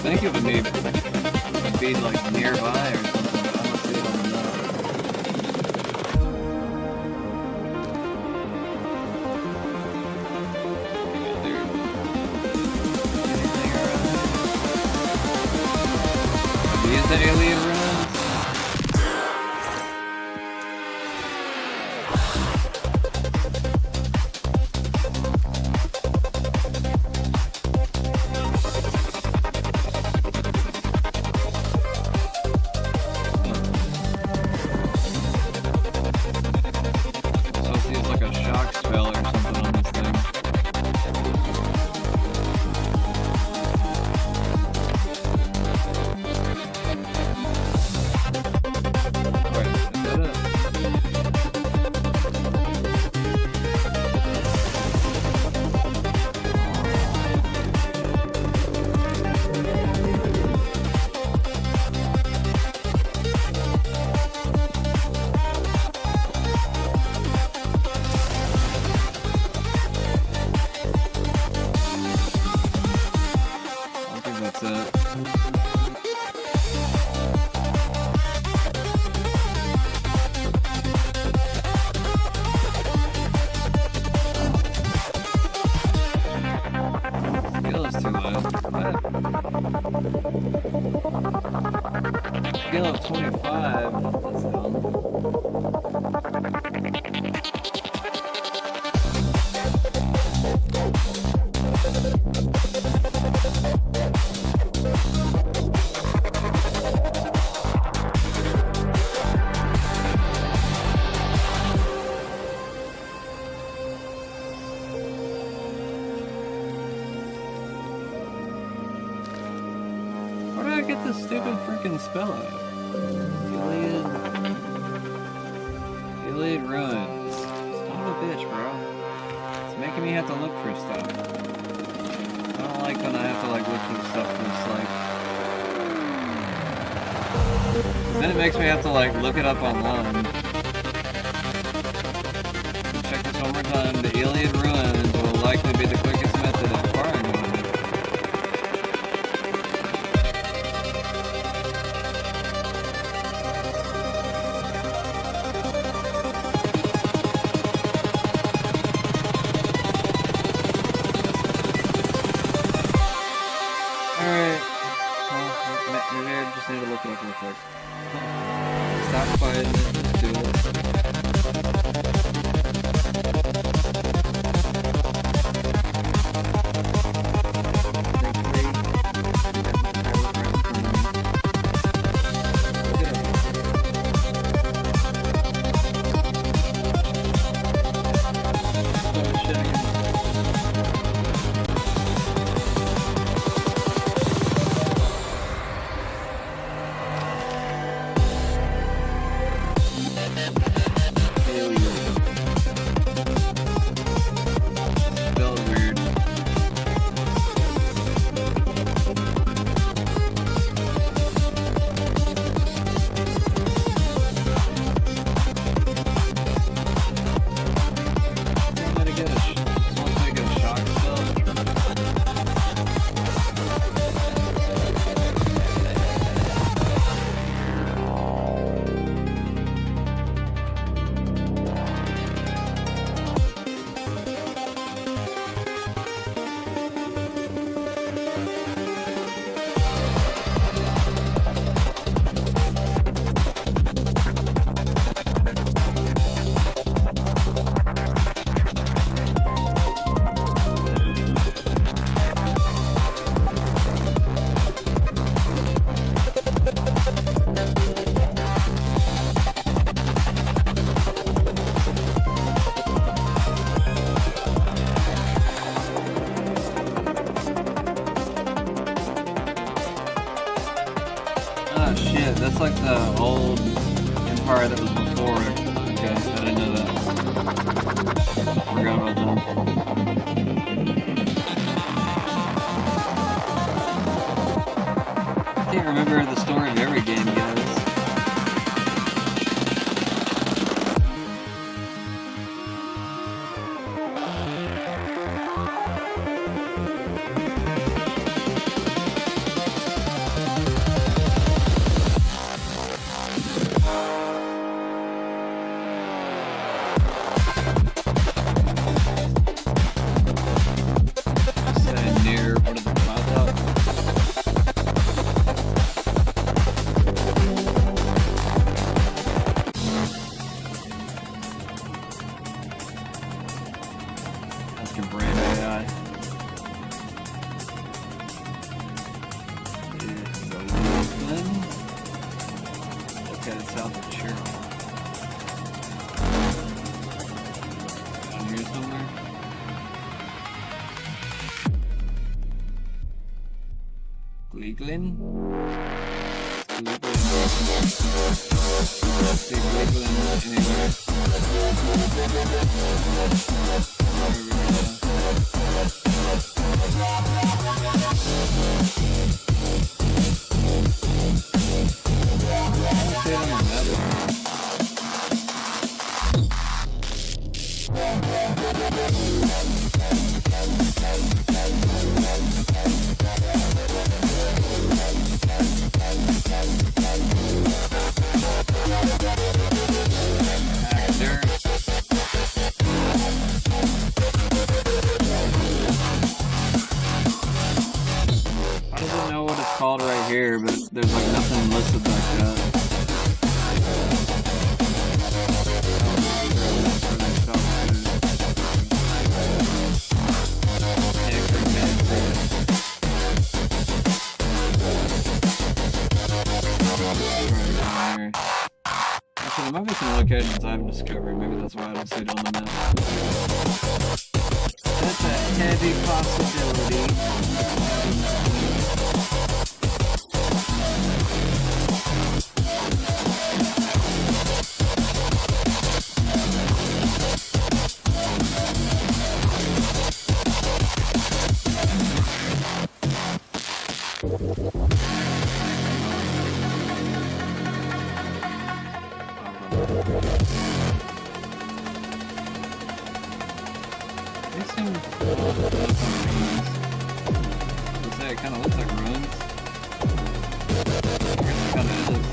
Speaker 1: Think it would be like nearby or something, but I don't see it on the map. Have you used the alien ruins? Skill of 25. That's Where did I get this stupid freaking spell out? Iliad Ruins. Son of a bitch, bro. It's making me have to look for stuff. I don't like when I have to like look for stuff that's like... Then it makes me have to like look it up online. Check this one more time. The Iliad Ruins will likely be the quickest method of acquiring one. Maybe I just need to look it up real quick. Stop fighting it, just do it. Ah, shit. That's like the old empire that was before. Okay, I didn't know that. Forgot about them. I can't remember the story of every game, guys. Here, but there's like nothing listed like that. Actually, there might be some locations I haven't discovered. Maybe that's why I don't see it on the map. That's a heavy possibility. It kind of looks like ruins. I guess it kind of is.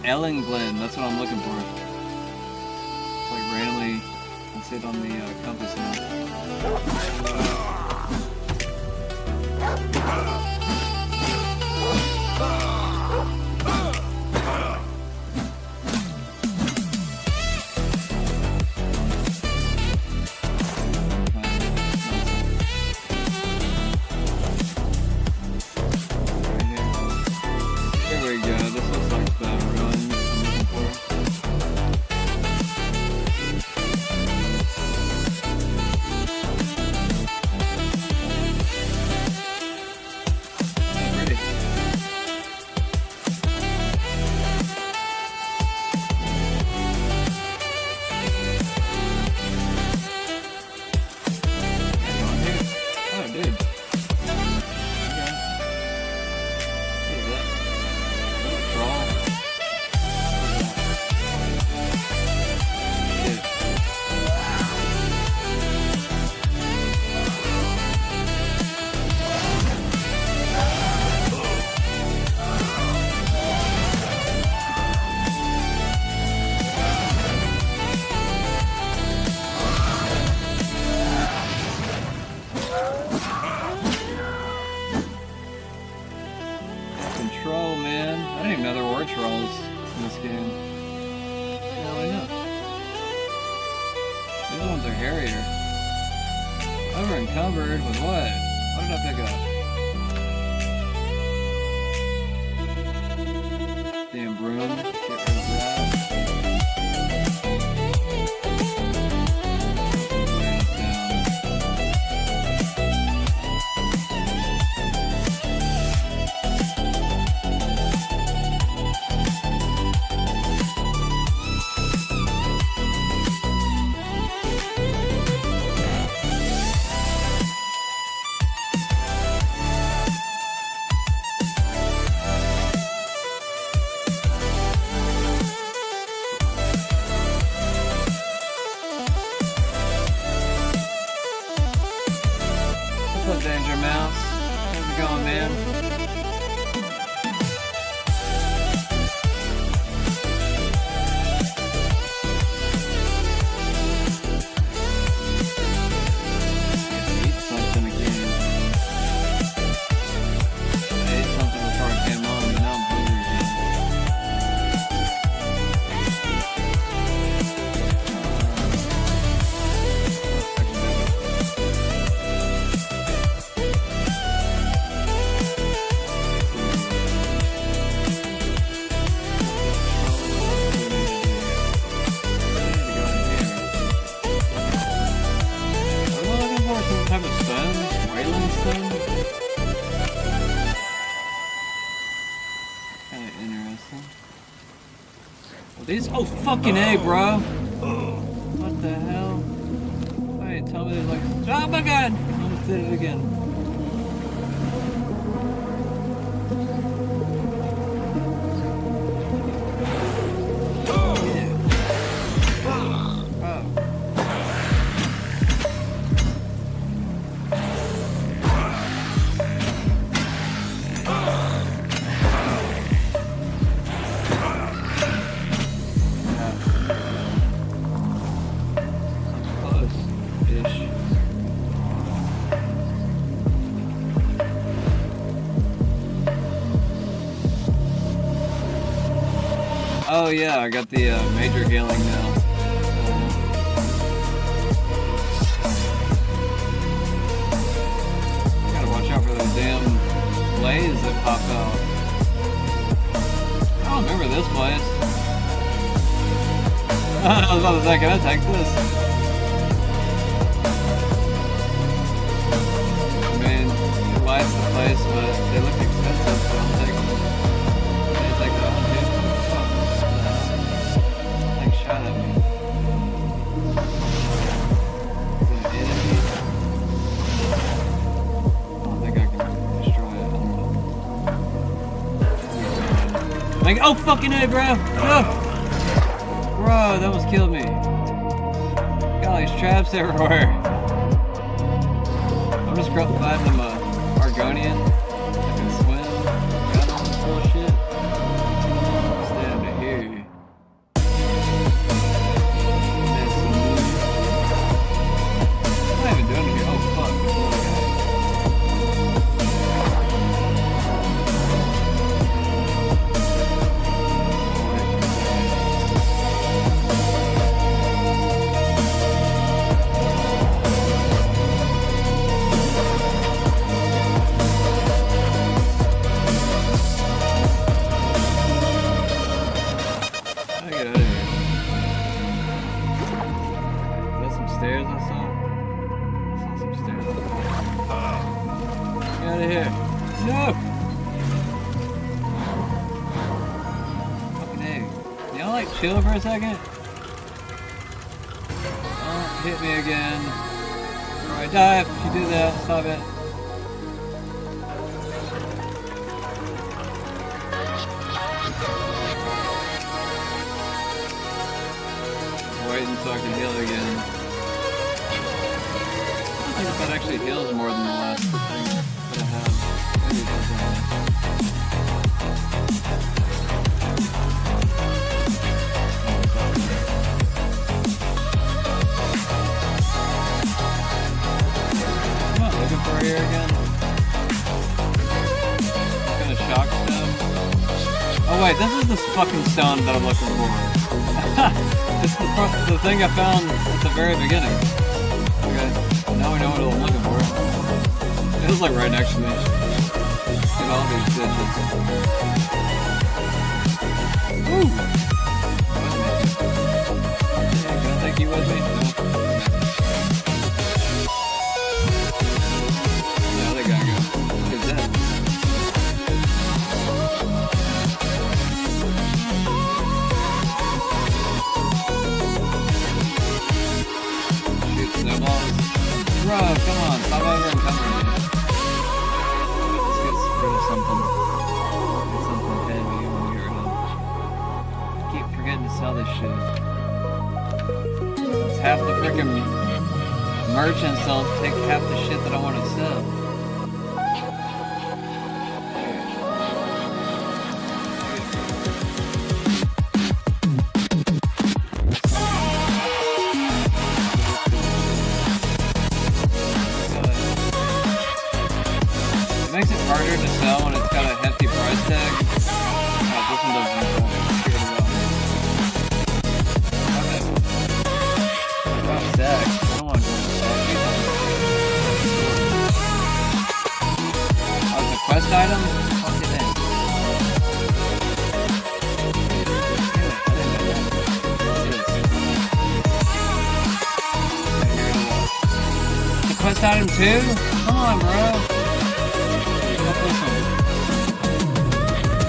Speaker 1: Ellen Glen, that's what I'm looking for. It's like randomly, I see it on the compass now. Harrier. Over encumbered with what? What did I pick up? Damn broom. Get rid of that. What's up, Danger Mouse? How's it going, man? Eat something again. I ate something before I came home, and now I'm hungry again. Type of stone? Wayland stone? Kinda interesting. Well, these. Oh, fucking A, bro! What the hell? Wait, tell me there's like. Oh my god! I almost did it again. Oh yeah, I got the major healing now. Gotta watch out for those damn blaze that pop out. I don't remember this place. I was about to say, can I take this? I mean, it lights the place, but they look expensive, so I'll take them. Can I take that one too? Shot at me. Is it an enemy? I don't think I can destroy it. I don't know. Like, oh fucking A, bro! Oh. Bro, that almost killed me. Got all these traps everywhere. I'm just fighting them Argonian. I can swim. Got all this bullshit. Stay under here. Chill for a second. Don't hit me again. Or I die if you do that. Stop it. Wait until I can heal again. I think that actually heals more than the last thing that I have. Maybe it doesn't. Here again. Kind of shock stone. Oh wait, this is the fucking stone that I'm looking for. This is the thing I found at the very beginning. middle. I'm looking for it. It was like right next to me. In all these ditches. Woo! Can I take you with me? No. No, they gotta go. Look at that. Shoot snowballs. Bro, come on, pop over and cover me. Let's get rid of something. Get something heavy when we get rid of. Keep forgetting to sell this shit. It's half the freaking merchants don't take half the shit that I want to sell. It makes it harder to sell when it's got a hefty price tag. This one doesn't. Stack. I don't want to go to stack. Oh, it's a quest item? Fuck it in. It's a quest item too? Come on, bro. Look this one.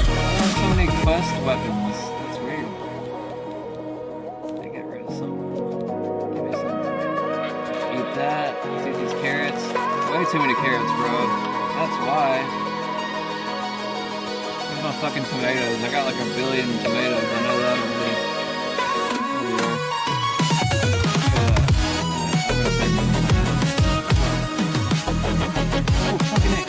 Speaker 1: I have so many quest weapons. That's weird. They get rid of some. That. Let's eat these carrots. Way too many carrots, bro. That's why. Where's my fucking tomatoes? I got like a billion tomatoes. I know that already. Oh, fucking it.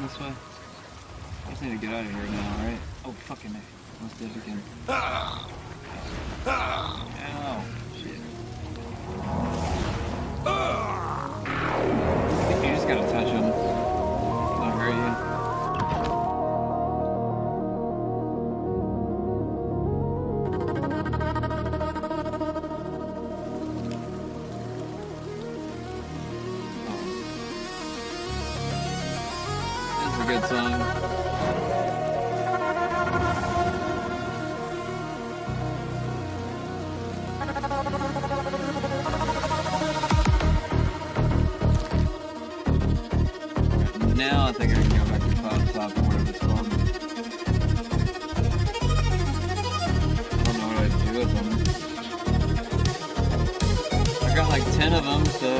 Speaker 1: This way. I just need to get out of here now, right? Oh, fucking it. Let's do it again. Ow. Shit. I think you just gotta touch him. I'll hurt you. Good song. Now I think I can go back to top or whatever it's called. I don't know what I do with them. I got like 10 of them, so.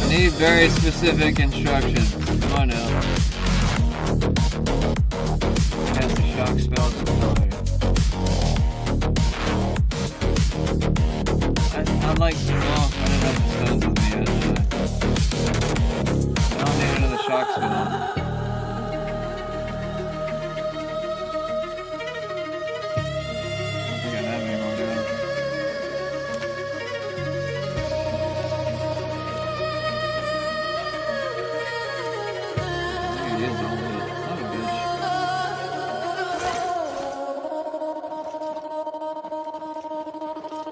Speaker 1: Need very specific instructions. Come on now. Cast a shock spell to deploy. I like, well, I didn't have the stones with me yet, did I? I don't need another shock spill.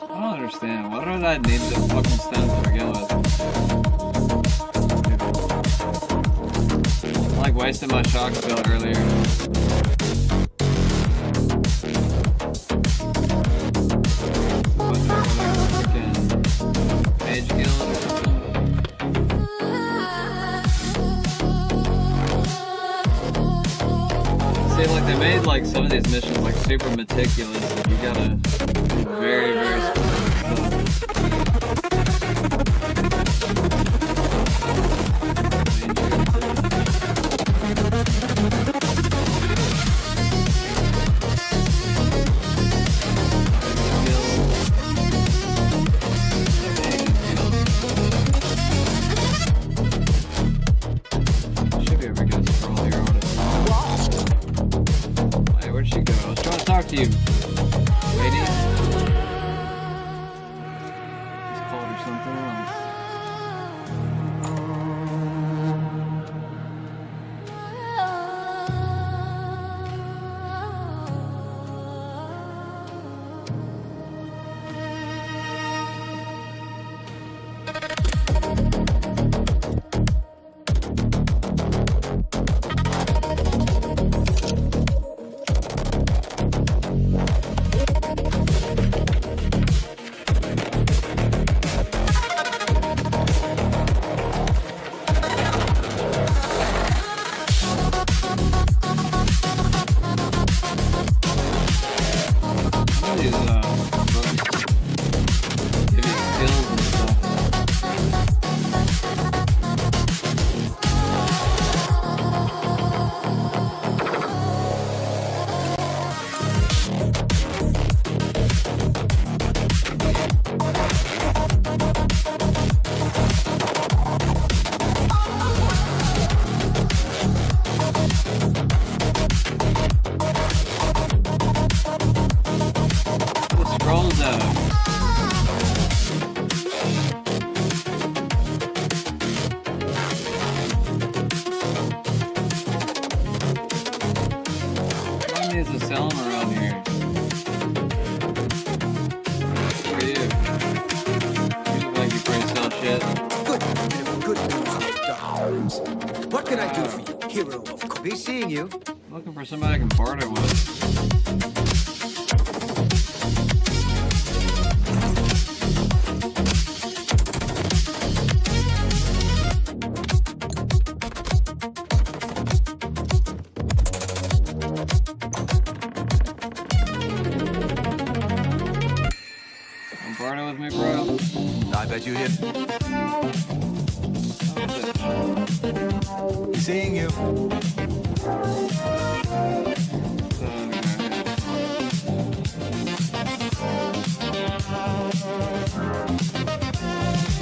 Speaker 1: Understand. Why did I name the fucking stones to begin with? I'm like wasting my shock spell earlier. Mage guild or something. See, like they made like some of these missions like super meticulous. Like you gotta be very, very specific. Should be able to get a scroll here. Wait, where'd she go? I was trying to talk to you. Lady? Just called her something else. To sell them around here. Who are you? You look like you probably sell shit.
Speaker 17: Good news, Mr. Holmes. What can I do for you, hero of course? Be seeing you.
Speaker 1: Looking for somebody I can barter with. Barter with me, bro.
Speaker 17: I bet you did. Seeing you.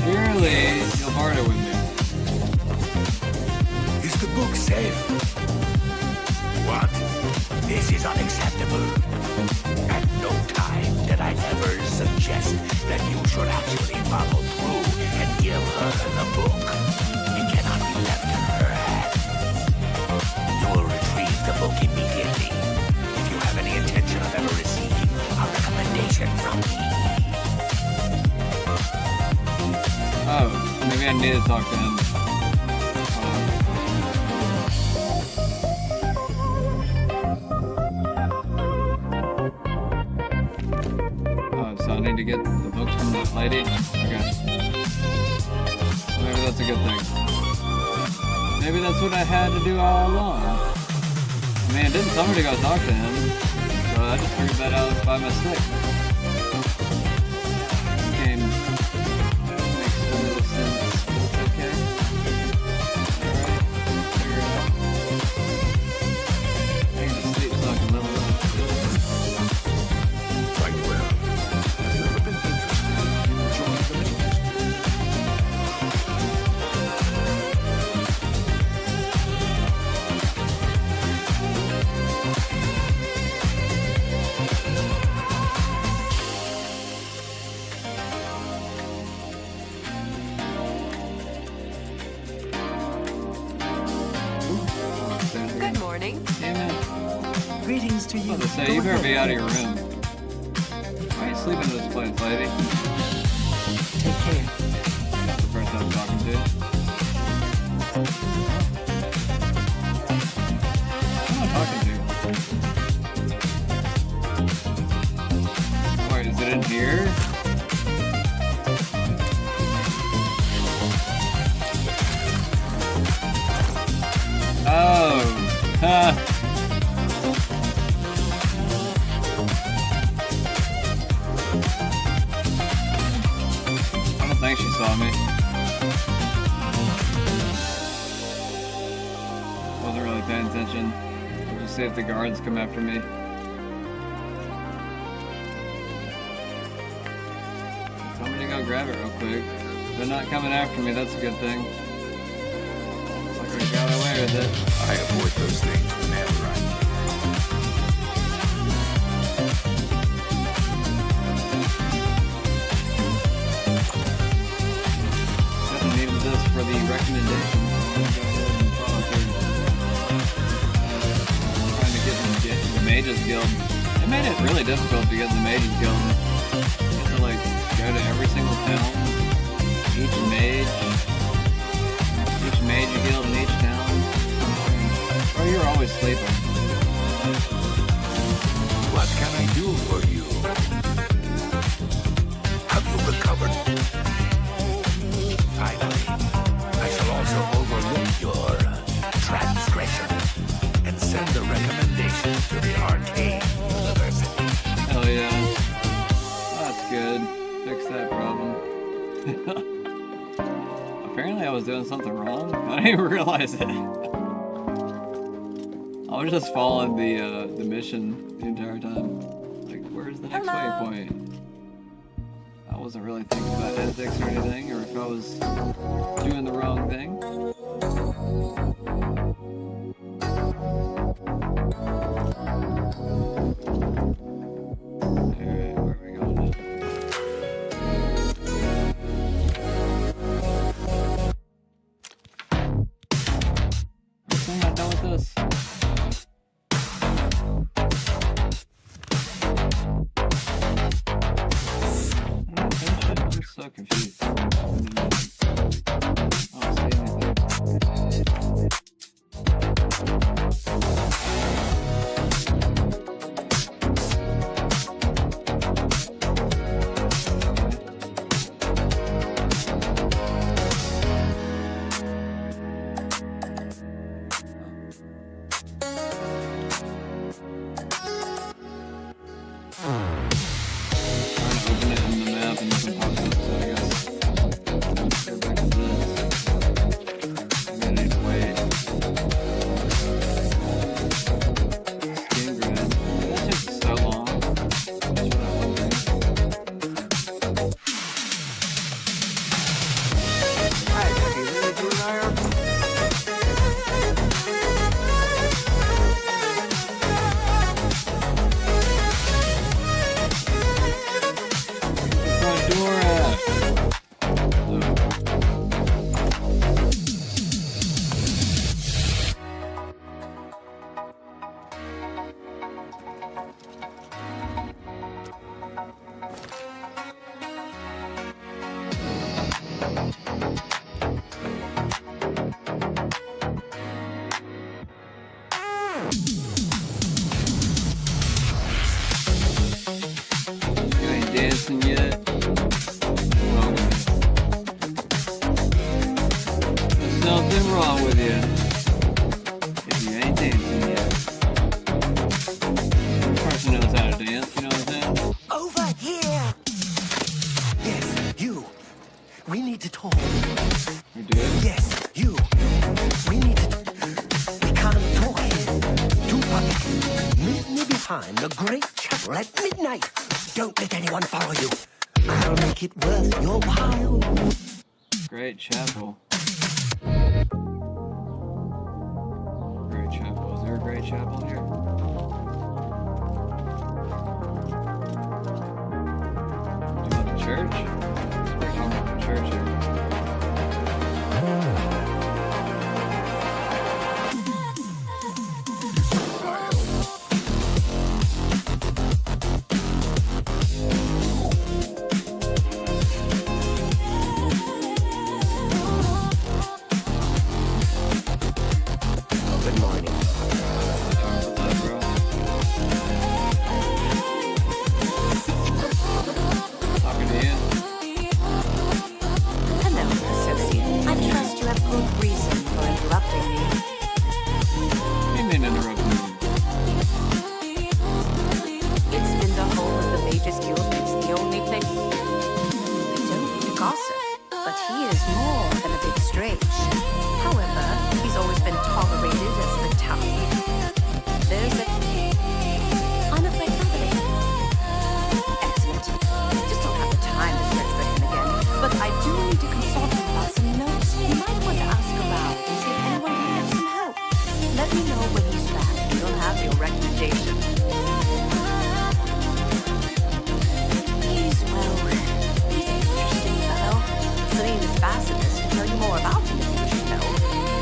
Speaker 1: Surely you'll barter with me.
Speaker 16: Is the book safe? What? This is unacceptable. At no time did I ever suggest that you should actually follow through and give her the book. It cannot be left in her hands. You will retrieve the book immediately if you have any intention of ever receiving a recommendation from me.
Speaker 1: Oh, maybe I need to talk to him. So I need to get the books from that lady? Okay. Maybe that's a good thing. Maybe that's what I had to do all along. I mean, it didn't tell me to go talk to him, so I just figured that out by mistake. This game makes a little sense. Okay. Alright. Figure it out. I can sleep so I can live with it.
Speaker 16: Quite well. Have you ever been interested in joining the Mutants?
Speaker 10: Greetings to you.
Speaker 1: I was about to say,
Speaker 10: Go
Speaker 1: you better
Speaker 10: ahead.
Speaker 1: be out of your room. Why are you sleeping in this place, lady?
Speaker 10: Take care.
Speaker 1: That's the person I'm talking to. Who am I talking to? Wait, is it in here? Oh, huh. I don't think she saw me. Wasn't really paying attention. We'll just see if the guards come after me. Tell me to go grab it real quick. They're not coming after me, that's a good thing. Looks like we got away with it.
Speaker 12: I avoid those things whenever I
Speaker 1: Definitely needed this for the recommendation. Go ahead and follow through. Trying to get in the Mages Guild. It made it really difficult to get in the Mages Guild. You have to like go to every single town, each mage guild in each town. Or you're always sleeping.
Speaker 12: What can I do for you? Have you recovered? Finally, I shall also overlook your transgression and send a recommendation to the Arcane University.
Speaker 1: Hell yeah. That's good. Fix that problem. Apparently I was doing something wrong. I didn't even realize it. I was just following the mission the entire time. Like, where's the next waypoint? I wasn't really thinking about ethics or anything, or if I was doing the wrong thing. Alright, where are we going now? I'm not done with this. I'm so confused. I don't see anything. Open it in the map and you can pause it, so I guess. Go back to this. I'm gonna need to wait. Skin grid. That takes so long. That's what I'm wondering.
Speaker 17: Hi, Becky. Is that you and I are?
Speaker 1: Front door at. You ain't dancing yet? Wrong with you. There's something wrong with you. If you ain't dancing yet. This person knows how to dance, you know what I'm saying?
Speaker 16: Over here! Yes, you. We need to talk.
Speaker 1: We do?
Speaker 16: Yes, you. We need to talk. We can't talk here. Too public. Meet me behind the great chapel at midnight. Don't let anyone follow you. I'll make it worth your while.
Speaker 1: Great chapel. Great chapel. Is there a great chapel here? Do you want a church? We're talking about a church here.
Speaker 13: but he is more than a bit strange. However, he's always been tolerated as the town. There's a... I'm afraid nobody. Excellent. Just don't have the time to search for him again. But I do need to consult him about some notes. You might want to ask around and see if anyone can have some help. Let me know when he's back. We'll have your recommendation. He's an interesting fellow. Celine is fascinated to tell you more about him if you wish to know.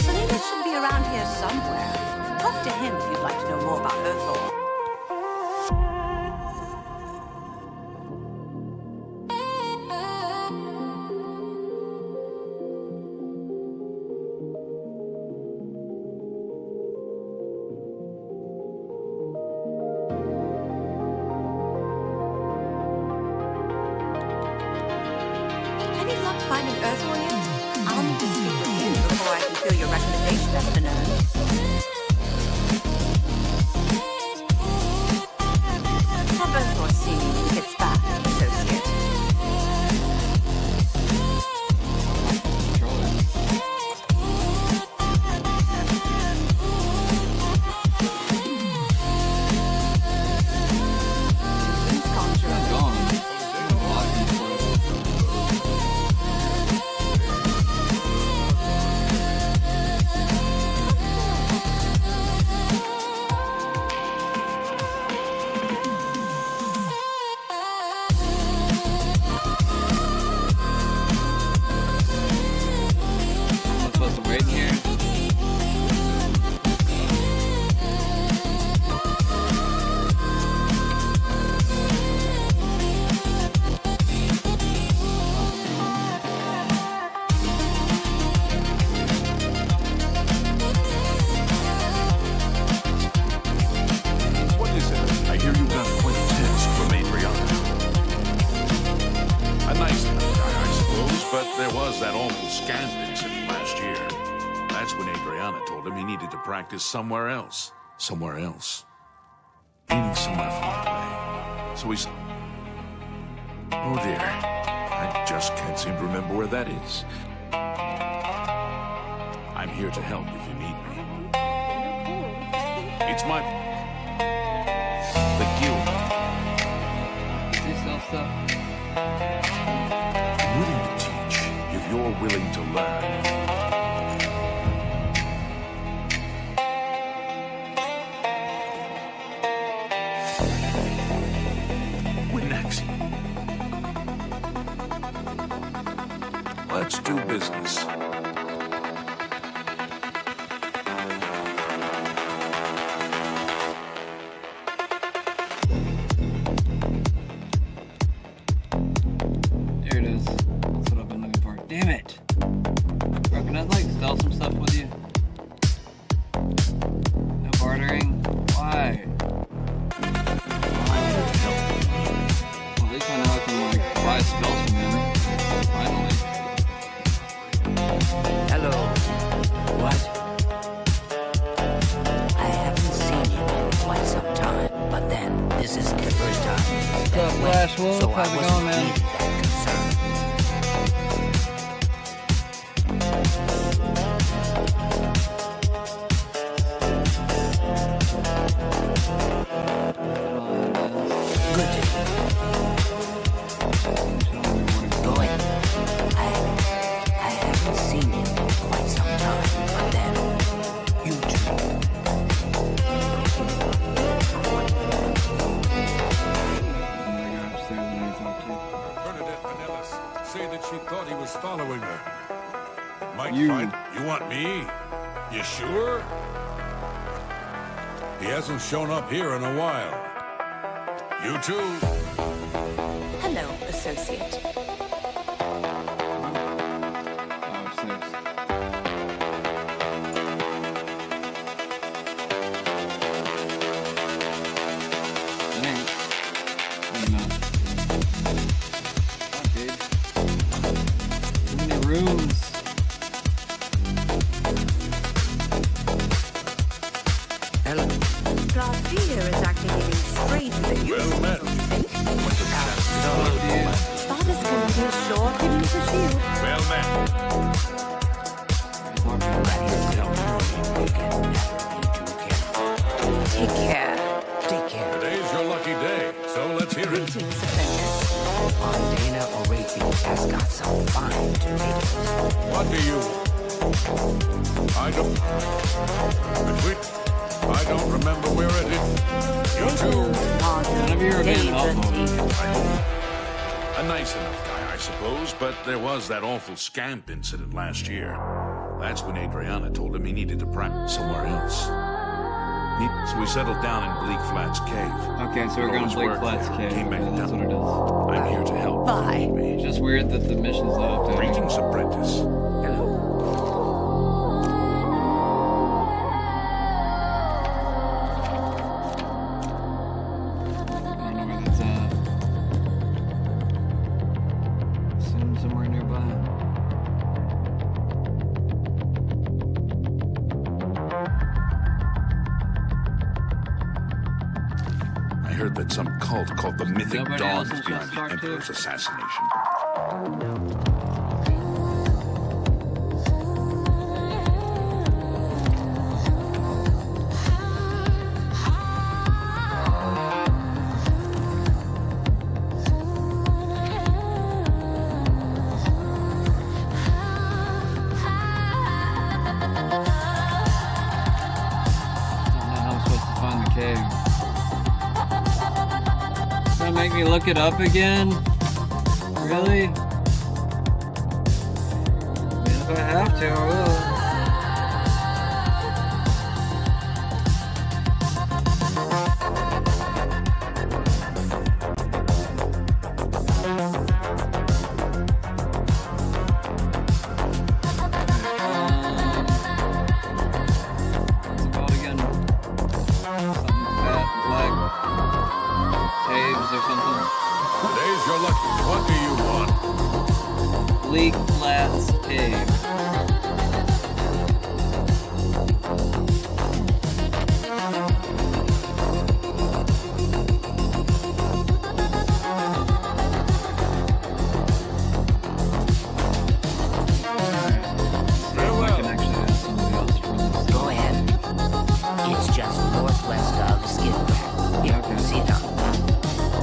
Speaker 13: Celine should be around here somewhere. Talk to him if you'd like to know more about Earthor. Any luck finding Earthor yet? I'll need to speak with him before I can feel your recommendation afternoon. Have Earthor see me when he gets back, associate.
Speaker 1: I'm supposed to wait here.
Speaker 12: What is it? I hear you got quite a test from Adriana. A nice enough guy, I suppose, but there was that awful scandal incident last year. That's when Adriana told him he needed to practice somewhere else. Somewhere else. Meaning somewhere far away. So he's... Oh dear. I just can't seem to remember where that is. I'm here to help if you need me. It's my... The guild.
Speaker 1: Does he sell stuff?
Speaker 12: I'm willing to teach if you're willing to learn. Winaxi. Let's do business.
Speaker 1: Here it is. That's what I've been looking for. Damn it! Bro, can I like sell some stuff with you? No bartering? Why? Well, at least I know I can like buy spells from him. Finally.
Speaker 2: Hello. What? I haven't seen him in quite some time, but then this isn't the first time.
Speaker 1: What's up, Flash Wolf?
Speaker 2: So
Speaker 1: How's
Speaker 2: I
Speaker 1: it
Speaker 2: wasn't
Speaker 1: going, man?
Speaker 2: really that concerned. Good day. Going. I haven't seen him in quite some time, but then you
Speaker 12: Bernadette Vanellis say that she thought he was following her. Might
Speaker 1: You.
Speaker 12: find... You want me? You sure? He hasn't shown up here in a while. You too.
Speaker 13: Hello, associate.
Speaker 1: Rooms.
Speaker 2: Hello.
Speaker 13: Garcia is acting even stranger than usual, don't you think? Thought his condition sure give me the shield.
Speaker 12: Well met.
Speaker 2: Take care. Take care.
Speaker 12: Today's your lucky day, so let's hear it.
Speaker 2: Greetings, apprentice. Dana Orathi has got some fine tomatoes.
Speaker 12: What do you... I don't... Between... I don't remember where it is. You two...
Speaker 1: Whenever you're available.
Speaker 12: A nice enough guy, I suppose, but there was that awful scamp incident last year. That's when Adriana told him he needed to practice somewhere else. So we settled down in Bleak Flats Cave.
Speaker 1: Okay, so we're going to Bleak Flats Cave.
Speaker 12: Came back
Speaker 1: Okay, that's
Speaker 12: down.
Speaker 1: what it is.
Speaker 12: I'm here to help.
Speaker 2: Bye.
Speaker 1: It's just weird that the mission's not updated.
Speaker 12: Greetings, apprentice.
Speaker 2: Hello.
Speaker 1: I don't know where that's at. Assume somewhere nearby.
Speaker 12: I heard that some cult called the Mythic
Speaker 1: Nobody
Speaker 12: Dawn
Speaker 1: else
Speaker 12: is
Speaker 1: is
Speaker 12: behind
Speaker 1: just
Speaker 12: the
Speaker 1: talk to?
Speaker 12: Emperor's assassination.
Speaker 1: I don't know how I'm supposed to find the cave. It's gonna make me look it up again? Really? I mean, if I have to, I will. What's it called again? Something fat, black caves or something.
Speaker 12: Today's your lucky. What do you want?
Speaker 1: Bleak Flats Cave.
Speaker 2: Go ahead. It's just northwest of Skidcrack. Yeah, see it on the map.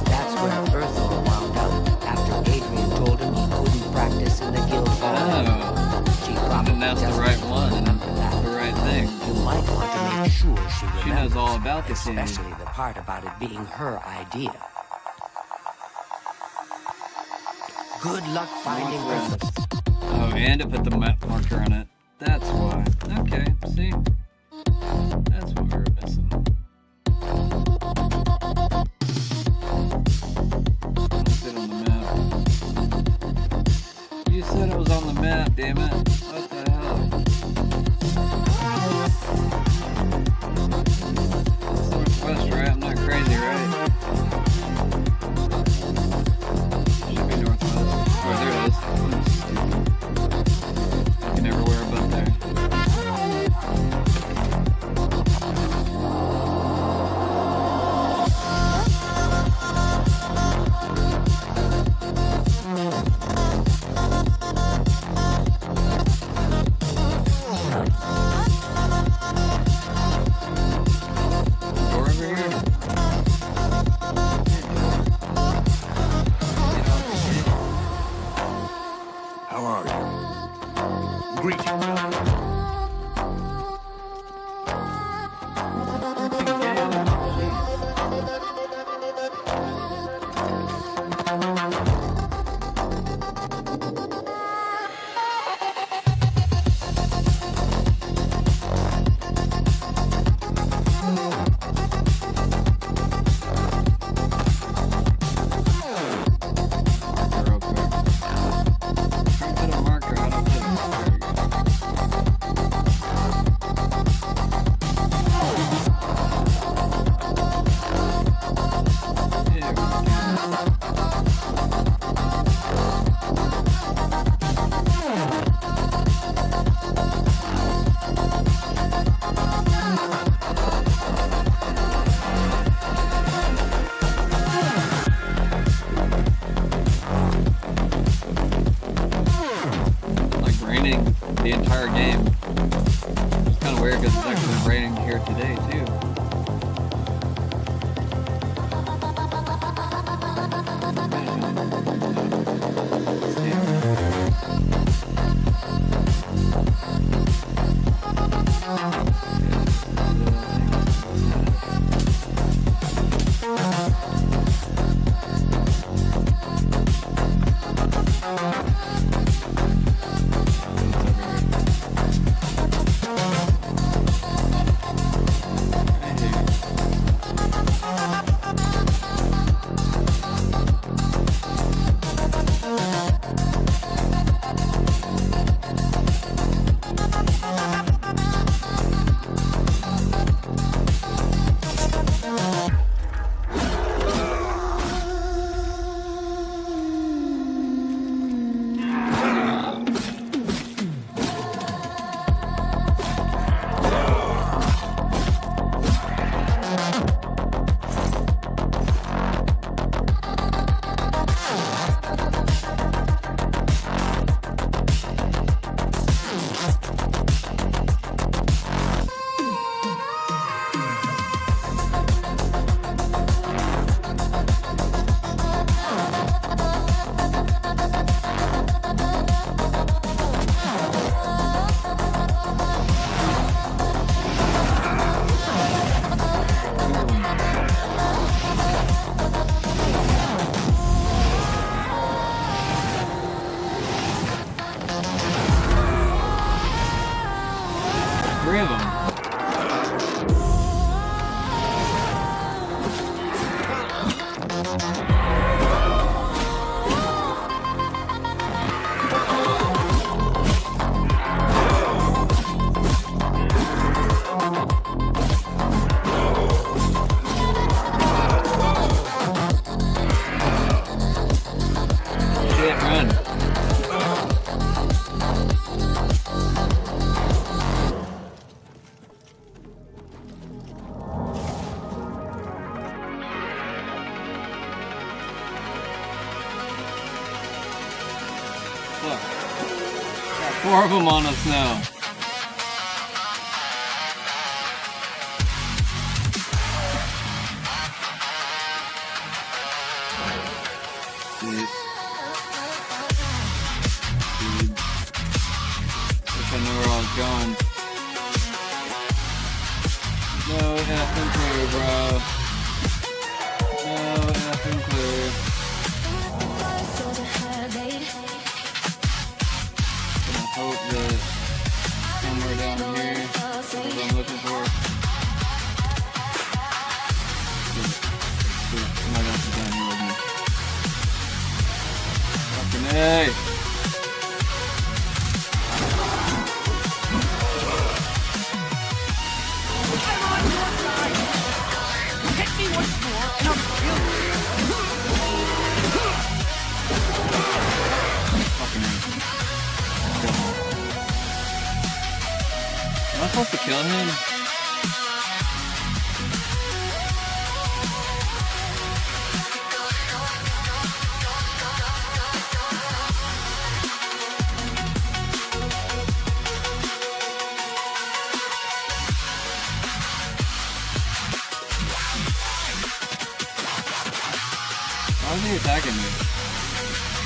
Speaker 2: That's where Earthor wound up after Adrian told him he couldn't practice in the guild hall. She probably
Speaker 1: And that's the
Speaker 2: doesn't
Speaker 1: right one.
Speaker 2: remember that.
Speaker 1: The right thing.
Speaker 2: You might want to make sure she remembers.
Speaker 1: She knows all about the cave.
Speaker 2: Especially the part about it being her idea. Good luck finding Earthor.
Speaker 1: Oh, and to put the map marker on it. That's why. Okay, see? That's what we were missing. Put it on the map. You said it was on the map, damn it. What the hell? It's northwest, right? I'm not crazy, right? Should be northwest. Oh, there it is. Looking everywhere but there. Door over here?
Speaker 12: How are you? Greetings.
Speaker 1: Real quick. Try to put a marker on it. There we go. the entire game. It's kind of weird because it's actually been raining here today too. Three of them. Shit, run. Look, got 4 of them on us now. Dude. Wish I knew where I was going. No effing clue, bro. No effing clue. Hope that somewhere down here is what I'm looking for. Somebody else is down here with me. Fucking A!
Speaker 21: Hit me once more, and I'll kill you.
Speaker 1: Fucking A. Am I supposed to kill him? Why is he attacking me?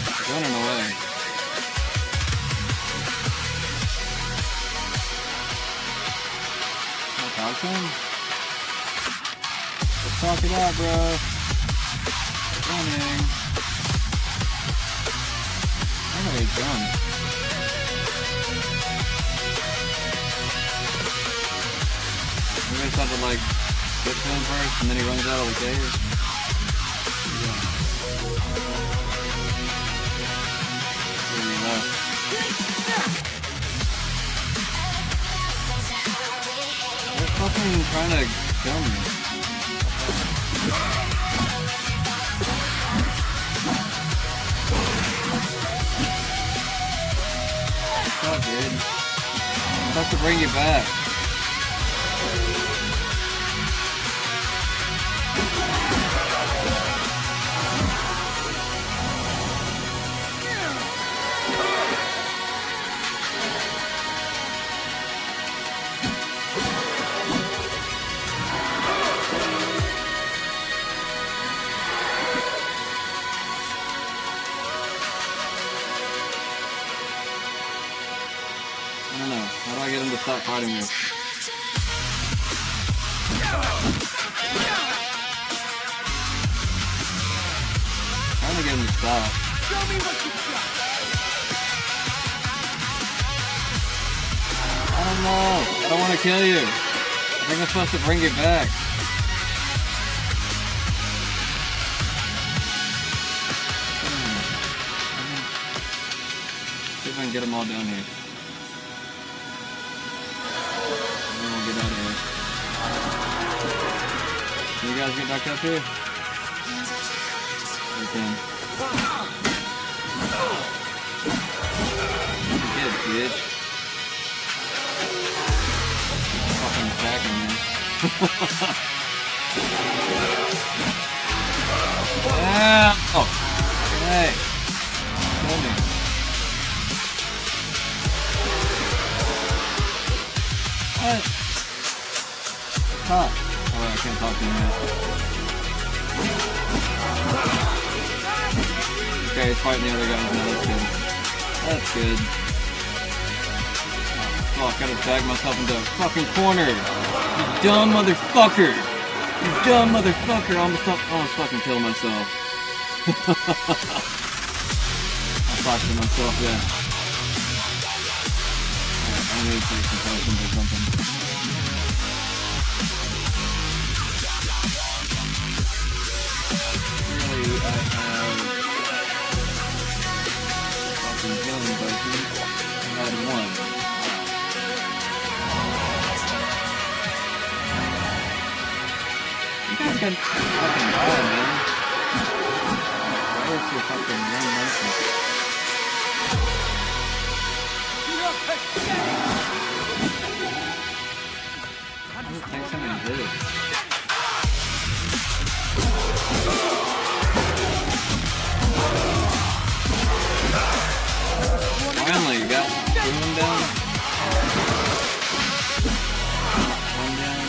Speaker 1: He's running away. Talk to him? Let's talk it out, bro. Running. I know he's gone. Maybe I just have to like get to him first and then he runs out of the cave. They're fucking trying to kill me. What's up, dude? I'm about to bring you back. How do I get him to stop fighting me? Trying to get him to stop.
Speaker 21: Show me what you got.
Speaker 1: I don't know. I don't want to kill you. I think I'm supposed to bring you back. See if I can get them all down here. And then we'll get out of here. Can you guys get back up here? We can. Good, bitch. Fucking attacking me. Ow! Okay. Kill me. What? Talk. Oh, I can't talk to him yet. Okay, he's fighting the other guys now. That's good. That's good. Oh, fuck, gotta tag myself into a fucking corner. You dumb motherfucker. You dumb motherfucker. I almost fucking killed myself. I talked to myself, yeah. Alright, I need to take some potions or something. Really, I have fucking healing potions. I had one. You guys can fucking die, man. Why is your fucking young monkey? I don't think somebody did it. Finally, you got one down. One down.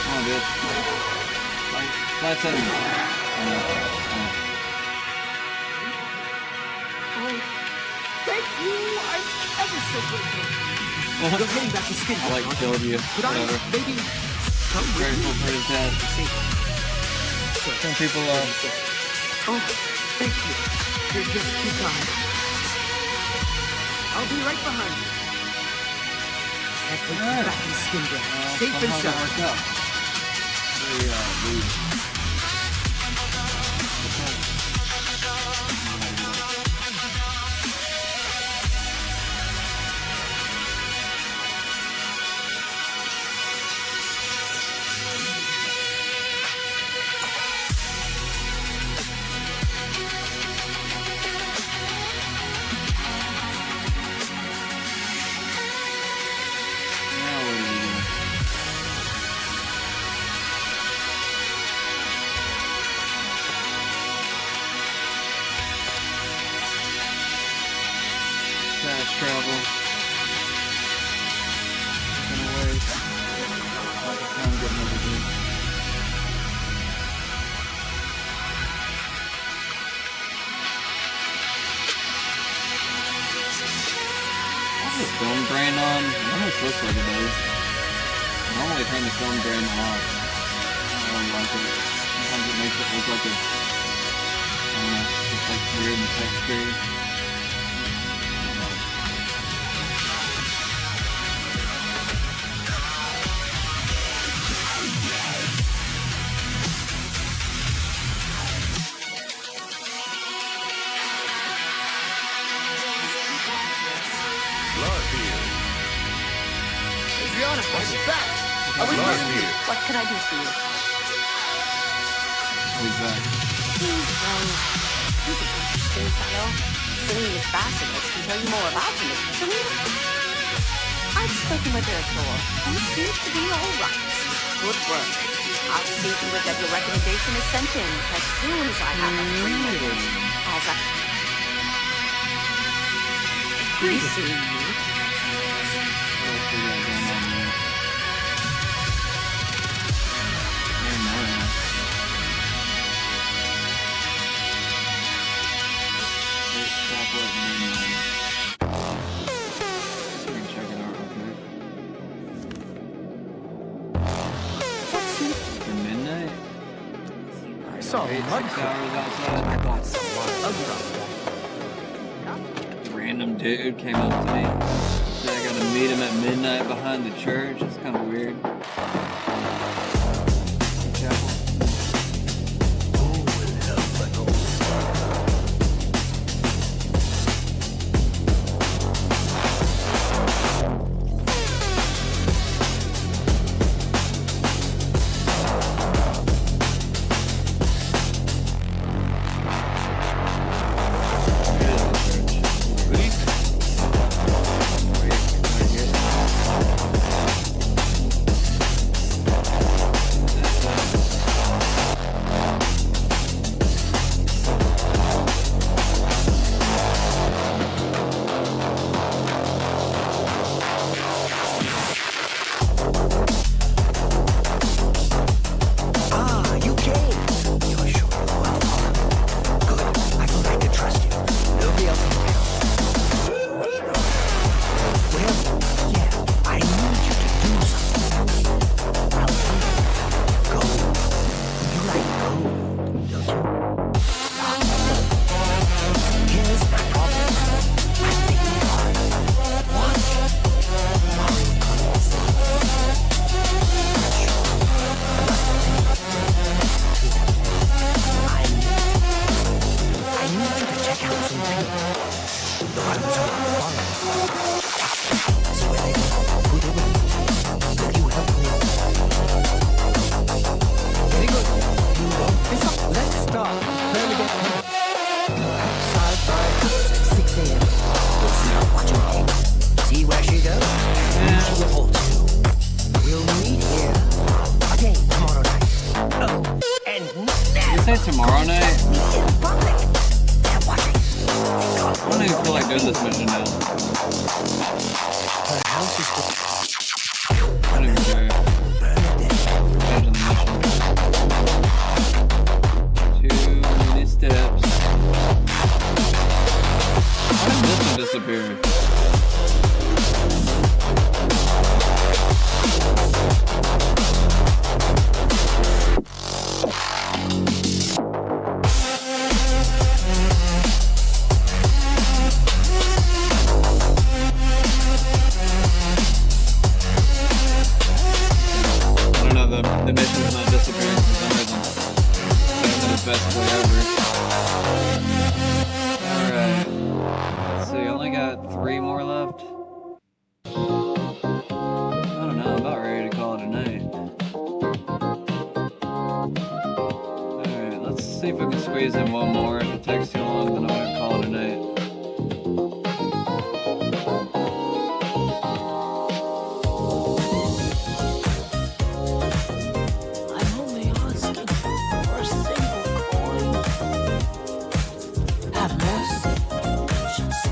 Speaker 1: Come on, bitch. Flat 7.
Speaker 21: Thank you. I'm ever so grateful. You're getting back to skin.
Speaker 1: I like killed you. Whatever.
Speaker 21: Maybe come with
Speaker 1: Grateful
Speaker 21: me.
Speaker 1: for his death. Some people are.
Speaker 21: Oh, thank you. You're just too kind. I'll be right behind you. I'll take you back in Skinbred. Safe and
Speaker 1: Somehow that
Speaker 21: sound.
Speaker 1: worked out. Very, rude. Now what do we do? Fast travel. Gonna wait. Like a time getting over here. Is the film drain on? It almost looks like it does. I normally turn the film drain off. I don't like it. Sometimes it makes it look like it's, I don't know, it's like weird and textured.
Speaker 21: Adriana, I'm back. I was just
Speaker 13: What can I do for you?
Speaker 1: Who's that?
Speaker 13: He's a interesting fellow. Sirius Basilisk can tell you more about him if you believe it. I've spoken with Earthor, and he seems to be all right. Good work. I'll see to it that your recommendation is sent in as soon as I have a free minute. As a... Nice seeing you.
Speaker 17: saw
Speaker 1: Wait
Speaker 17: mud
Speaker 1: 6
Speaker 17: crab.
Speaker 1: hours
Speaker 17: I
Speaker 1: outside.
Speaker 17: bought some water.
Speaker 1: Random dude came up to me. Said I gotta meet him at midnight behind the church. It's kind of weird. Chapel.
Speaker 17: Ah, you came. You're sure you will follow. Good. I thought I could trust you. Nobody else can tell. Well, yeah, I need you to do something. I'll tell you. Gold. You like gold, don't you? Here's my problem. I think you are. Watch. Tomorrow comes. I need you to check out some people. The ones who are following. See where they go. Who they will meet. Will you help me? Very good. You go. Let's start. Where we get home. Outside my house at 6 a.m. We'll see her watching me. See where she goes. Who she reports to. We'll meet here again tomorrow night. Oh, and
Speaker 1: You say tomorrow night?
Speaker 17: in public. They're watching.
Speaker 1: I don't even feel like doing this mission now.
Speaker 17: Her house is the
Speaker 1: I don't even care. Changing the mission. Too many steps. How did this one disappear? I don't know, the mission's not disappearing for some reason. Better than his best play ever. Alright. Let's see, I only got 3 more left. I don't know, I'm about ready to call it a night. Alright, let's see if we can squeeze in one more. If it takes too long, then I'm gonna call it a night.
Speaker 2: I'm only asking for a single coin. Have mercy. Just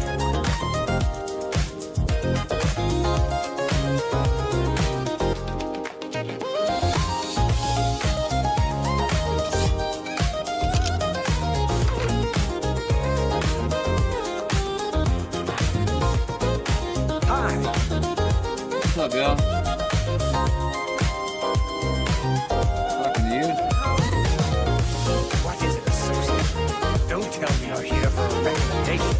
Speaker 17: Hi.
Speaker 1: What's up, y'all? Talking to you?
Speaker 17: What is it, associate? Don't tell me you're here for a recommendation.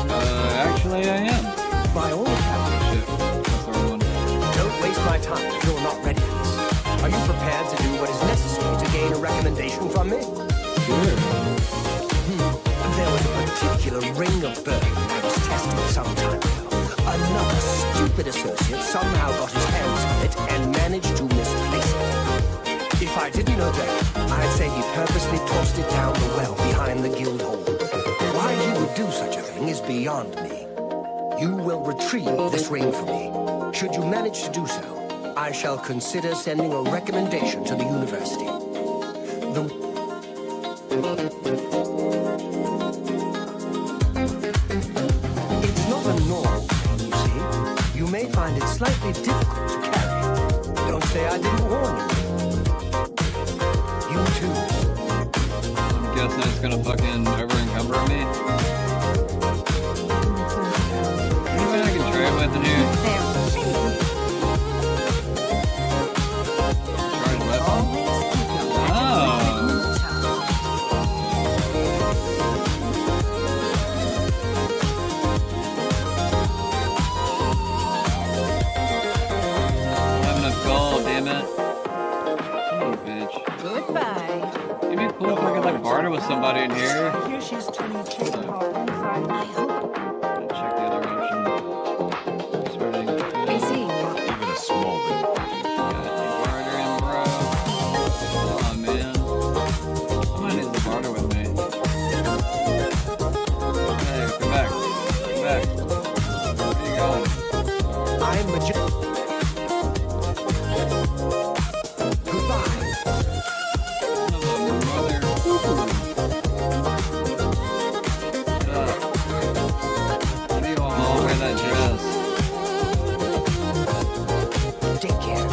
Speaker 1: Actually I am.
Speaker 17: By all accounts.
Speaker 1: Shit, that's the wrong one.
Speaker 17: Don't waste my time if you're not ready for this. Are you prepared to do what is necessary to gain a recommendation from me?
Speaker 1: Sure.
Speaker 17: There was a particular ring of burning I was testing some time ago. Another stupid associate somehow got his hands on it and managed to misplace it. If I didn't know better, I'd say he purposely tossed it down the well behind the guild hall. Why he would do such a thing is beyond me. You will retrieve this ring for me. Should you manage to do so, I shall consider sending a recommendation to the university. It's not a normal thing, you see. You may find it slightly difficult to carry. Don't say I didn't warn you. You too.
Speaker 1: I'm guessing it's gonna fucking over-encumber me. Anything I can trade with in here? Charged weapon? Oh! barter with somebody in here.
Speaker 10: Here she's turning
Speaker 1: Check the other option.
Speaker 18: I see.
Speaker 12: Even a small bit.
Speaker 1: Bartering, bro. Come on, man. Somebody needs to barter with me. Hey, come back. Come back. Where are you going?
Speaker 8: I'm Goodbye.
Speaker 2: Take care.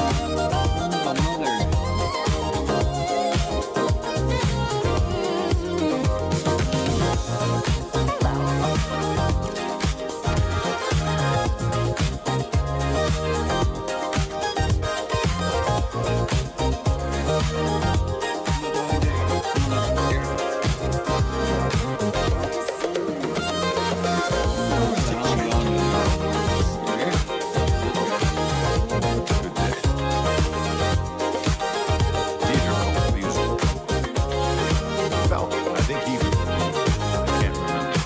Speaker 12: Falcon, I think he. I can't remember.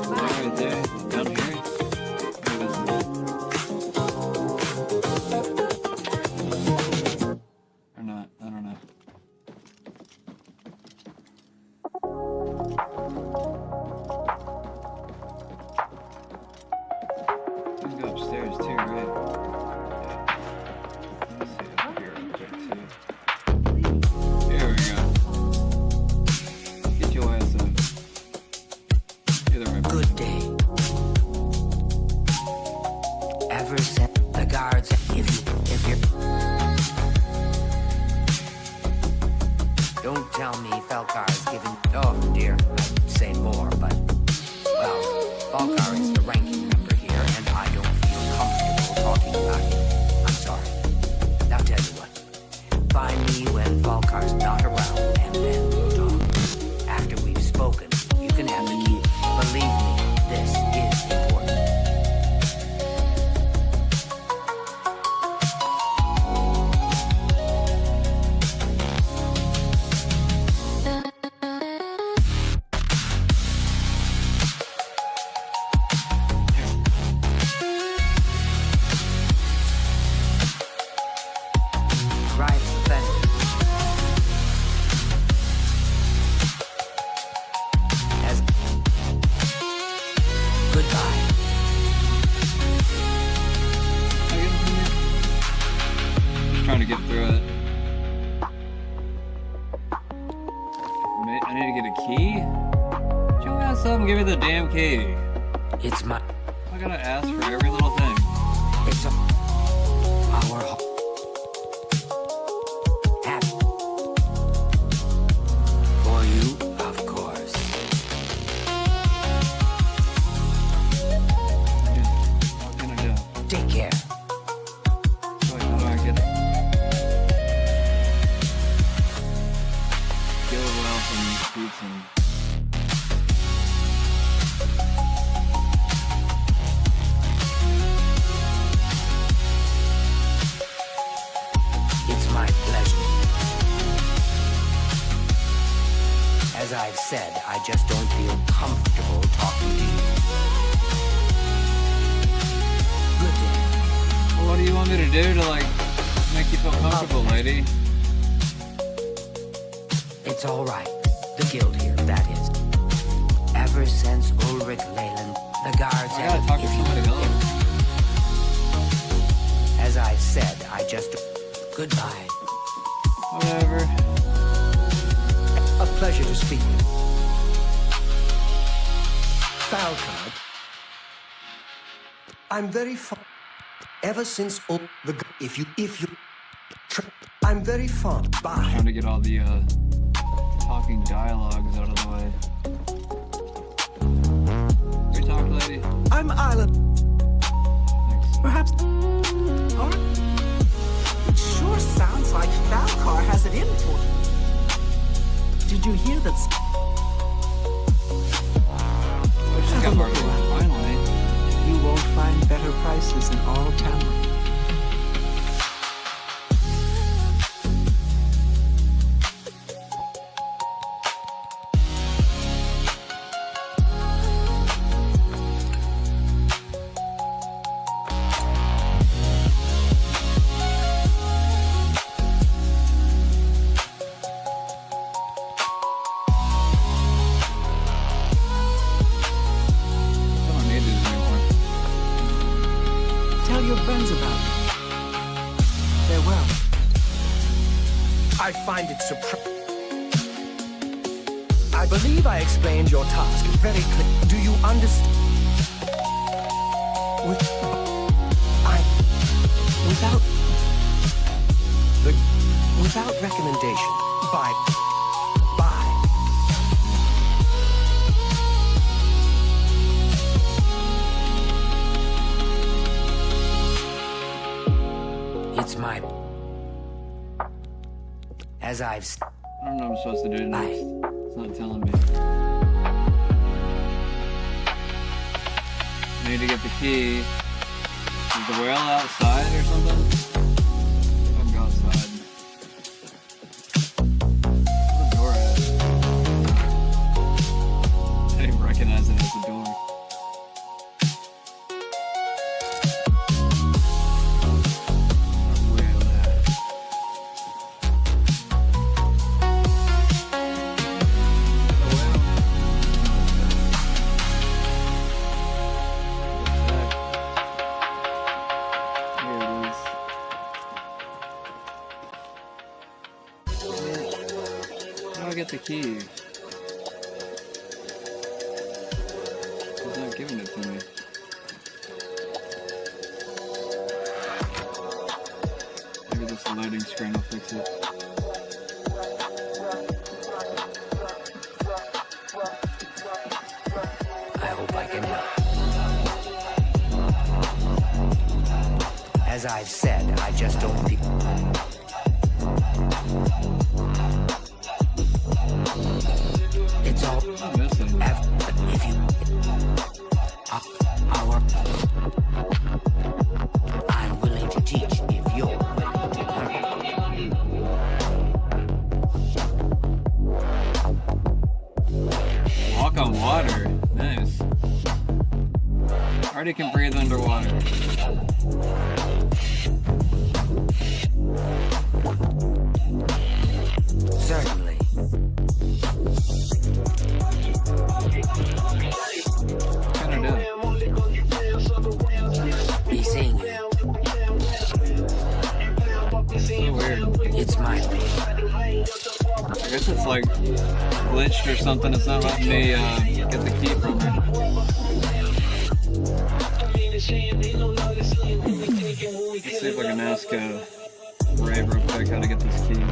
Speaker 1: Right there, down here. Or not, I don't know. Let's go upstairs too, right? Let's see up here real quick too. Here we go. Get your ass up. You're the right
Speaker 2: Good day. Ever since the guards, if you're, don't tell me Falcar's given. Oh dear, I'd say more, but well, Falcar is the ranking member here, and I don't feel comfortable talking about him. I'm sorry. Now tell you what, find me when Falcar's not around, and then we'll talk. After we've spoken, you can have the key. Believe me, this is important. Right offender. As goodbye.
Speaker 1: Just trying to get through it. I need to get a key? Don't you ask something, give me the damn key.
Speaker 2: It's my.
Speaker 1: I gotta ask for every little thing.
Speaker 2: It's our happy for you, of course.
Speaker 1: What can I do?
Speaker 2: Take care.
Speaker 1: Wait, how do I get it? Skill wealth and feats and...
Speaker 2: It's my pleasure. As I've said, I just don't feel comfortable talking to you. Good day.
Speaker 1: Well, what do you want me to do to, like, make you feel comfortable, lady?
Speaker 2: It's all right. The guild here, that is. Ever since Ulrich Leyland, the guards
Speaker 1: I gotta talk to somebody else.
Speaker 2: As I said, I just... Goodbye.
Speaker 1: Whatever.
Speaker 8: A pleasure to speak with you. Falcon. I'm very fond. Ever since if you I'm very fond. Bye.
Speaker 1: Trying to get all the talking dialogues out of the way. Can we talk, lady?
Speaker 10: I'm Island. Perhaps. All right. It sure sounds like Falcar has it in for you. Did you hear that?
Speaker 17: I find it surprising. I believe I explained your task very clearly. Do you understand? Without recommendation, bye.
Speaker 2: It's my... As I've...
Speaker 1: I don't know what I'm supposed to do next. It's not telling me. I need to get the key. Is the whale outside or something? I'm go outside. Where's the door at? I didn't recognize it as a door. Get the key. He's not giving it to me. Maybe this loading screen will fix it.
Speaker 2: I hope I can help. As I've said, I just don't feel... It's all if you I'm willing to teach if you're willing to learn.
Speaker 1: Walk on water. Nice. Already can breathe underwater.
Speaker 2: Certainly. He's seeing you.
Speaker 1: So weird.
Speaker 2: It's mine.
Speaker 1: I guess it's like glitched or something. It's not letting me get the key from her. Let's see if I can ask Ray real quick how to get this key.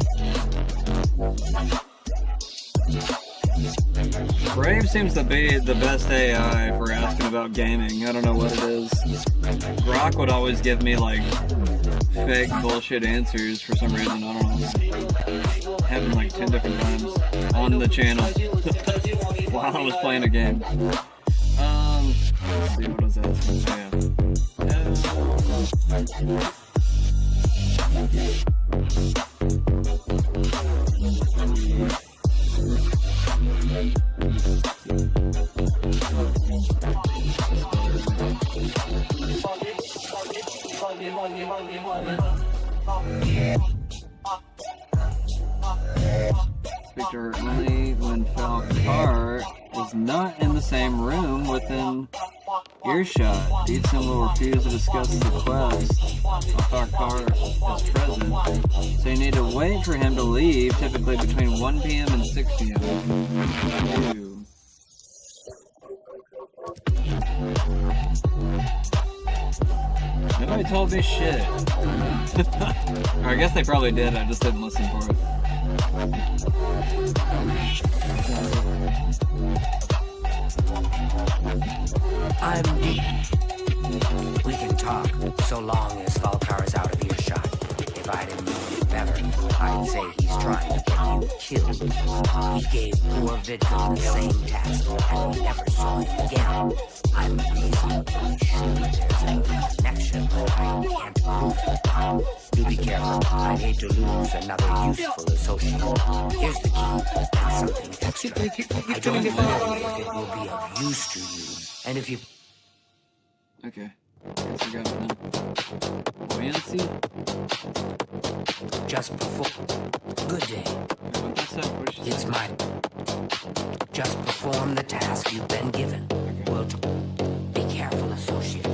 Speaker 1: Brave seems to be the best AI for asking about gaming. I don't know what it is. Grok would always give me like fake bullshit answers for some reason. I don't know. Happened like 10 different times on the channel while I was playing a game. Let's see what I was asking. Speak to her only when Falcar is not in the same room within earshot. Deetson will refuse to discuss the quest while Falcar is present, so you need to wait for him to leave, typically between 1 p.m. and 6 p.m. Ew. Nobody told me shit. Or I guess they probably did, I just didn't listen for it.
Speaker 2: I'm deep. We can talk, so long as Falcar is out of earshot. If I didn't know him better, I'd say he's trying to get you killed. He gave poor Vidcon the same task, and we never saw him again. I'm reasonably sure there's a connection, but I can't prove it. Do be careful. I'd hate to lose another useful associate. Here's the key, and something extra. I don't know if it will be of use to you, and if you...
Speaker 1: Okay. Guess I got it now. Buoyancy?
Speaker 2: Just before... Good day. It's mine. Just perform the task you've been given. Well, be careful, associate.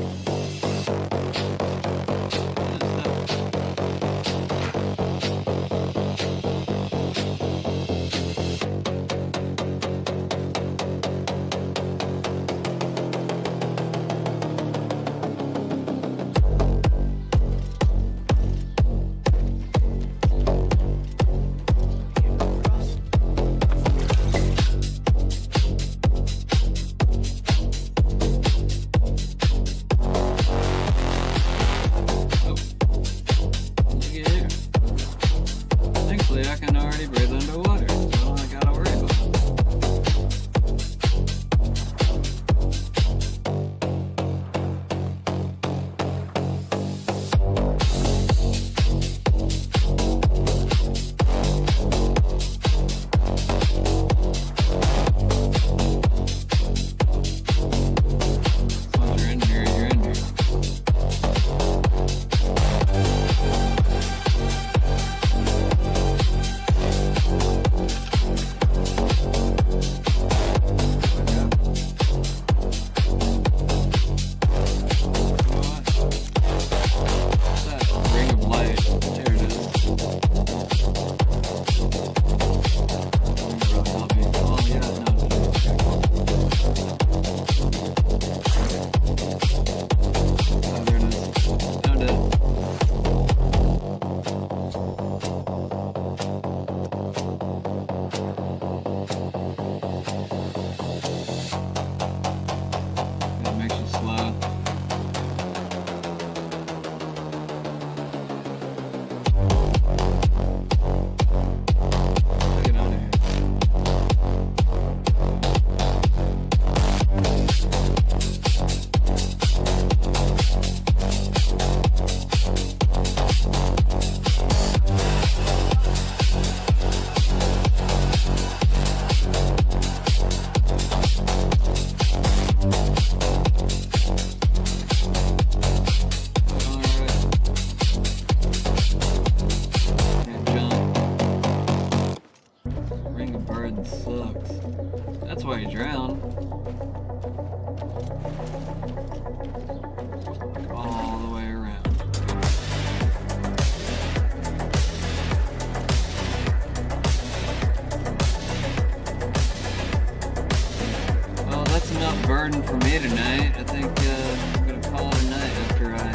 Speaker 1: burden for me tonight. I think I'm gonna call it a night after I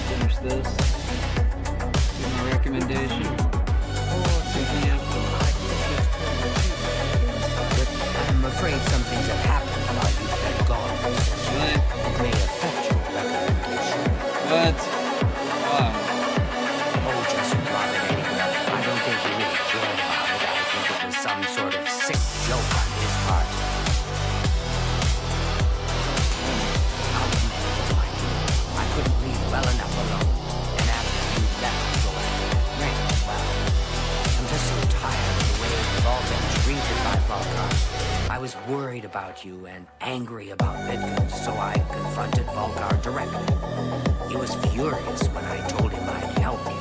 Speaker 1: finish this. Give my recommendation.
Speaker 2: I'm afraid some things have happened while you've been gone.
Speaker 1: Really?
Speaker 2: It may affect your recommendation.
Speaker 1: What? Wow.
Speaker 2: Oh, just drop it anyway. I don't think he really cared about it. I think it was some sort of sick joke on his part. How did you find me? I couldn't leave well enough alone. And after you left going right, well, I'm just so tired of the way we've all been treated by Volkar. I was worried about you and angry about Vidkun, so I confronted Volkar directly. He was furious when I told him I'd help him.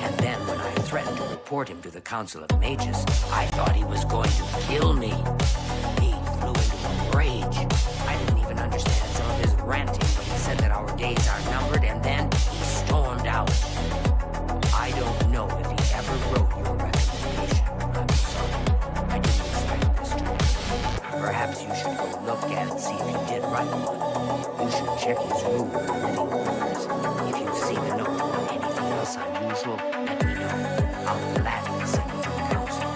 Speaker 2: And then when I threatened to report him to the Council of Mages, I thought he was going to kill me. He flew into a rage. I didn't even understand some of his ranting when he said that our days are numbered, and then he stormed out. I don't know if he ever wrote your recommendation. I'm sorry. I didn't expect this to happen. Perhaps you should go look and see if he did write one. You should check his room for any orders. If you see the note or anything else unusual, let me know. I'll gladly send it to the council.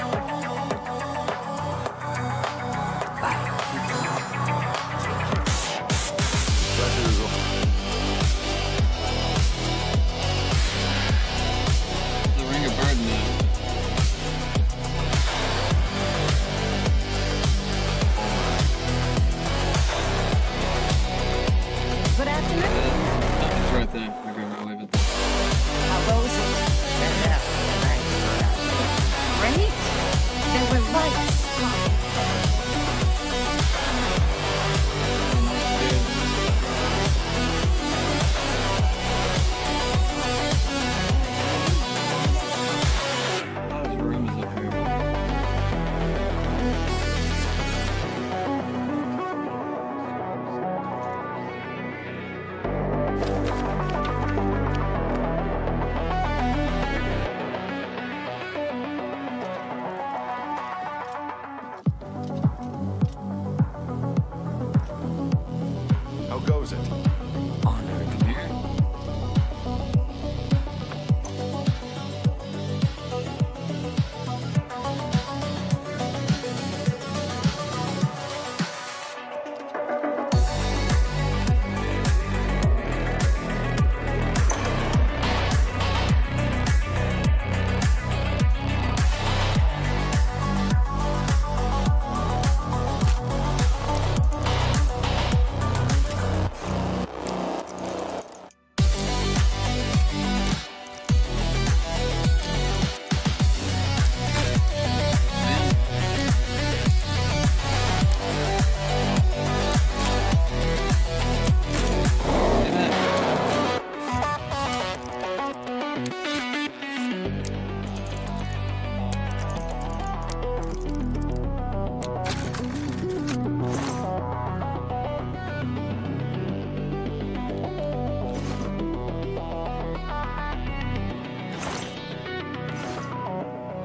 Speaker 2: Bye.
Speaker 1: The ring of burden now.
Speaker 21: Good afternoon.
Speaker 1: It's right there. I'll leave it there.
Speaker 21: How goes it? Great. There were lights.
Speaker 1: Oh, his room is up here.
Speaker 12: How goes it?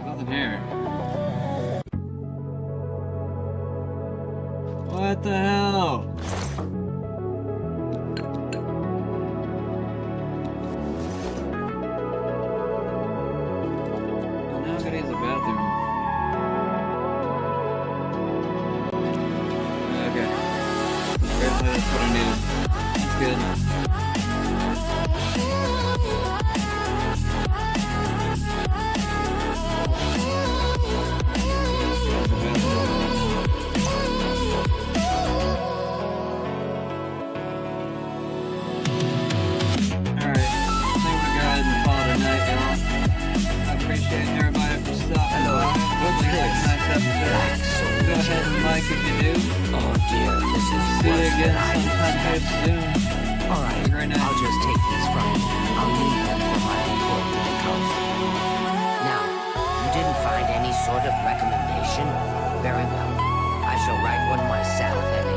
Speaker 12: Nothing here. What the hell? Now I gotta use the bathroom. Okay. Apparently that's what I needed. That's good. Appreciate everybody for stopping by. Hopefully it's a nice episode. Go ahead and like if you do.
Speaker 2: Oh dear, this is
Speaker 1: See you
Speaker 2: worse
Speaker 1: again
Speaker 2: than I
Speaker 1: sometime here soon.
Speaker 2: Alright,
Speaker 1: Have a great night.
Speaker 2: I'll just take these from you. I'll need them for my report to the council. Now, you didn't find any sort of recommendation? Very well. I shall write one myself and